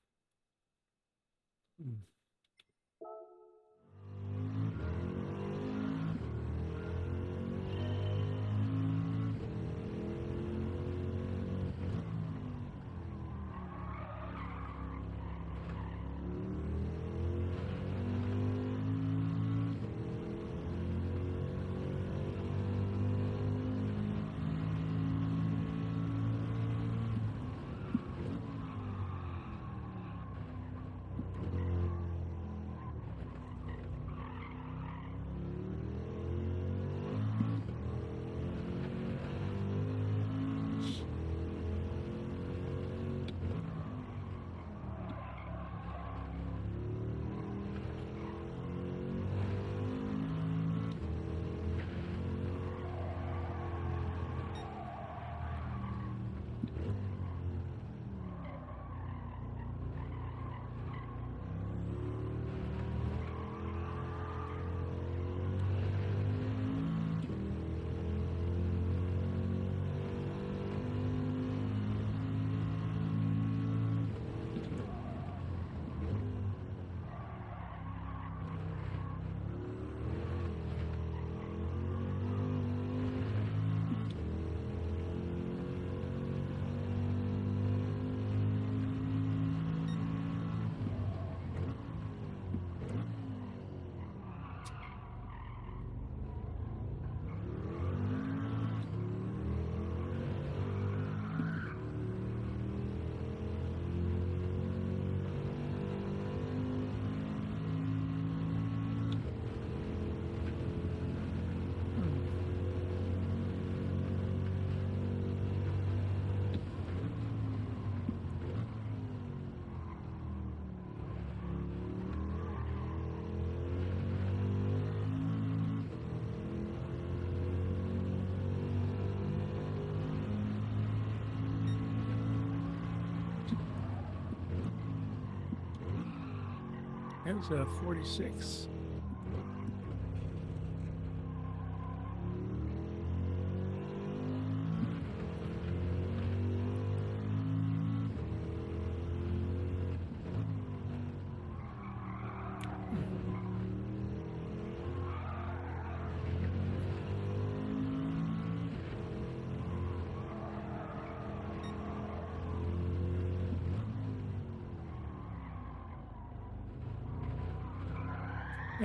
There's a 46.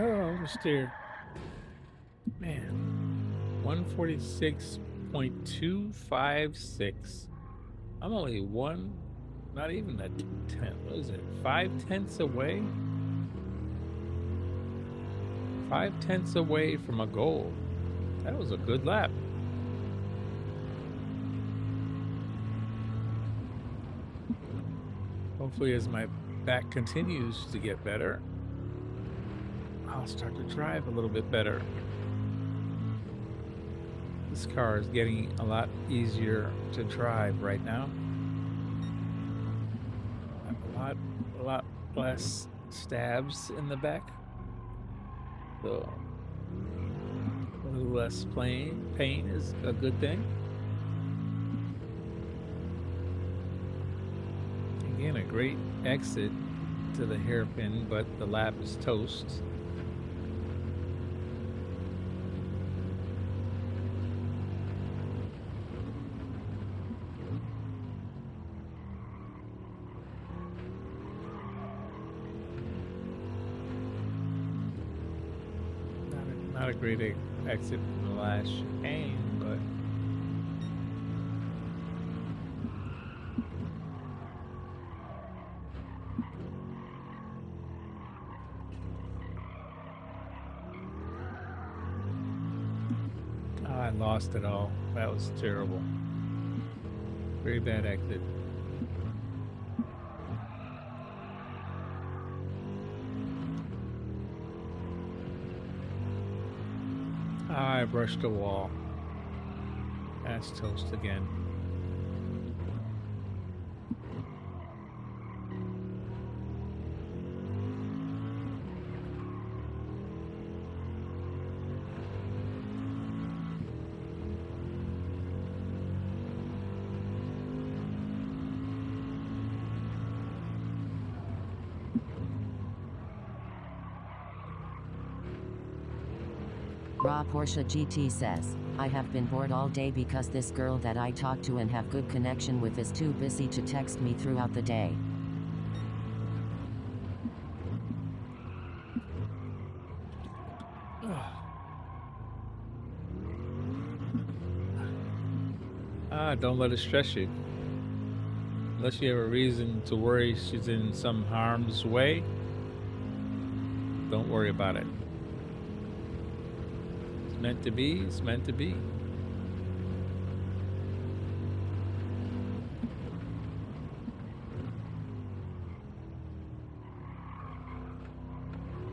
Oversteer. Man, 146.256. I'm only not even a 2/10. What is it? 5/10 away? 5/10 away from a goal. That was a good lap. Hopefully, as my back continues to get better, I'll start to drive a little bit better. This car is getting a lot easier to drive right now. A lot less stabs in the back. So a little less pain is a good thing. Again, a great exit to the hairpin, but the lap is toast. Not a great exit from the last chicane, but I lost it all. That was terrible. Very bad exit. I brushed the wall. That's toast again. Raw Porsche GT says, I have been bored all day because this girl that I talk to and have good connection with is too busy to text me throughout the day. Don't let it stress you. Unless you have a reason to worry she's in some harm's way, don't worry about it. It's meant to be, it's meant to be.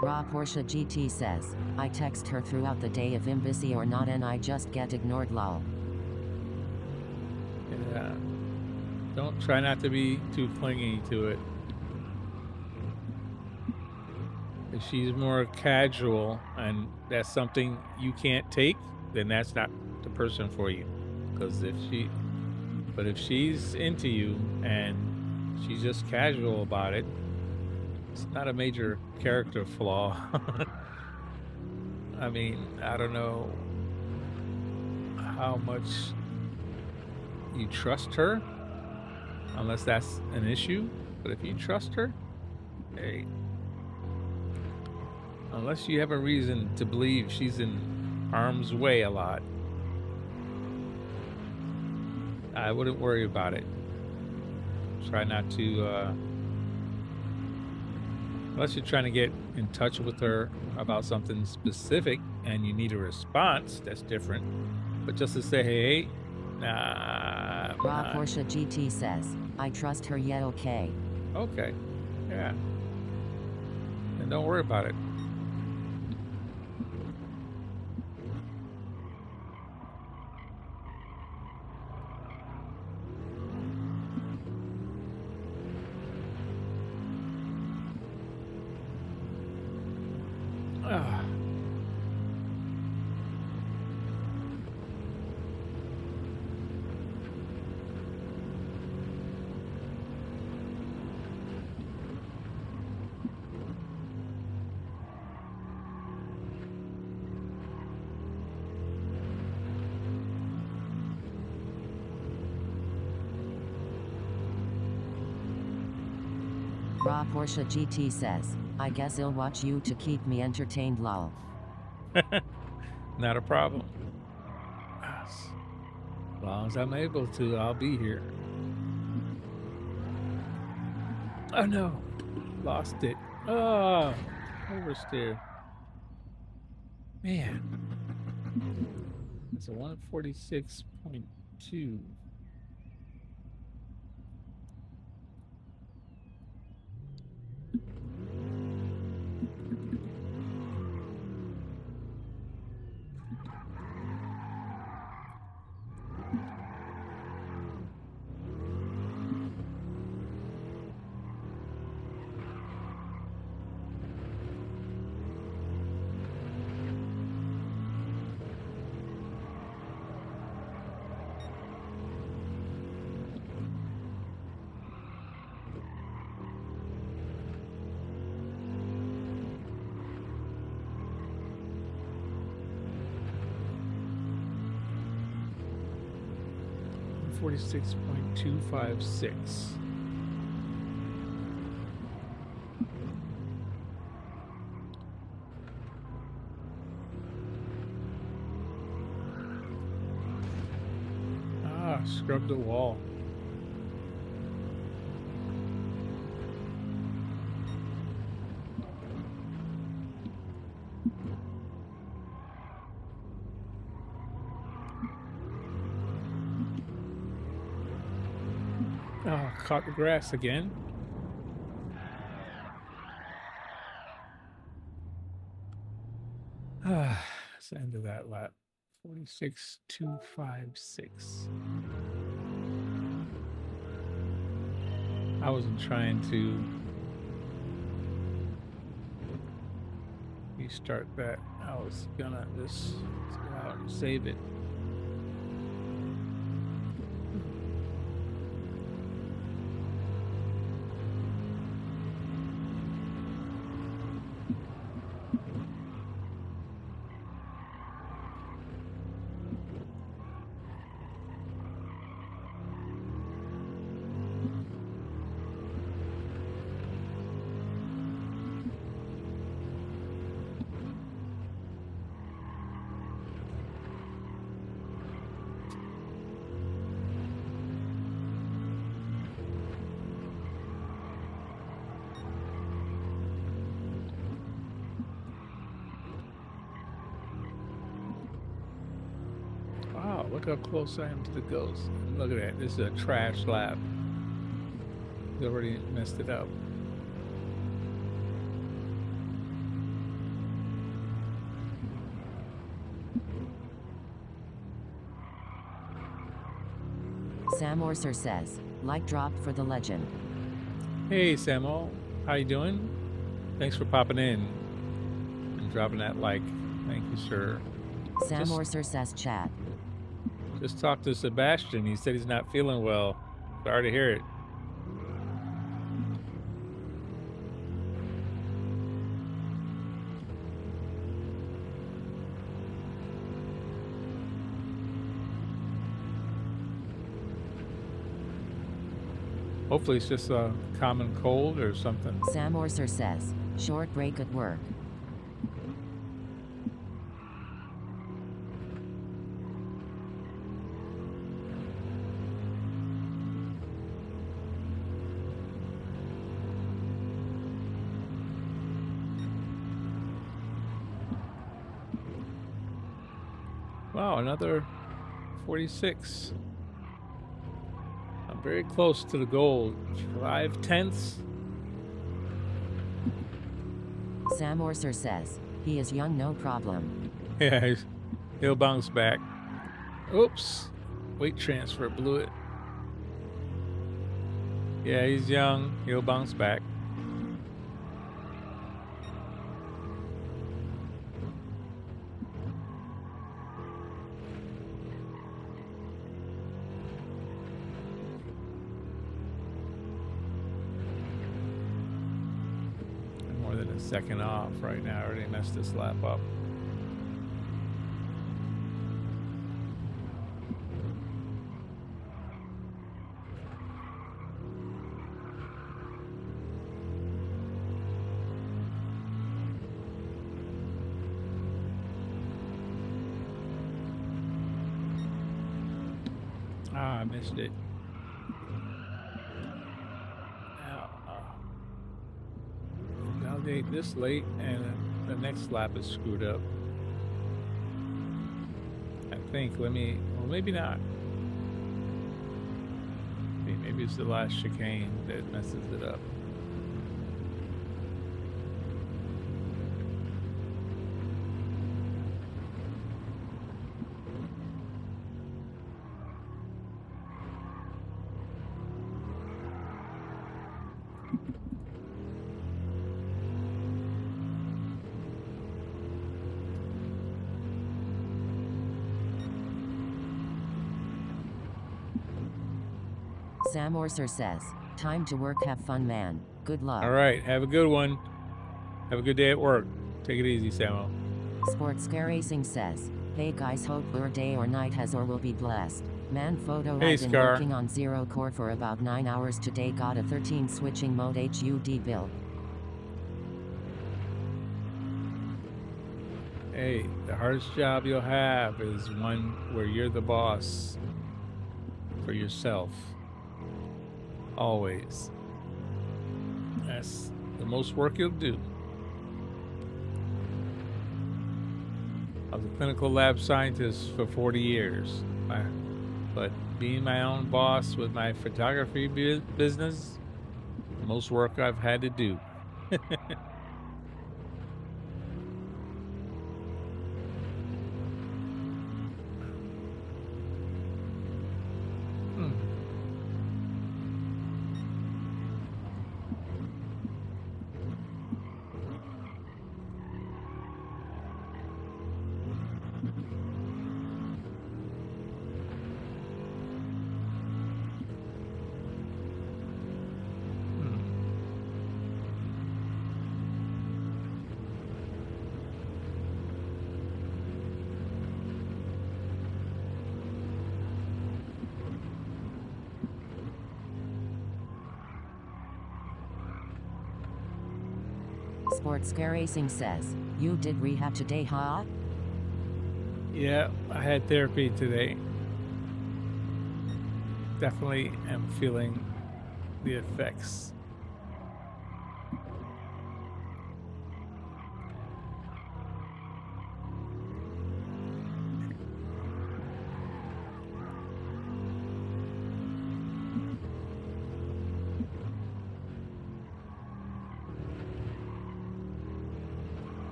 Raw Porsche GT says, I text her throughout the day if I'm busy or not and I just get ignored lol. Yeah. Don't try not to be too clingy to it. If she's more casual and that's something you can't take, then that's not the person for you. Because if she's into you and she's just casual about it, it's not a major character flaw. I mean, I don't know how much you trust her, unless that's an issue. But if you trust her, hey, unless you have a reason to believe she's in harm's way a lot, I wouldn't worry about it. Try not to, unless you're trying to get in touch with her about something specific and you need a response, that's different. But just to say, hey, nah. Raw Porsche GT says, I trust her, yeah, okay. Okay, yeah. And don't worry about it. Ah. Raw Porsche GT says, I guess I'll watch you to keep me entertained, lol. Not a problem. As long as I'm able to, I'll be here. Oh no, lost it. Oh, oversteer. Man, it's a 146.2. $46.256. Ah, scrub the wall. Oh, caught the grass again. Ah, that's the end of that lap. 46.256. I wasn't trying to restart that. I was gonna just go out and save it. Wow, look how close I am to the ghost. Look at that. This is a trash lap. He's already messed it up. Sam Orser says, like drop for the legend. Hey, Samo. How you doing? Thanks for popping in and dropping that like. Thank you, sir. Sam Orser says chat. Just talked to Sebastian. He said he's not feeling well. Sorry to hear it. Hopefully it's just a common cold or something. Sam Orser says, short break at work. Wow, another 46. I'm very close to the goal. 5/10. Sam Orser says, he is young, no problem. Yeah, he'll bounce back. Oops. Weight transfer blew it. Yeah, he's young. He'll bounce back. More than a second off right now. I already messed this lap up. Ah, I missed it. Validate this late, and the next lap is screwed up. I think. Well, maybe not. Maybe it's the last chicane that messes it up. Sam Orser says, time to work, have fun, man. Good luck. All right, have a good one. Have a good day at work. Take it easy, Samo. Sports Scare Racing says, hey guys, hope your day or night has or will be blessed. Man photo, Hey, I've been Scar. working on Zero Core for about 9 hours today, got a 13 switching mode HUD build. Hey, the hardest job you'll have is one where you're the boss for yourself. Always. That's the most work you'll do. I was a clinical lab scientist for 40 years. But being my own boss with my photography business, the most work I've had to do. Sports Scare Racing says, you did rehab today, huh? Yeah, I had therapy today. Definitely am feeling the effects.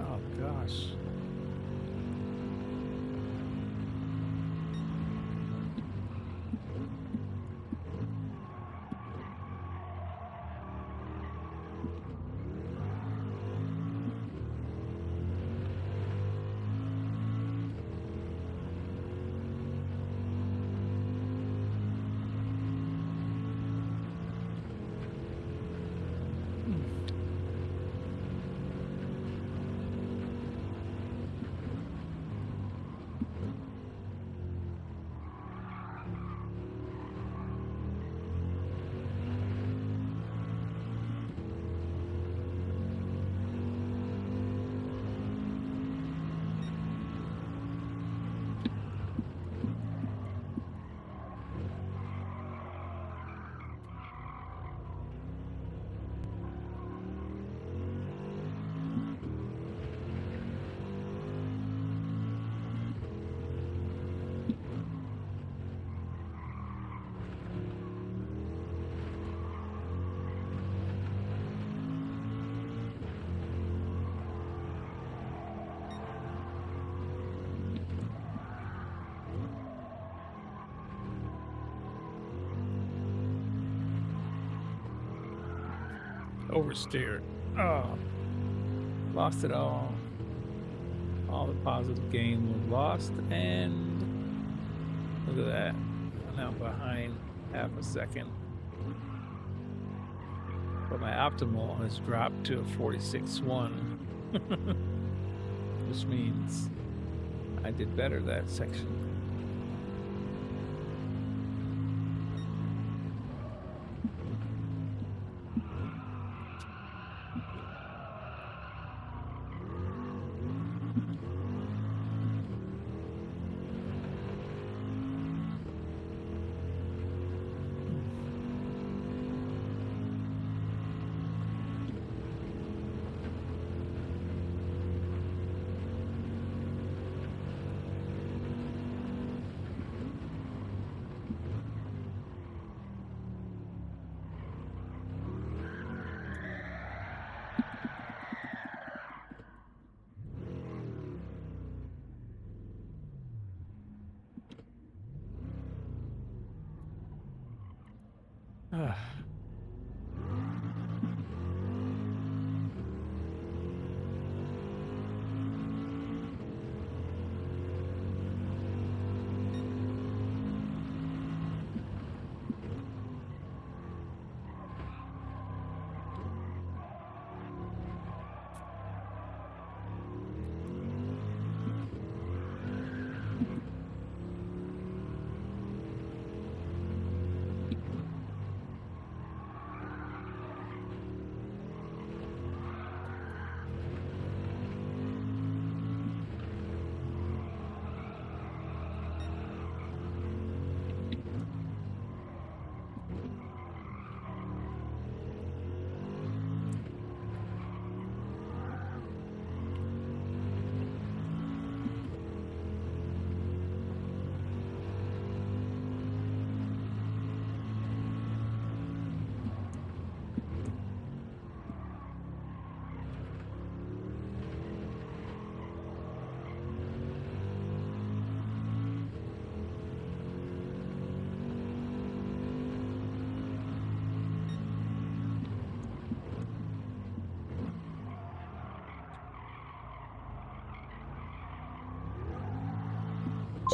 Oh gosh. Oversteered. Oh, Lost it all. All the positive gain was lost, and look at that. I'm now behind half a second. But my optimal has dropped to a 46.1, which means I did better that section.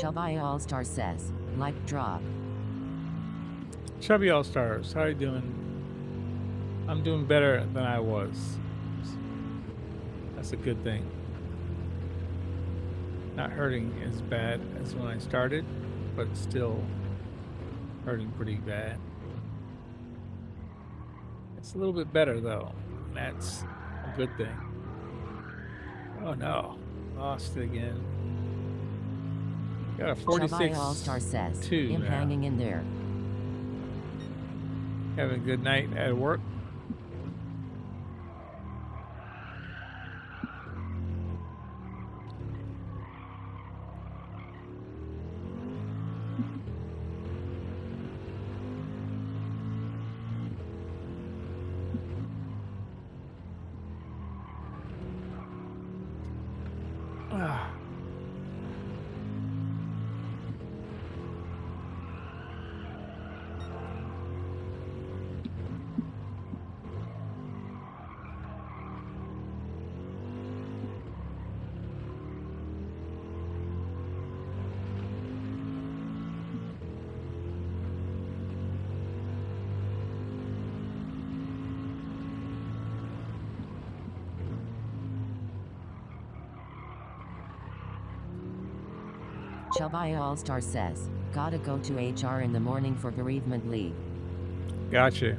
Chubby All-Star says, like drop. Chubby All-Stars, how are you doing? I'm doing better than I was. That's a good thing. Not hurting as bad as when I started, but still hurting pretty bad. It's a little bit better though. That's a good thing. Oh no, lost it again. Got a 46. Chubby All-Star says, I'm now. hanging in there. Having a good night at work. Chubby All-Star says, gotta go to HR in the morning for bereavement leave. Gotcha.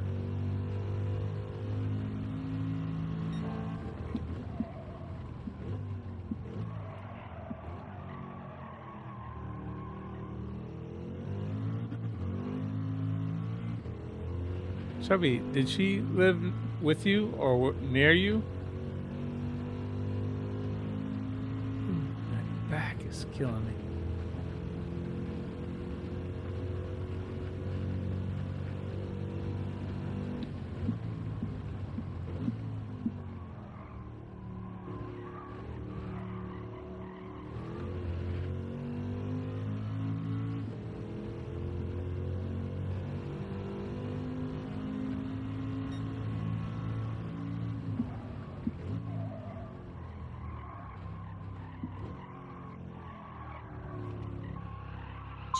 Chubby, did she live with you or near you? My back is killing me.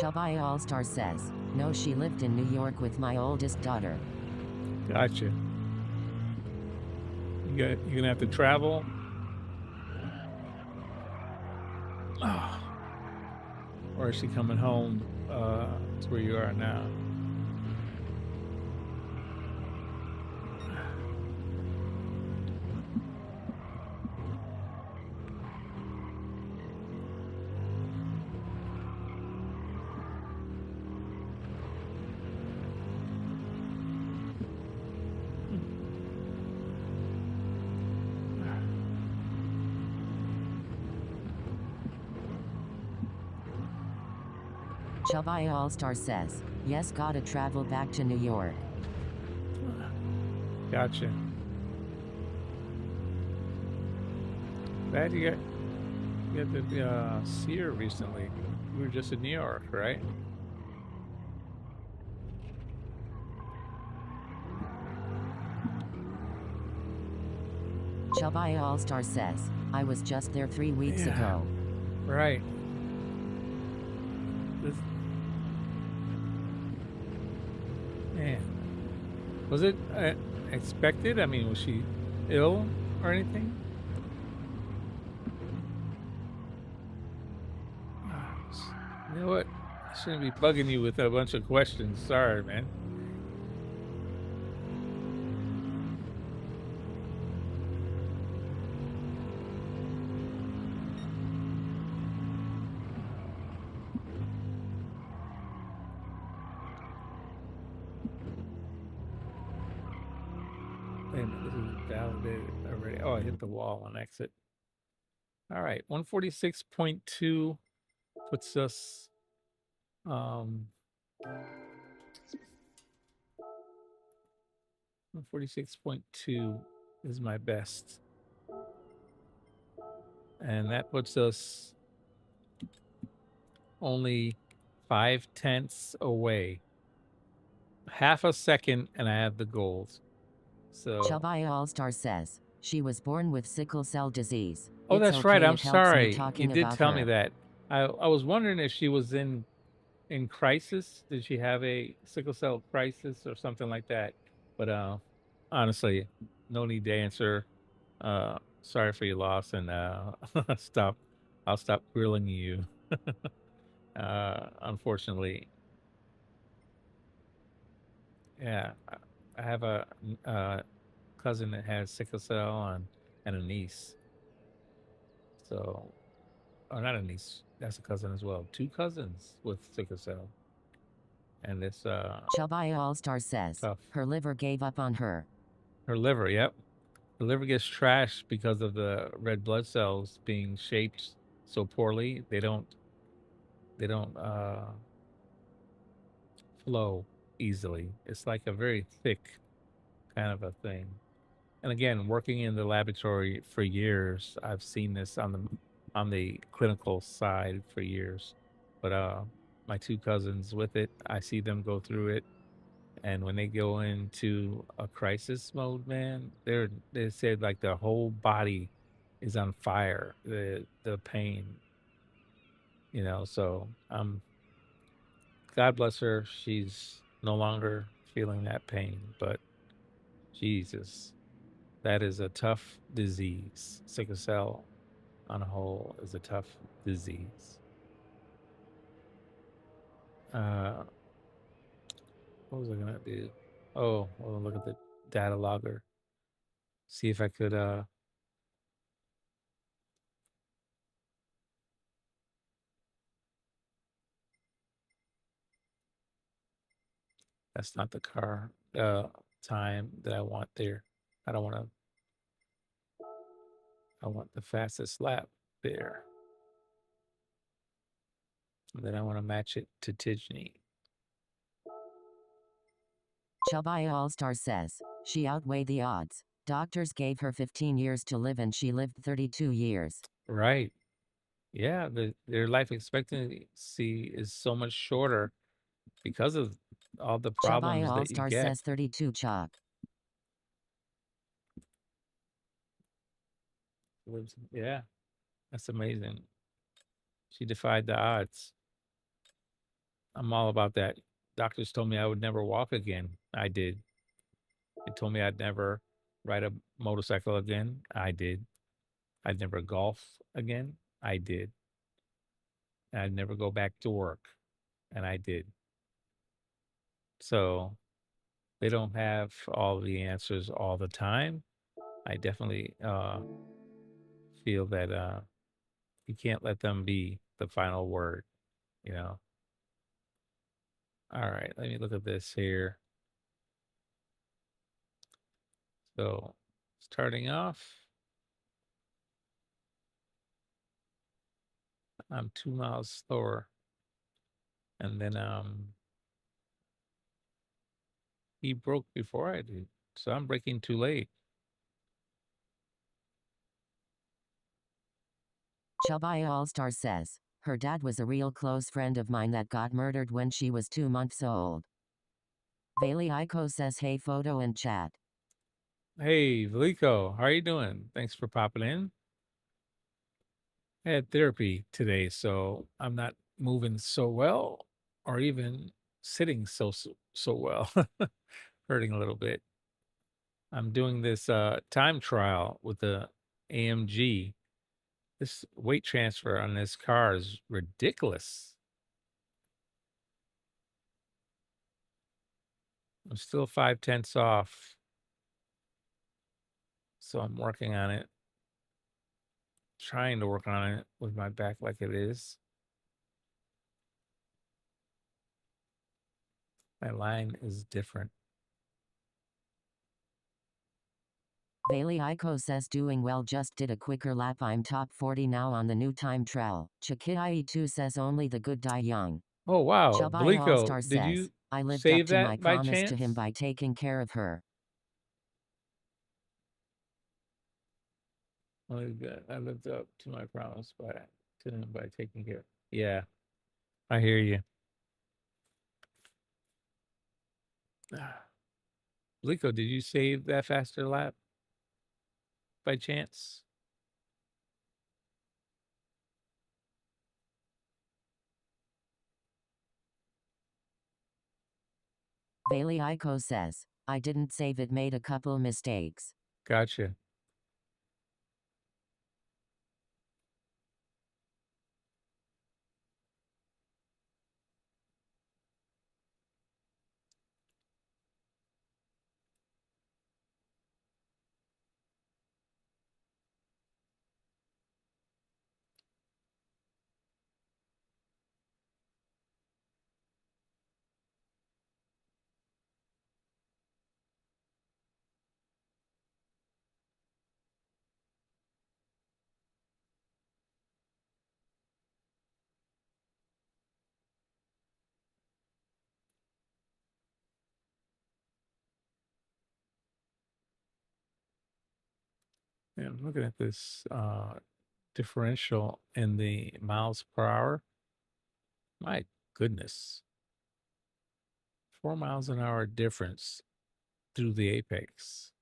Chubby All-Star says, no, she lived in New York with my oldest daughter. Gotcha. You're gonna have to travel. Or is she coming home to where you are now? Chubby All-Star says, yes, gotta travel back to New York. Gotcha. Glad you got to see her recently. We were just in New York, right? Chubby All-Star says, I was just there 3 weeks ago. Right. Man, was it expected? I mean, was she ill or anything? You know what? I shouldn't be bugging you with a bunch of questions. Sorry, man. Wait a minute, this is validated already. Oh, I hit the wall on exit. All right, 146.2 puts us 146.2 is my best. And that puts us only 5/10 away. Half a second and I have the gold. So Chubby All-Star says, she was born with sickle cell disease. oh, It's that's okay, right. I'm it helps me sorry. You talking did about tell me her. that. I was wondering if she was in crisis. Did she have a sickle cell crisis or something like that? But honestly, no need to answer. Sorry for your loss, and stop. I'll stop grilling you. Unfortunately, yeah, I have a cousin that has sickle cell and a niece. So, or not a niece. That's a cousin as well. 2 cousins with sickle cell, and it's Chubby All-Star says, tough. her liver gave up on her. Her liver, yep. The liver gets trashed because of the red blood cells being shaped so poorly. They don't flow easily. It's like a very thick kind of a thing. And again, working in the laboratory for years, I've seen this on the clinical side for years. But my 2 cousins with it, I see them go through it. And when they go into a crisis mode, man, they said like their whole body is on fire. The pain, so God bless her. She's no longer feeling that pain, but Jesus, that is a tough disease. Sickle cell on a whole is a tough disease. What was I gonna do? Oh, well, look at the data logger. See if I could that's not the car time that I want there. I don't want to. I want the fastest lap there. And then I want to match it to Tijni. Chubby All-Star says, she outweighed the odds. Doctors gave her 15 years to live and she lived 32 years. Right. Yeah, their life expectancy is so much shorter because of all the Chubby problems that you All-Star get. says 32 Chuck. Yeah, that's amazing. She defied the odds. I'm all about that. Doctors told me I would never walk again. I did. They told me I'd never ride a motorcycle again. I did. I'd never golf again. I did. And I'd never go back to work. And I did. So they don't have all the answers all the time. I definitely feel that you can't let them be the final word, you know. All right, let me look at this here. So starting off, I'm 2 miles slower. And then he broke before I did. So I'm braking too late. Chubby All-Star says, her dad was a real close friend of mine that got murdered when she was 2 months old. Bailey Iko says hey photo and chat. Hey, Valico, how are you doing? Thanks for popping in. I had therapy today, so I'm not moving so well or even sitting so well. Hurting a little bit. I'm doing this time trial with the AMG. This weight transfer on this car is ridiculous. I'm still 5/10 off. So I'm working on it. Trying to work on it with my back like it is. My line is different. Bailey Iko says doing well, just did a quicker lap, I'm top 40 now on the new time trial. Chakii2 says only the good die young. Oh, wow. Chubby Valico, All-Star did says, you I lived up save to my that by promise to chance? him by taking care of her. I lived up to my promise to him by taking care. Yeah, I hear you. Valico, did you save that faster lap by chance? Bailey Iko says, I didn't save it, made a couple mistakes. Gotcha. Yeah, I'm looking at this differential in the miles per hour. My goodness. 4 miles an hour difference through the apex.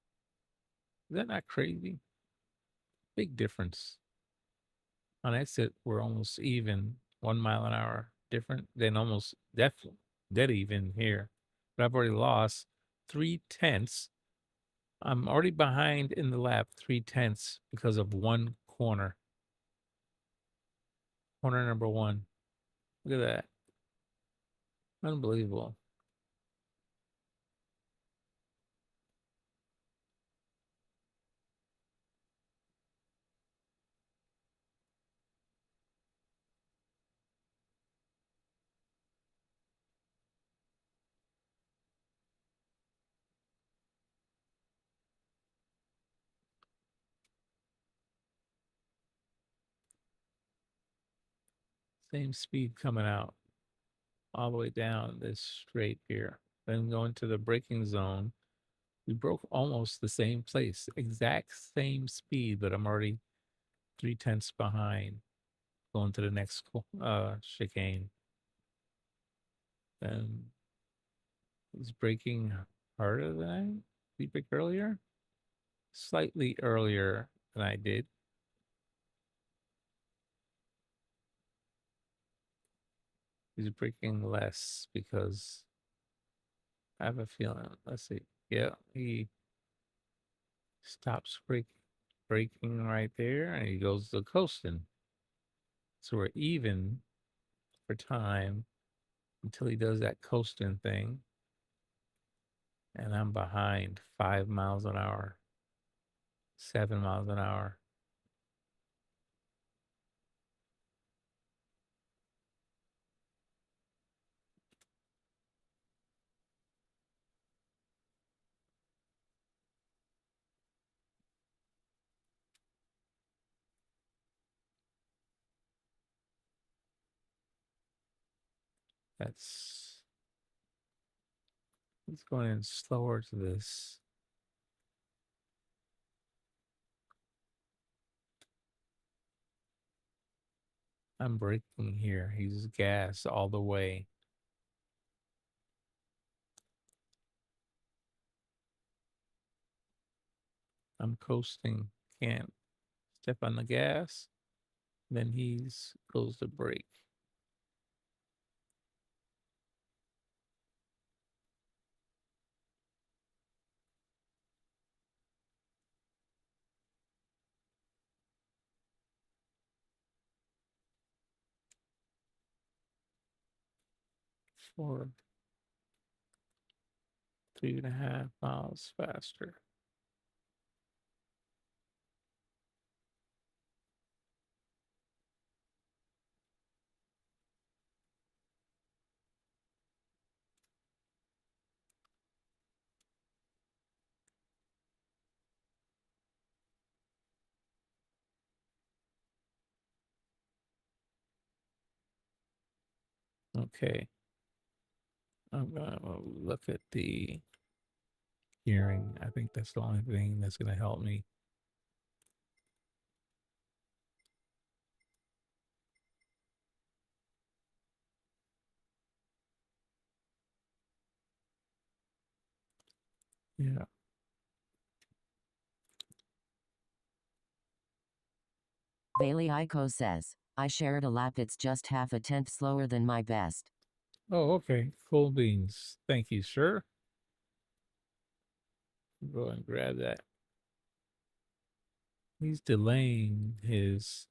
Is that not crazy? Big difference. On exit, we're almost even, 1 mile an hour different, then almost dead even here. But I've already lost 3/10. I'm already behind in the lap 3/10 because of one corner. Corner number one. Look at that. Unbelievable. Same speed coming out all the way down this straight here. Then going to the braking zone. We broke almost the same place, exact same speed, but I'm already 3/10 behind going to the next chicane. Then he's braking harder than I did. He brake earlier? Slightly earlier than I did. He's braking less because I have a feeling. Let's see. Yeah, he stops braking right there, and he goes to coasting. So we're even for time until he does that coasting thing, and I'm behind 5 miles an hour, 7 miles an hour. That's He's going in slower to this. I'm braking here. He's gas all the way. I'm coasting. Can't step on the gas. Then he's goes to brake. For 3.5 miles faster. Okay. I'm gonna look at the gearing. I think that's the only thing that's gonna help me. Yeah. Bailey Ico says, I shared a lap. It's just half a tenth slower than my best. Oh, okay. Cool beans. Thank you, sir. Go and grab that. He's delaying his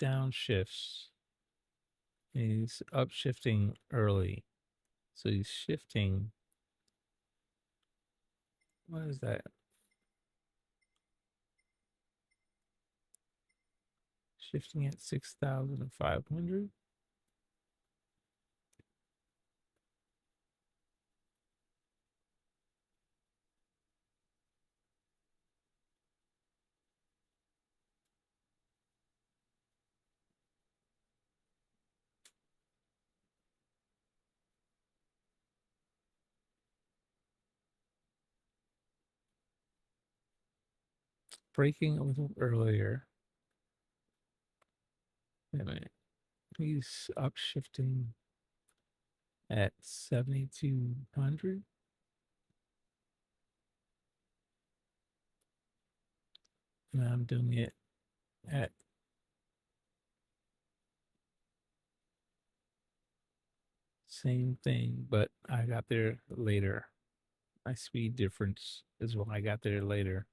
downshifts. He's upshifting early. So he's shifting. What is that? Shifting at 6,500. Braking a little earlier. Wait a minute. He's upshifting at 7,200. And I'm doing it at same thing, but I got there later. My speed difference is when I got there later.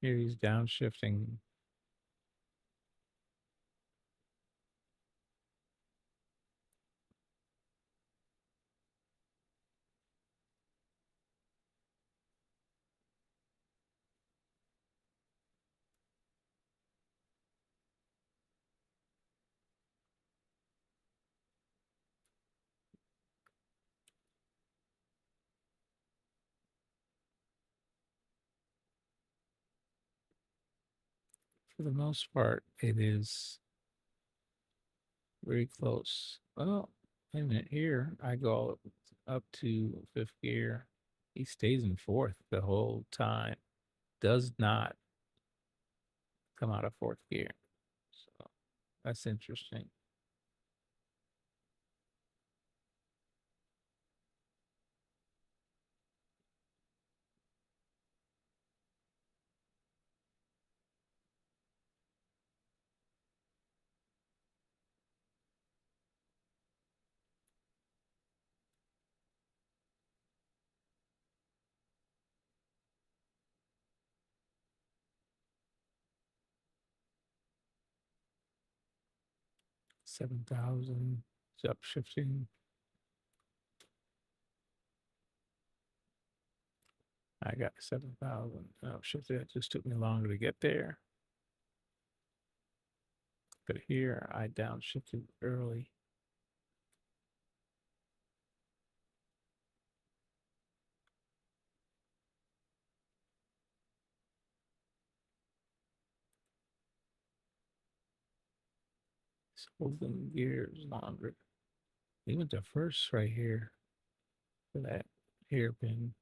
Here he's downshifting. For the most part, it is very close. Well, wait a minute. Here I go up to fifth gear. He stays in fourth the whole time. Does not come out of fourth gear. So that's interesting. 7,000. It's upshifting. I got 7,000 upshifted. It just took me longer to get there. But here I downshifted early. It's holding gears longer. He went to first right here for that hairpin.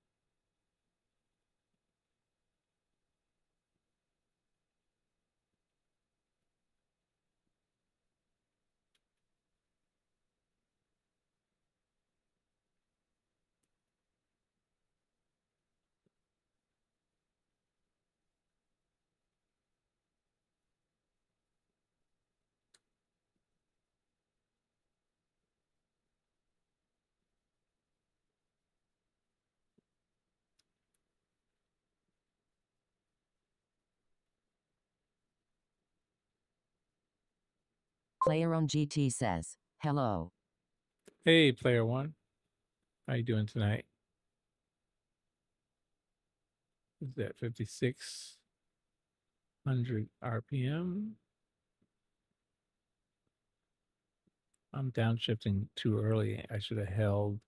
Player on GT says, hello. Hey, player one. How you doing tonight? Is that 5,600 RPM? I'm downshifting too early. I should have held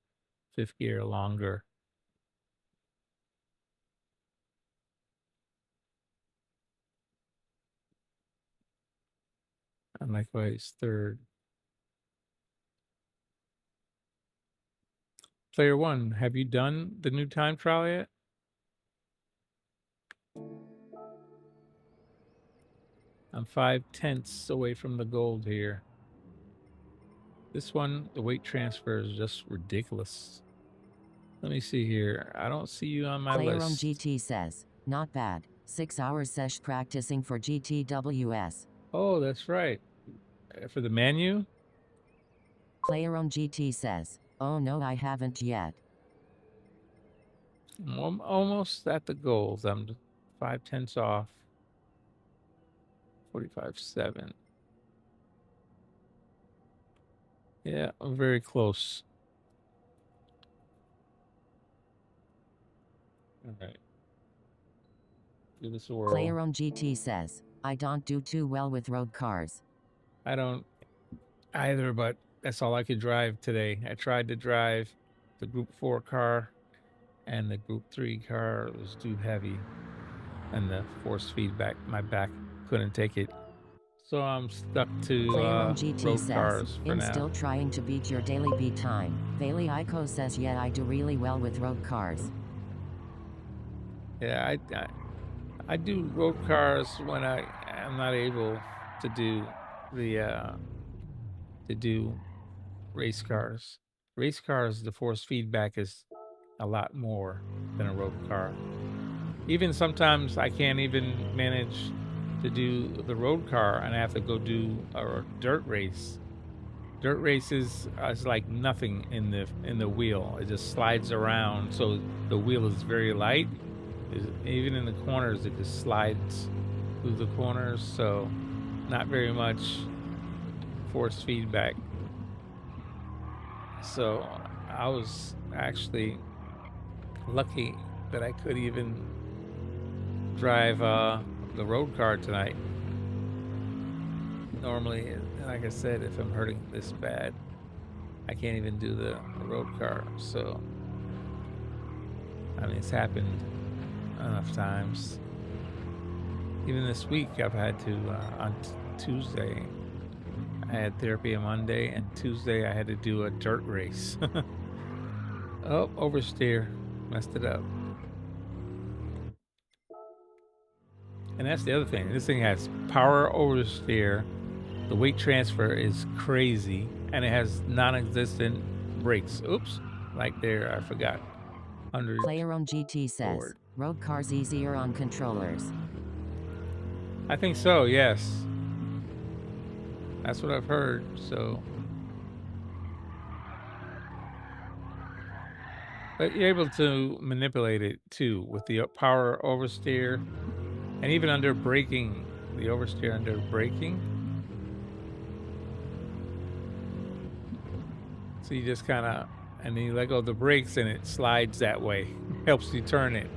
fifth gear longer. And likewise, third. Player one, have you done the new time trial yet? I'm 5/10 away from the gold here. This one, the weight transfer is just ridiculous. Let me see here. I don't see you on my Player list. on GT says, not bad. 6 hours sesh practicing for GTWS. Oh, that's right. For the menu? Player on GT says, oh no, I haven't yet. I'm almost at the goals. I'm 5/10 off. 45.7. Yeah, I'm very close. All right. Give this a whirl. Player on GT says, I don't do too well with road cars. I don't either, but that's all I could drive today. I tried to drive the Group 4 car, and the Group 3 car was too heavy, and the force feedback, my back couldn't take it. So I'm stuck to Player on GT road says, cars for I'm now. still trying to beat your daily beat time. Bailey Iko says, yeah, I do really well with road cars. Yeah, I do road cars when I am not able to do the to do race cars. Race cars, the force feedback is a lot more than a road car. Even sometimes I can't even manage to do the road car, and I have to go do a dirt race. Dirt races is like nothing in the wheel. It just slides around, so the wheel is very light. Even in the corners, it just slides through the corners, so not very much force feedback. So I was actually lucky that I could even drive the road car tonight. Normally, like I said, if I'm hurting this bad, I can't even do the road car. So, I mean, it's happened enough times. Even this week, I've had to, on Tuesday, I had therapy on Monday, and Tuesday I had to do a dirt race. Oh, oversteer. Messed it up. And that's the other thing. This thing has power oversteer. The weight transfer is crazy, and it has non-existent brakes. Oops, like there, I forgot. 100. Player on GT says, forward. road cars easier on controllers. I think so, yes. That's what I've heard, so. But you're able to manipulate it too with the power oversteer, and even under braking, the oversteer under braking. So you just kind of, and then you let go of the brakes and it slides that way. Helps you turn it.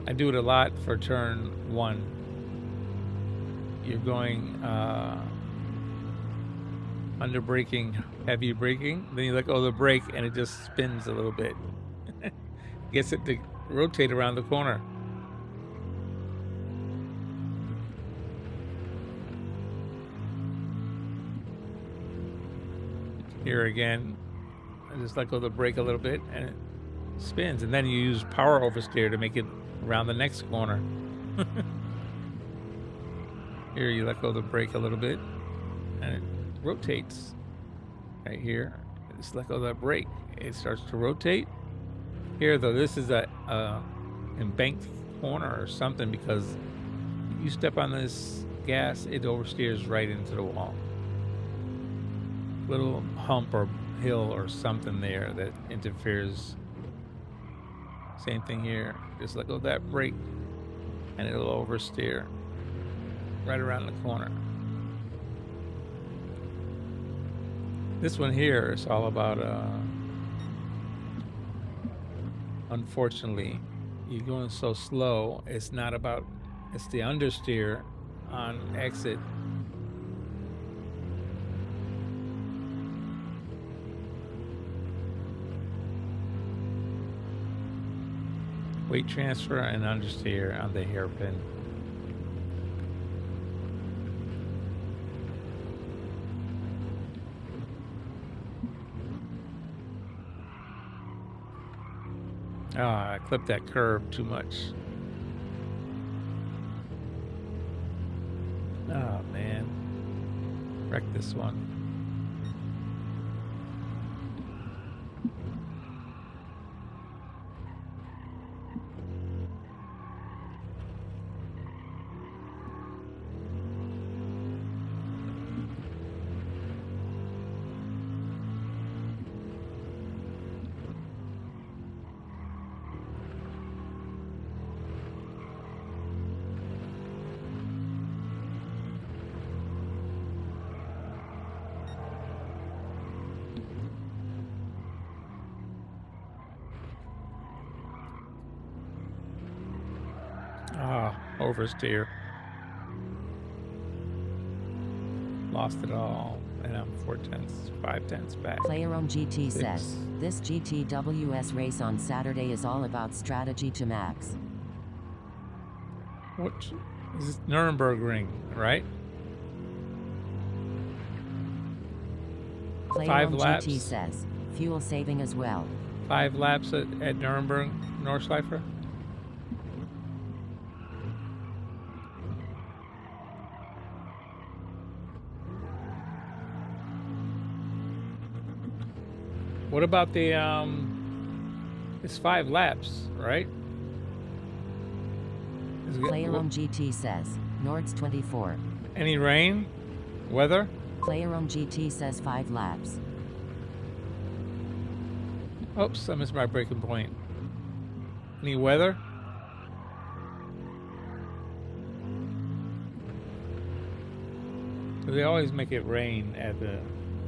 I do it a lot for turn 1. You're going under braking, heavy braking, then you let go of the brake and it just spins a little bit. Gets it to rotate around the corner. Here again, I just let go of the brake a little bit and it spins, and then you use power oversteer to make it around the next corner. Here you let go of the brake a little bit and it rotates. Right here, just let go of that brake, it starts to rotate. Here though, this is a embanked corner or something, because you step on this gas, it oversteers right into the wall. Little hump or hill or something there that interferes. Same thing here, just let go of that brake and it'll oversteer right around the corner. This one here is all about unfortunately, you're going so slow, it's not about, it's the understeer on exit. Weight transfer and understeer on the hairpin. I clipped that curve too much. Oh man, wrecked this one. Oversteer. Lost it all, and I'm 5/10 back. PlayerOwn GT says, this GTWS race on Saturday is all about strategy to max. What is this? Nuremberg right? PlayerOwn laps. GT says, fuel saving as well. 5 laps at Nuremberg, Nordschleifer. What about the it's 5 laps, right? PlayerOwn GT says, Nords 24. Any rain? Weather? PlayerOwn GT says 5 laps. Oops, I missed my breaking point. Any weather? They always make it rain at the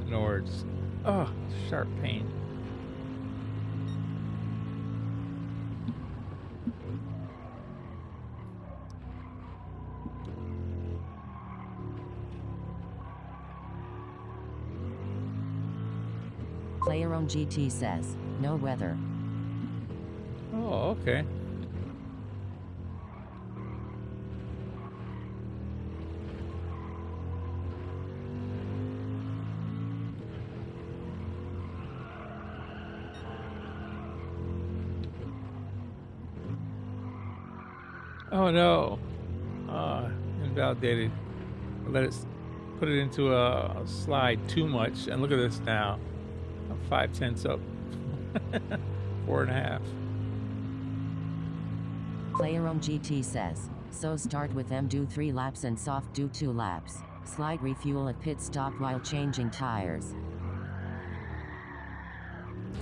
Nords. Oh, sharp pain. PlayerOwn GT says, no weather. Oh, okay. Oh no. Invalidated. Put it into a slide too much, and look at this now. I'm 5/10 up. 4.5. PlayerOwn GT says, so start with them, do 3 laps and soft do 2 laps. Slight refuel at pit stop while changing tires.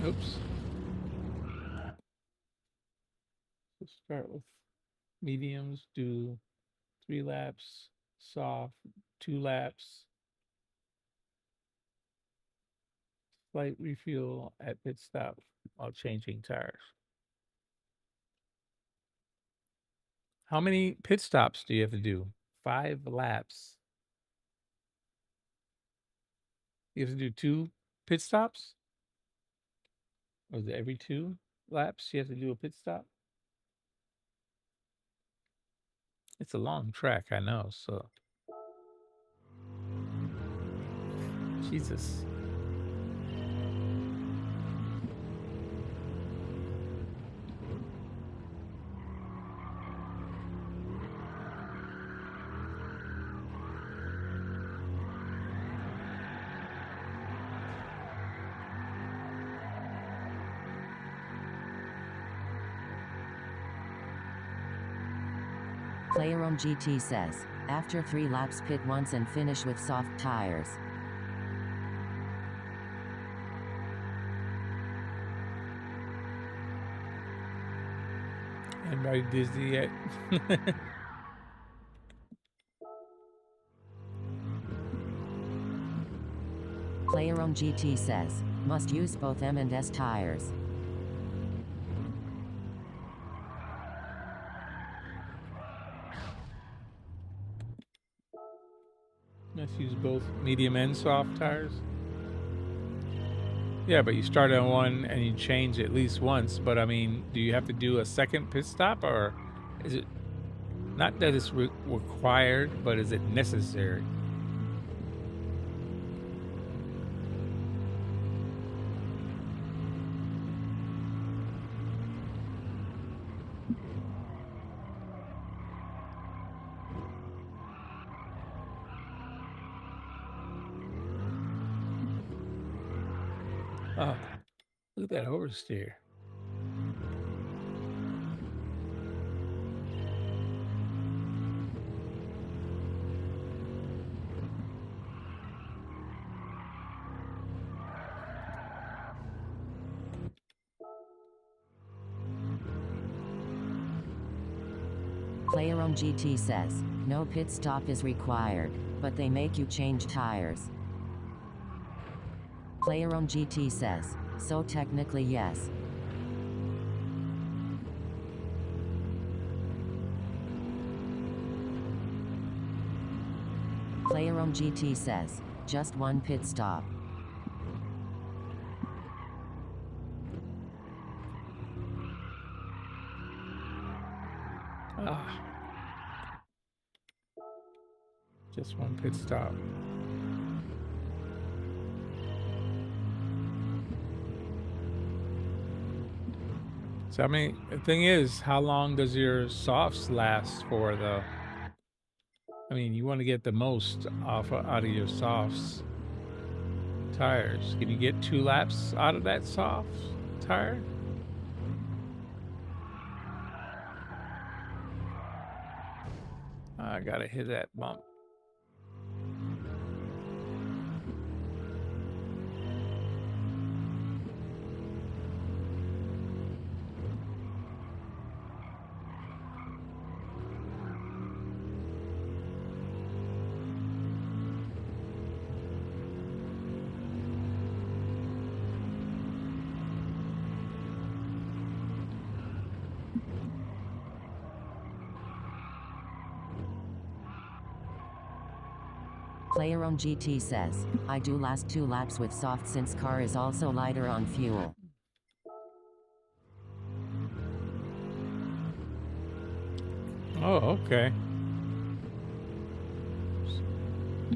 Oops. Let's start with mediums, do 3 laps, soft, 2 laps. Slight refuel at pit stop while changing tires. How many pit stops do you have to do? 5 laps. You have to do 2 pit stops? Or is it every 2 laps you have to do a pit stop? It's a long track, I know, so. Jesus. Player GT says, after 3 laps pit once and finish with soft tires. Anybody dizzy yet? Player GT says, must use both M and S tires. Let's use both medium and soft tires. Yeah, but you start on one and you change at least once. But I mean, do you have to do a second pit stop, or is it not that it's required, but is it necessary? Oh, look at that oversteer. Player GT says, no pit stop is required, but they make you change tires. Player GT says, so technically yes. Player GT says, just one pit stop. Ah, just one pit stop. So I mean, the thing is, how long does your softs last for, though? I mean, you want to get the most out of your softs tires. Can you get 2 laps out of that soft tire? I gotta hit that bump. Player GT says, I do last 2 laps with soft since car is also lighter on fuel. Oh, okay.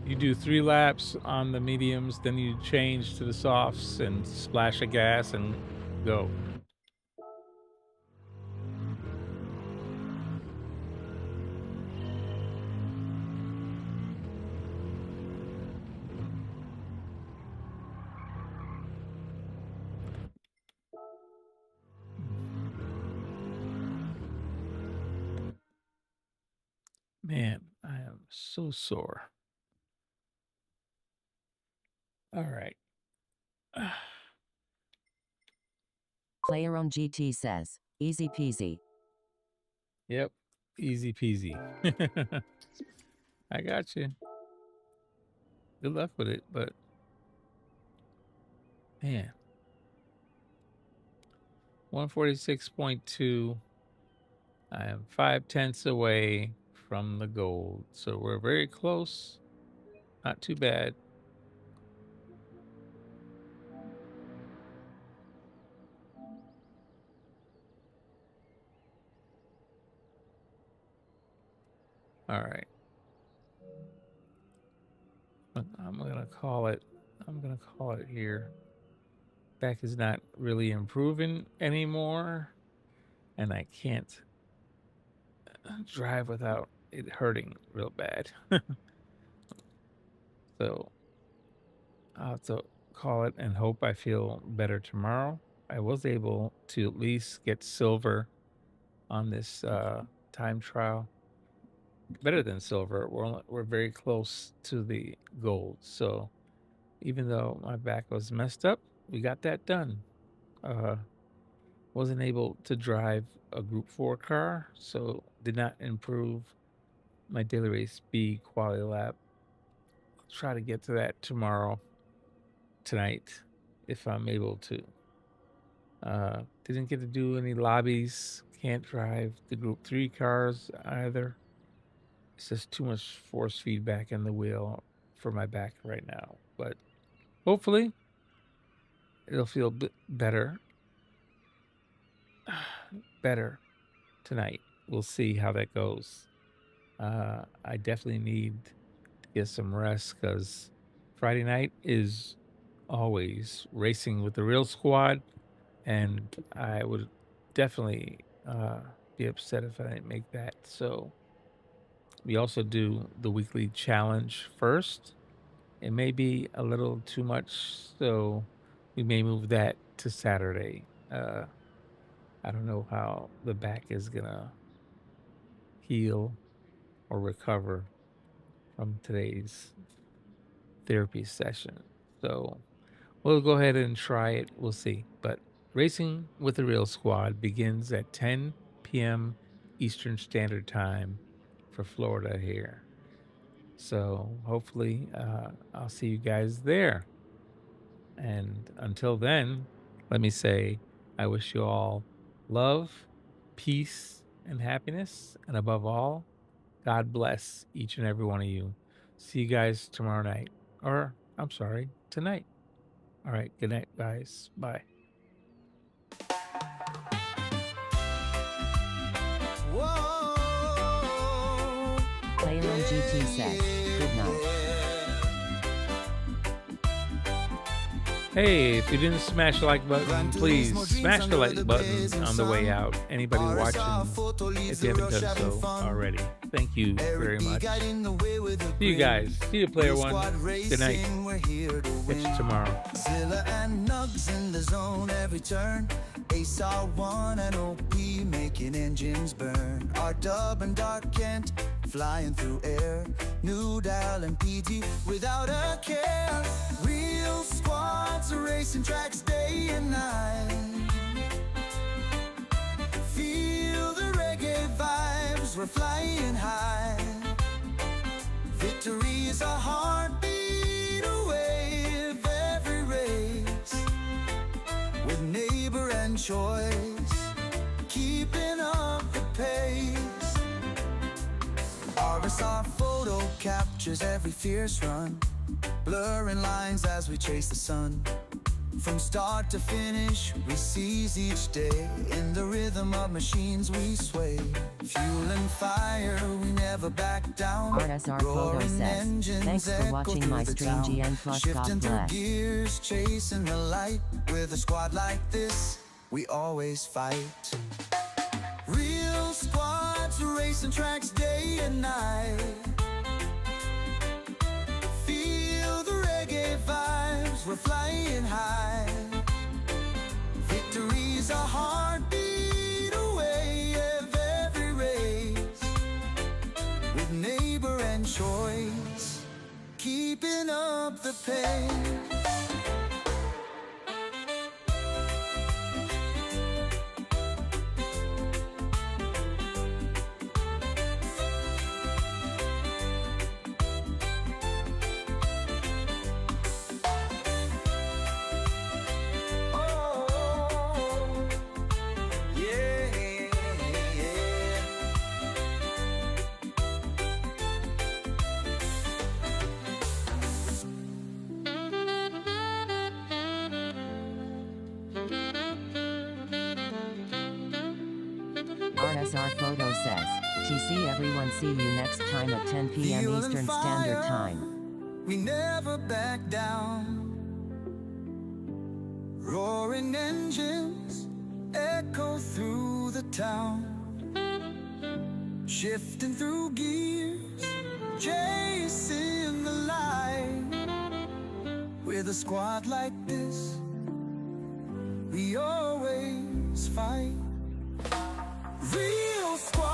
You do 3 laps on the mediums, then you change to the softs and splash of gas and go. Man, I am so sore. All right. Player GT says, easy peasy. Yep. Easy peasy. I got you. Good luck with it, but Man, 146.2. I am 5/10 away from the gold. So we're very close. Not too bad. All right. I'm gonna call it. I'm gonna call it here. Back is not really improving anymore, and I can't drive without it hurting real bad. So I'll have to call it and hope I feel better tomorrow. I was able to at least get silver on this time trial. Better than silver. We're very close to the gold. So even though my back was messed up, we got that done. Wasn't able to drive a Group 4 car, so did not improve my daily race B Quali-Lap. I'll try to get to that tonight, if I'm able to. Didn't get to do any lobbies. Can't drive the Group 3 cars either. It's just too much force feedback in the wheel for my back right now. But hopefully, it'll feel a bit better. Better tonight. We'll see how that goes. I definitely need to get some rest because Friday night is always racing with the real squad, and I would definitely be upset if I didn't make that. So we also do the weekly challenge first. It may be a little too much, so we may move that to Saturday. I don't know how the back is gonna heal or recover from today's therapy session. So we'll go ahead and try it. We'll see. But Racing with the Real Squad begins at 10 p.m. Eastern Standard Time for Florida here. So hopefully I'll see you guys there. And until then, let me say I wish you all love, peace, and happiness. And above all, God bless each and every one of you. See you guys tomorrow night. Or, I'm sorry, tonight. All right. Good night, guys. Bye. Whoa. Player on GT says, good night. Hey, if you didn't smash the like button, please smash the like button on the way out. Anybody watching, if you haven't done so already, thank you very much. See you guys. See you, Player One. Good night. Catch you tomorrow. Zilla and Nugs in the zone every turn. Ace R1 and OP making engines burn. R-Dub and Dark Kent flying through air. New Dial and PG without a care. Real squads racing tracks day and night. Feel the reggae vibes, we're flying high. Victory is a heartbeat away of every race. With neighbor and choice, keeping up the pace. RSR photo captures every fierce run, blurring lines as we chase the sun. From start to finish, we seize each day. In the rhythm of machines we sway. Fuel and fire, we never back down. RSR Photo Roaring says, engines thanks for echo watching through my the stream town. GN Plus Shifting God through bless. gears, chasing the light. With a squad like this, we always fight. Real squads racing tracks day and night. Feel the reggae vibes, we're flying high. Victory's a heartbeat away of every race. With neighbor and choice, keeping up the pace. our photo says. TC everyone, see you next time at 10 p.m. Fuel and Eastern fire, Standard Time. we never back down. Roaring engines echo through the town, shifting through gears, chasing the light. With a squad like this, we always fight. Real squad.